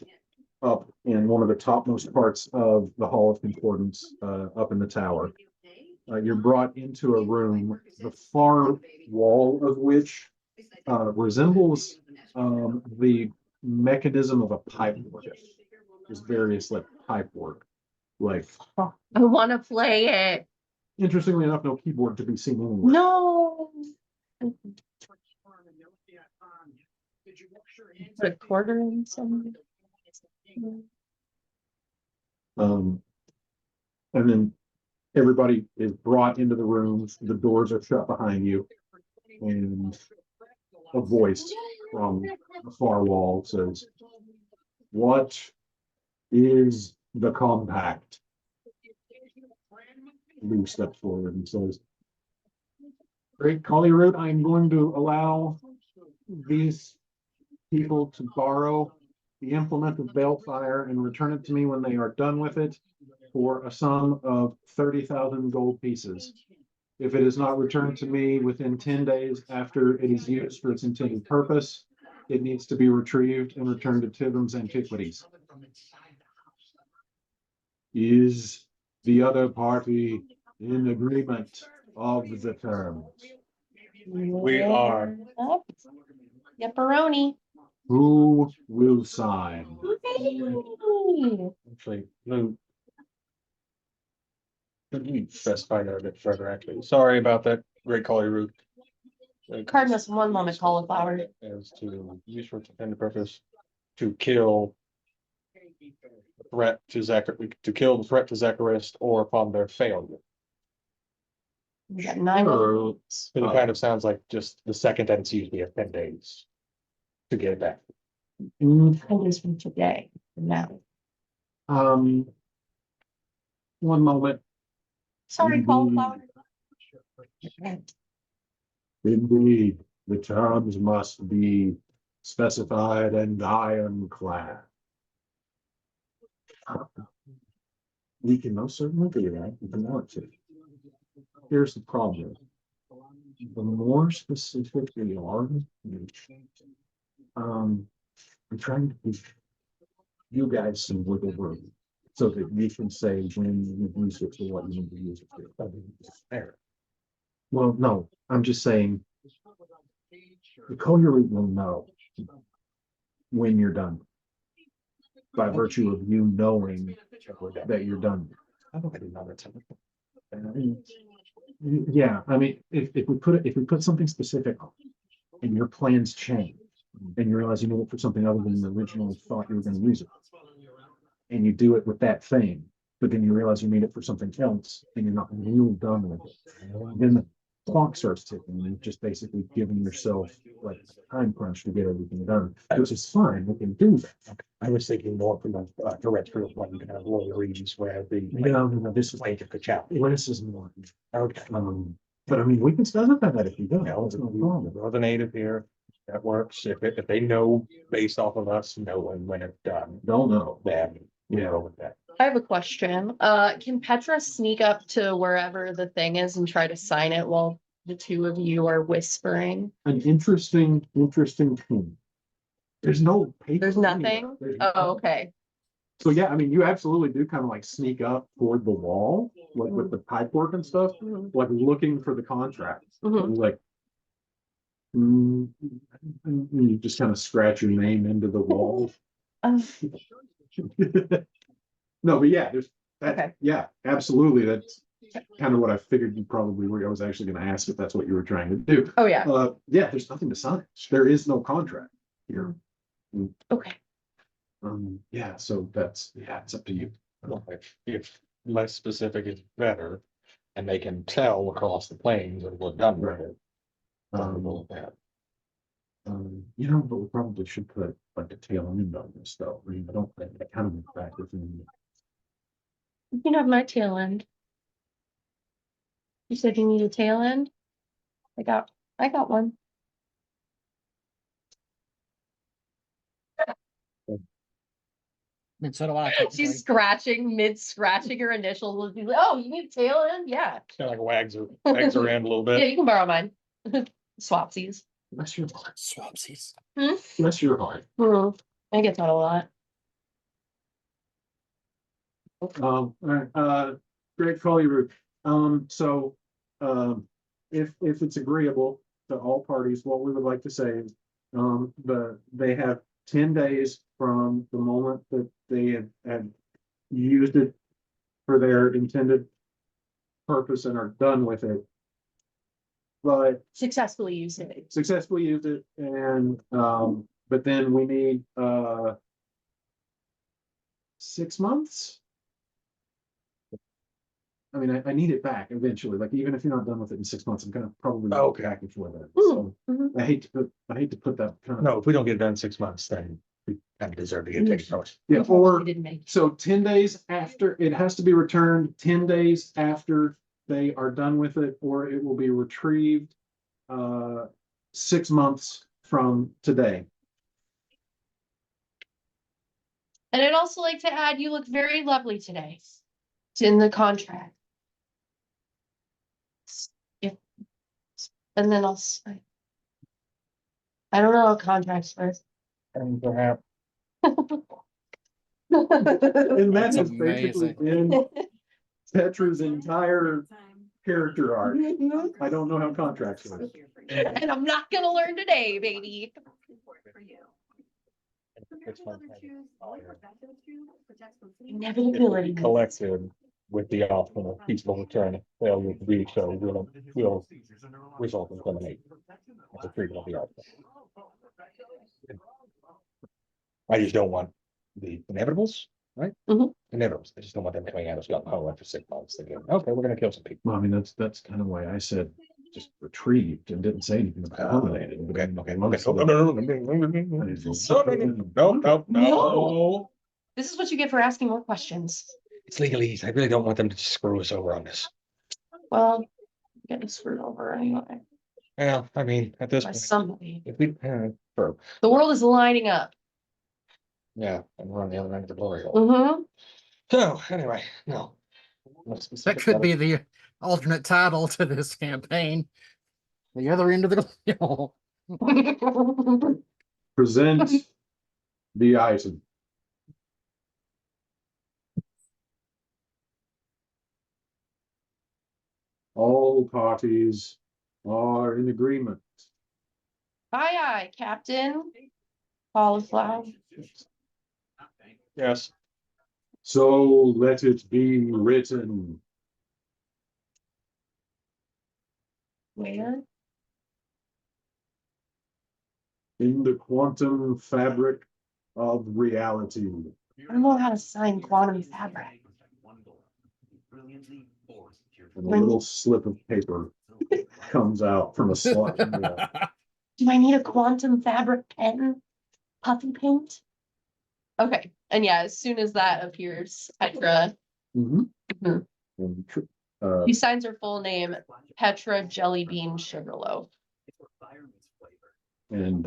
up in one of the topmost parts of the Hall of Concordance, up in the tower. You're brought into a room, the far wall of which resembles the mechanism of a pipe organ. There's various like pipe work. Like,
I want to play it.
interestingly enough, no keyboard to be seen anywhere.
No. Put a quarter in something.
And then everybody is brought into the rooms, the doors are shut behind you, and a voice from the far wall says, "What is the compact?" Lou steps forward and says, "Great Collyroot, I'm going to allow these people to borrow the implement of Balefire and return it to me when they are done with it for a sum of 30,000 gold pieces. If it is not returned to me within 10 days after it is used for its intended purpose, it needs to be retrieved and returned to Tibham's Antiquities." Is the other party in agreement of the terms?
We are.
Yepperoni.
Who will sign?
Actually, Lou. Could we specify that a bit further, actually? Sorry about that, Great Collyroot.
Cardinals, 1 moment, cauliflower.
As to use for its intended purpose, to kill the threat to Zechariah or upon their failure.
We got 9 minutes.
But it kind of sounds like just the second and it's usually 10 days to get it back.
10 days from today, from now.
One moment.
Sorry, cauliflower.
Indeed, the terms must be specified and ironclad. We can most certainly do that if we want to. Here's the problem. The more specific we are, I'm trying to give you guys some wiggle room so that you can say when you use it for what you need to use it for. Fair. Well, no, I'm just saying the Collyroot will know when you're done by virtue of you knowing that you're done.
I don't really know that.
Yeah, I mean, if we put something specific and your plans change and you realize you need it for something other than you originally thought you were going to use it, and you do it with that thing, but then you realize you need it for something else and you're not really done with it, then the clock starts ticking and you're just basically giving yourself like a time crunch to get everything done, which is fine. We can do that.
I was thinking more from a direct through one you can have lawyerese where the
No, this is
plaintiff could challenge.
well, this is more.
Okay.
But I mean, we can specify that if you don't.
No,
It's no problem.
we're the native here. That works. If they know based off of us knowing when it's done,
Don't know.
then we know with that.
I have a question. Can Petra sneak up to wherever the thing is and try to sign it while the two of you are whispering?
An interesting thing. There's no paper.
There's
anywhere.
nothing?
There's
Oh,
nothing.
okay.
So yeah, I mean, you absolutely do kind of like sneak up toward the wall, like with the pipe work and stuff,
Mhm.
like looking for the contract.
Mhm.
Like, and you just kind of scratch your name into the wall. No, but yeah, there's,
Okay.
that, yeah, absolutely, that's kind of what I figured you probably were, I was actually gonna ask if that's what you were trying to do.
Oh, yeah.
Yeah, there's nothing to sign, there is no contract here.
Okay.
Yeah, so that's, yeah, it's up to you.
Well, if less specific is better, and they can tell across the plains that we're done with it.
Um, but we probably should put like a tail end on this though, I mean, I don't think that kind of went back within.
You can have my tail end. You said you need a tail end? I got one.
I mean, so do I.
She's
technically.
scratching, mid-scratching her initials. She's like, oh, you need a tail end? Yeah.
Kind of like wags her end a little
Yeah,
bit.
you can borrow mine. Swapsies.
Bless your heart,
Swapsies.
bless your heart.
I get that a lot.
All right, Great Folly Root. So, if it's agreeable to all parties, what we would like to say is, they have 10 days from the moment that they had used it for their intended purpose and are done with it. But
Successfully used it.
successfully used it and, but then we need, 6 months. I mean, I need it back eventually, like even if you're not done with it in 6 months, I'm gonna probably.
Okay.
Back before that, so
Mhm.
I hate to put that kind of.
No, if we don't get it done in 6 months, then we kind of deserve to get taken from us.
Yeah, or,
Didn't make it.
so 10 days after, it has to be returned 10 days after they are done with it, or it will be retrieved. 6 months from today.
And I'd also like to add, you look very lovely today. It's in the contract. Yeah. And then I'll sign. I don't know how contracts work.
And perhaps
And that
That's
has basically
amazing.
been Petra's entire character arc. I don't know how contracts work.
And I'm not gonna learn today, baby. Inevitability.
collected with the option of peaceful return, failure to do so will result in termination. That's a treatment of the outcome. I just don't want the inevitables, right?
Mhm.
Inevitables. I just don't want them coming at us gun ho after 6 months thinking, okay, we're gonna kill some people.
Well, I mean, that's kind of why I said just retrieved and didn't say anything about terminated.
Okay. No.
No. This is what you get for asking more questions.
It's legalese. I really don't want them to screw us over on this.
Well, getting screwed over anyway
Well, I mean, at this
by
point,
somebody.
if we, for,
The world is lining up.
yeah, and we're on the other end of the glory hole.
Mm-hmm.
So, anyway, no.
That could be the alternate title to this campaign. The other end of the hill.
Present the item. All parties are in agreement.
Aye, aye, Captain. Cauliflower.
Yes.
So let it be written.
Where?
In the quantum fabric of reality.
I don't know how to sign quantum fabric.
And a little slip of paper comes out from a slot. in the-
Do I need a quantum fabric pen? Puffy paint? Okay, and yeah, as soon as that appears, Petra,
Mhm.
Mhm.
And,
she signs her full name, Petra Jellybean Sugarloaf.
and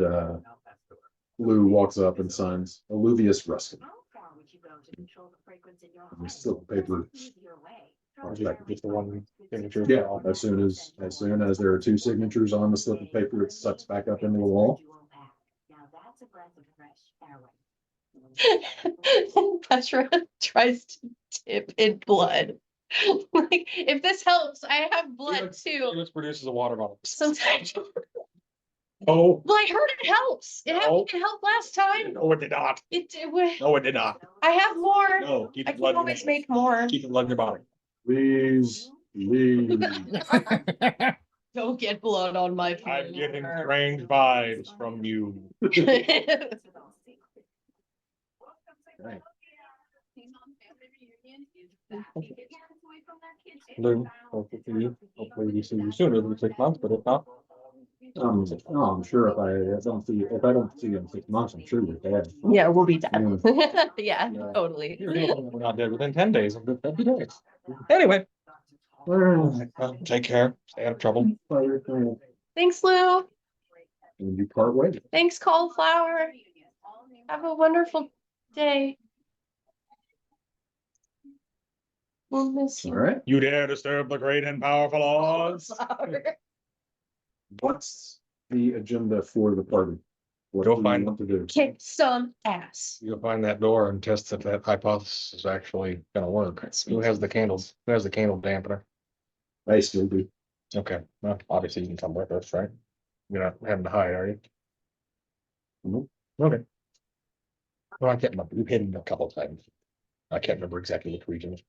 Lou walks up and signs Alluvius Ruskin. And the slip of paper.
Like just the one signature.
Yeah, as soon as there are two signatures on the slip of paper, it sucks back up into the wall.
Petra tries to tip in blood. Like, if this helps, I have blood too.
It produces a water bottle.
Sometimes.
Oh,
Well, I heard it helps. It
No.
it helped last time.
no, it did not.
It
No, it did not.
I have more.
No, keep
I
the
can
blood in your
always
hand.
make more.
Keep the blood in your body.
Please, please.
Don't get blood on my.
I'm getting
floor.
strange vibes from you.
Right.
Lou, hopefully we see you sooner than 6 months, but if not.
No, I'm sure if I don't see, if I don't see you in 6 months, I'm sure you're dead.
Yeah, we'll be done. Yeah,
Yeah.
totally.
We're not dead within 10 days. That'd be nice. Anyway. Take care. Stay out of trouble.
Thanks, Lou.
And you part ways.
Thanks, cauliflower. Have a wonderful day. We'll miss
All
you.
right.
You dare disturb the great and powerful odds.
What's the agenda for the party? What
Go
do you
find-
want to do?
Kick some ass.
You'll find that door and test if that hypothesis is actually gonna work. Who has the candles? Who has the candle dampener?
I still do.
Okay, well, obviously you can come with us, right? You're not having to hide, are you?
Nope.
Okay. Well, I can't remember. We've hidden a couple of times. I can't remember exactly which regions,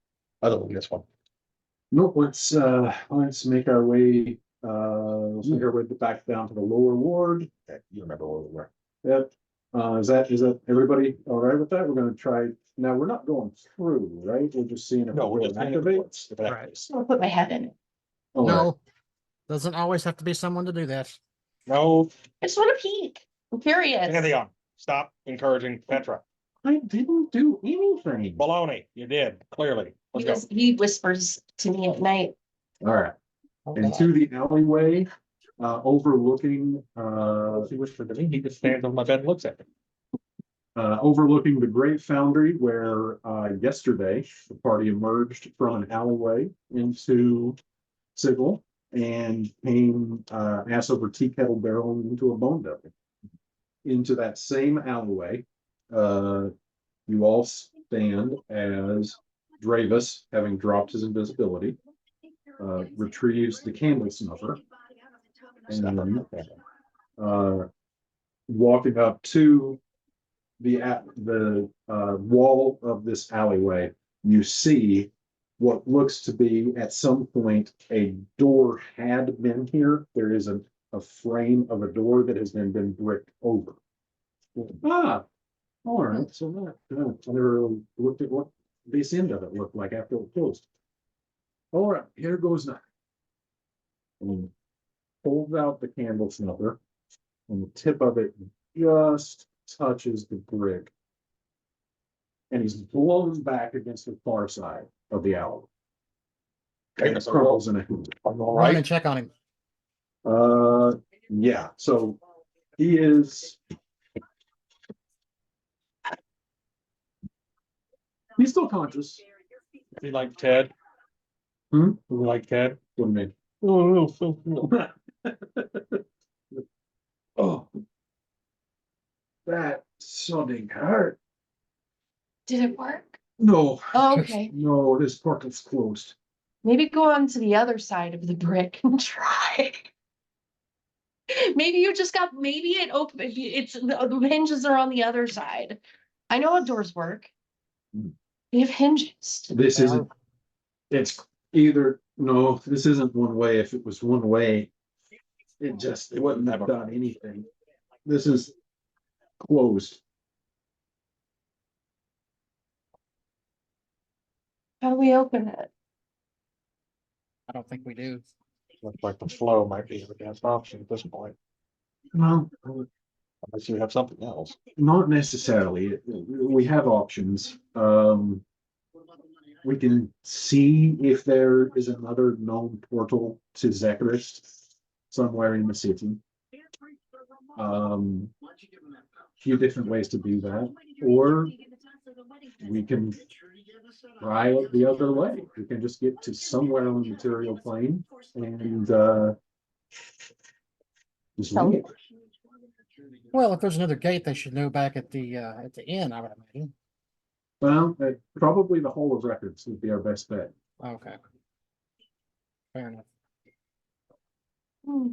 other than this one.
Nope, let's make our way, let's make our way back down to the lower ward.
Okay, you remember where we were.
Yep. Is that everybody all right with that? We're gonna try, now, we're not going through, right? We're just seeing if
No, we're
it
just saying
activates.
if it activates.
I'll put my head in it.
All right.
No, doesn't always have to be someone to do that.
No,
I just want to peek. I'm curious.
Pantheon, stop encouraging Petra.
I didn't do anything.
Baloney, you did, clearly. Let's go.
He whispers to me at night.
All right, into the alleyway, overlooking,
He whispered to me, he just stands on my bed and looks at me.
overlooking the Great Foundry where, yesterday, the party emerged from an alleyway into Sigil and came, ass over tea kettle barrel into a bone deli. Into that same alleyway, you all stand as Dravis, having dropped his invisibility, retrieves the candle snuffer. And then, walking up to the wall of this alleyway, you see what looks to be at some point a door had been here. There is a frame of a door that has been bricked over. Ah, all right, so that, I never really looked at what this end of it looked like after it closed. All right, here goes now. And pulls out the candle snuffer, and the tip of it just touches the brick. And he's blown back against the far side of the alley. And it crumples in a heap.
I'm all
Run
right.
and check on him.
Yeah, so he is. He's still conscious.
You like Ted?
Hmm?
You like Ted?
What do you mean? Oh. That sodding hurt.
Did it work?
No.
Oh, okay.
No, this portal's closed.
Maybe go on to the other side of the brick and try. Maybe you just got, maybe it open, it's, the hinges are on the other side. I know how doors work.
Hmm.
They have hinges.
This isn't, it's either, no, this isn't one way. If it was one way, it wouldn't have done anything. This is closed.
How do we open it?
I don't think we do.
Looks like the flow might be the best option at this point,
Well,
unless you have something else.
not necessarily. We have options. We can see if there is another known portal to Zekarist somewhere in the city. Few different ways to do that, or we can try it the other way. We can just get to somewhere on the material plane and just leave.
Well, if there's another gate, they should know back at the inn, I would imagine.
Well, probably the Hall of Records would be our best bet.
Okay. Fair enough.
Hmm.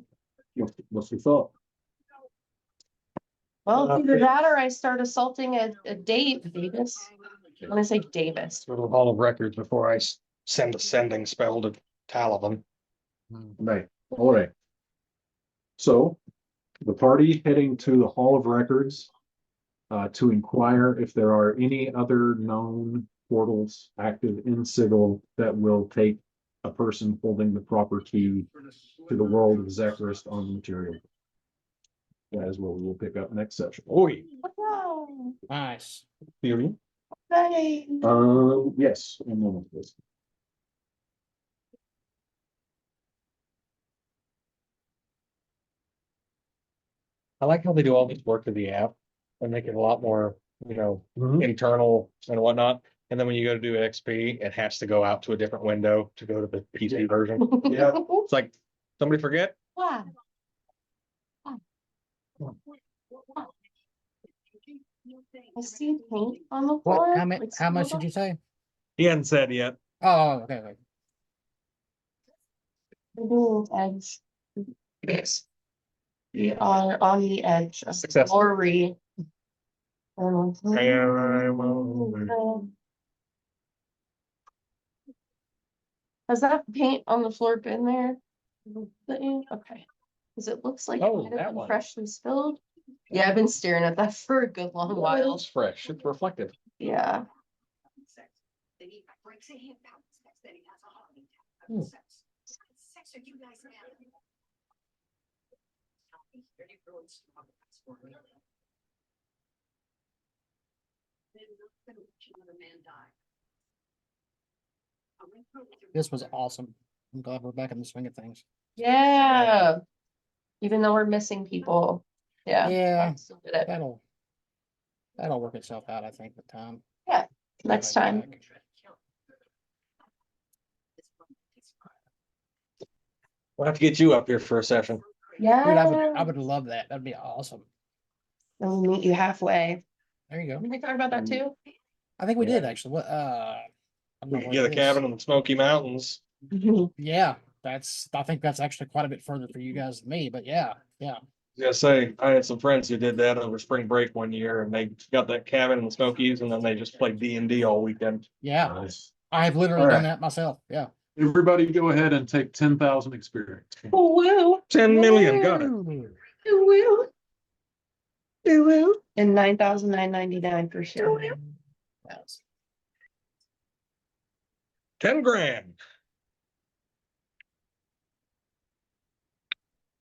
What's your thought?
Well, it's either that or I start assaulting a Davis. I'm gonna say Davis.
Go to the Hall of Records before I send a sending spell to Taliban.
Right, all right. So the party heading to the Hall of Records to inquire if there are any other known portals active in Sigil that will take a person holding the proper key to the world of Zephyrist on the material. That is what we will pick up next session.
Oi.
Wow.
Nice.
Theory.
Hey.
Yes, one moment, please.
I like how they do all this work to the app and make it a lot more, internal and whatnot. And then when you go to do XP, it has to go out to a different window to go to the PC version.
Yeah.
It's like, somebody forget?
Wow. I see paint on the floor.
What, how much did you say?
He hadn't said yet.
Oh, okay, okay.
We're doing edge. Yes. We are on the edge of
Success.
glory. Has that paint on the floor been there? Okay. Cause it looks like it
Oh,
might have
that
been
one.
freshly spilled. Yeah, I've been staring at that for a good long while.
It's fresh. It's reflective.
Yeah.
Hmm.
This was awesome. I'm glad we're back in the swing of things.
Yeah. Even though we're missing people. Yeah.
Yeah.
Still did it.
That'll work itself out, I think, with time.
Next time.
We'll have to get you up here for a session.
Yeah.
Dude, I would love that. That'd be awesome.
We'll meet you halfway.
There you go.
Did we talk about that too?
I think we
Yeah.
did actually. What, I don't know
We could
what
get a
it is.
cabin in the Smoky Mountains.
Yeah, I think that's actually quite a bit further for you guys than me, but yeah.
Yeah, say, I had some friends who did that over spring break one year and they got that cabin in the Smokies and then they just played D&D all weekend.
Yeah,
Nice.
I've literally
All
done
right.
that myself. Yeah.
Everybody go ahead and take 10,000 experience.
Woo.
10 million, got it.
Woo.
Woo. Woo. And 9,999 for sure.
That's
10 grand.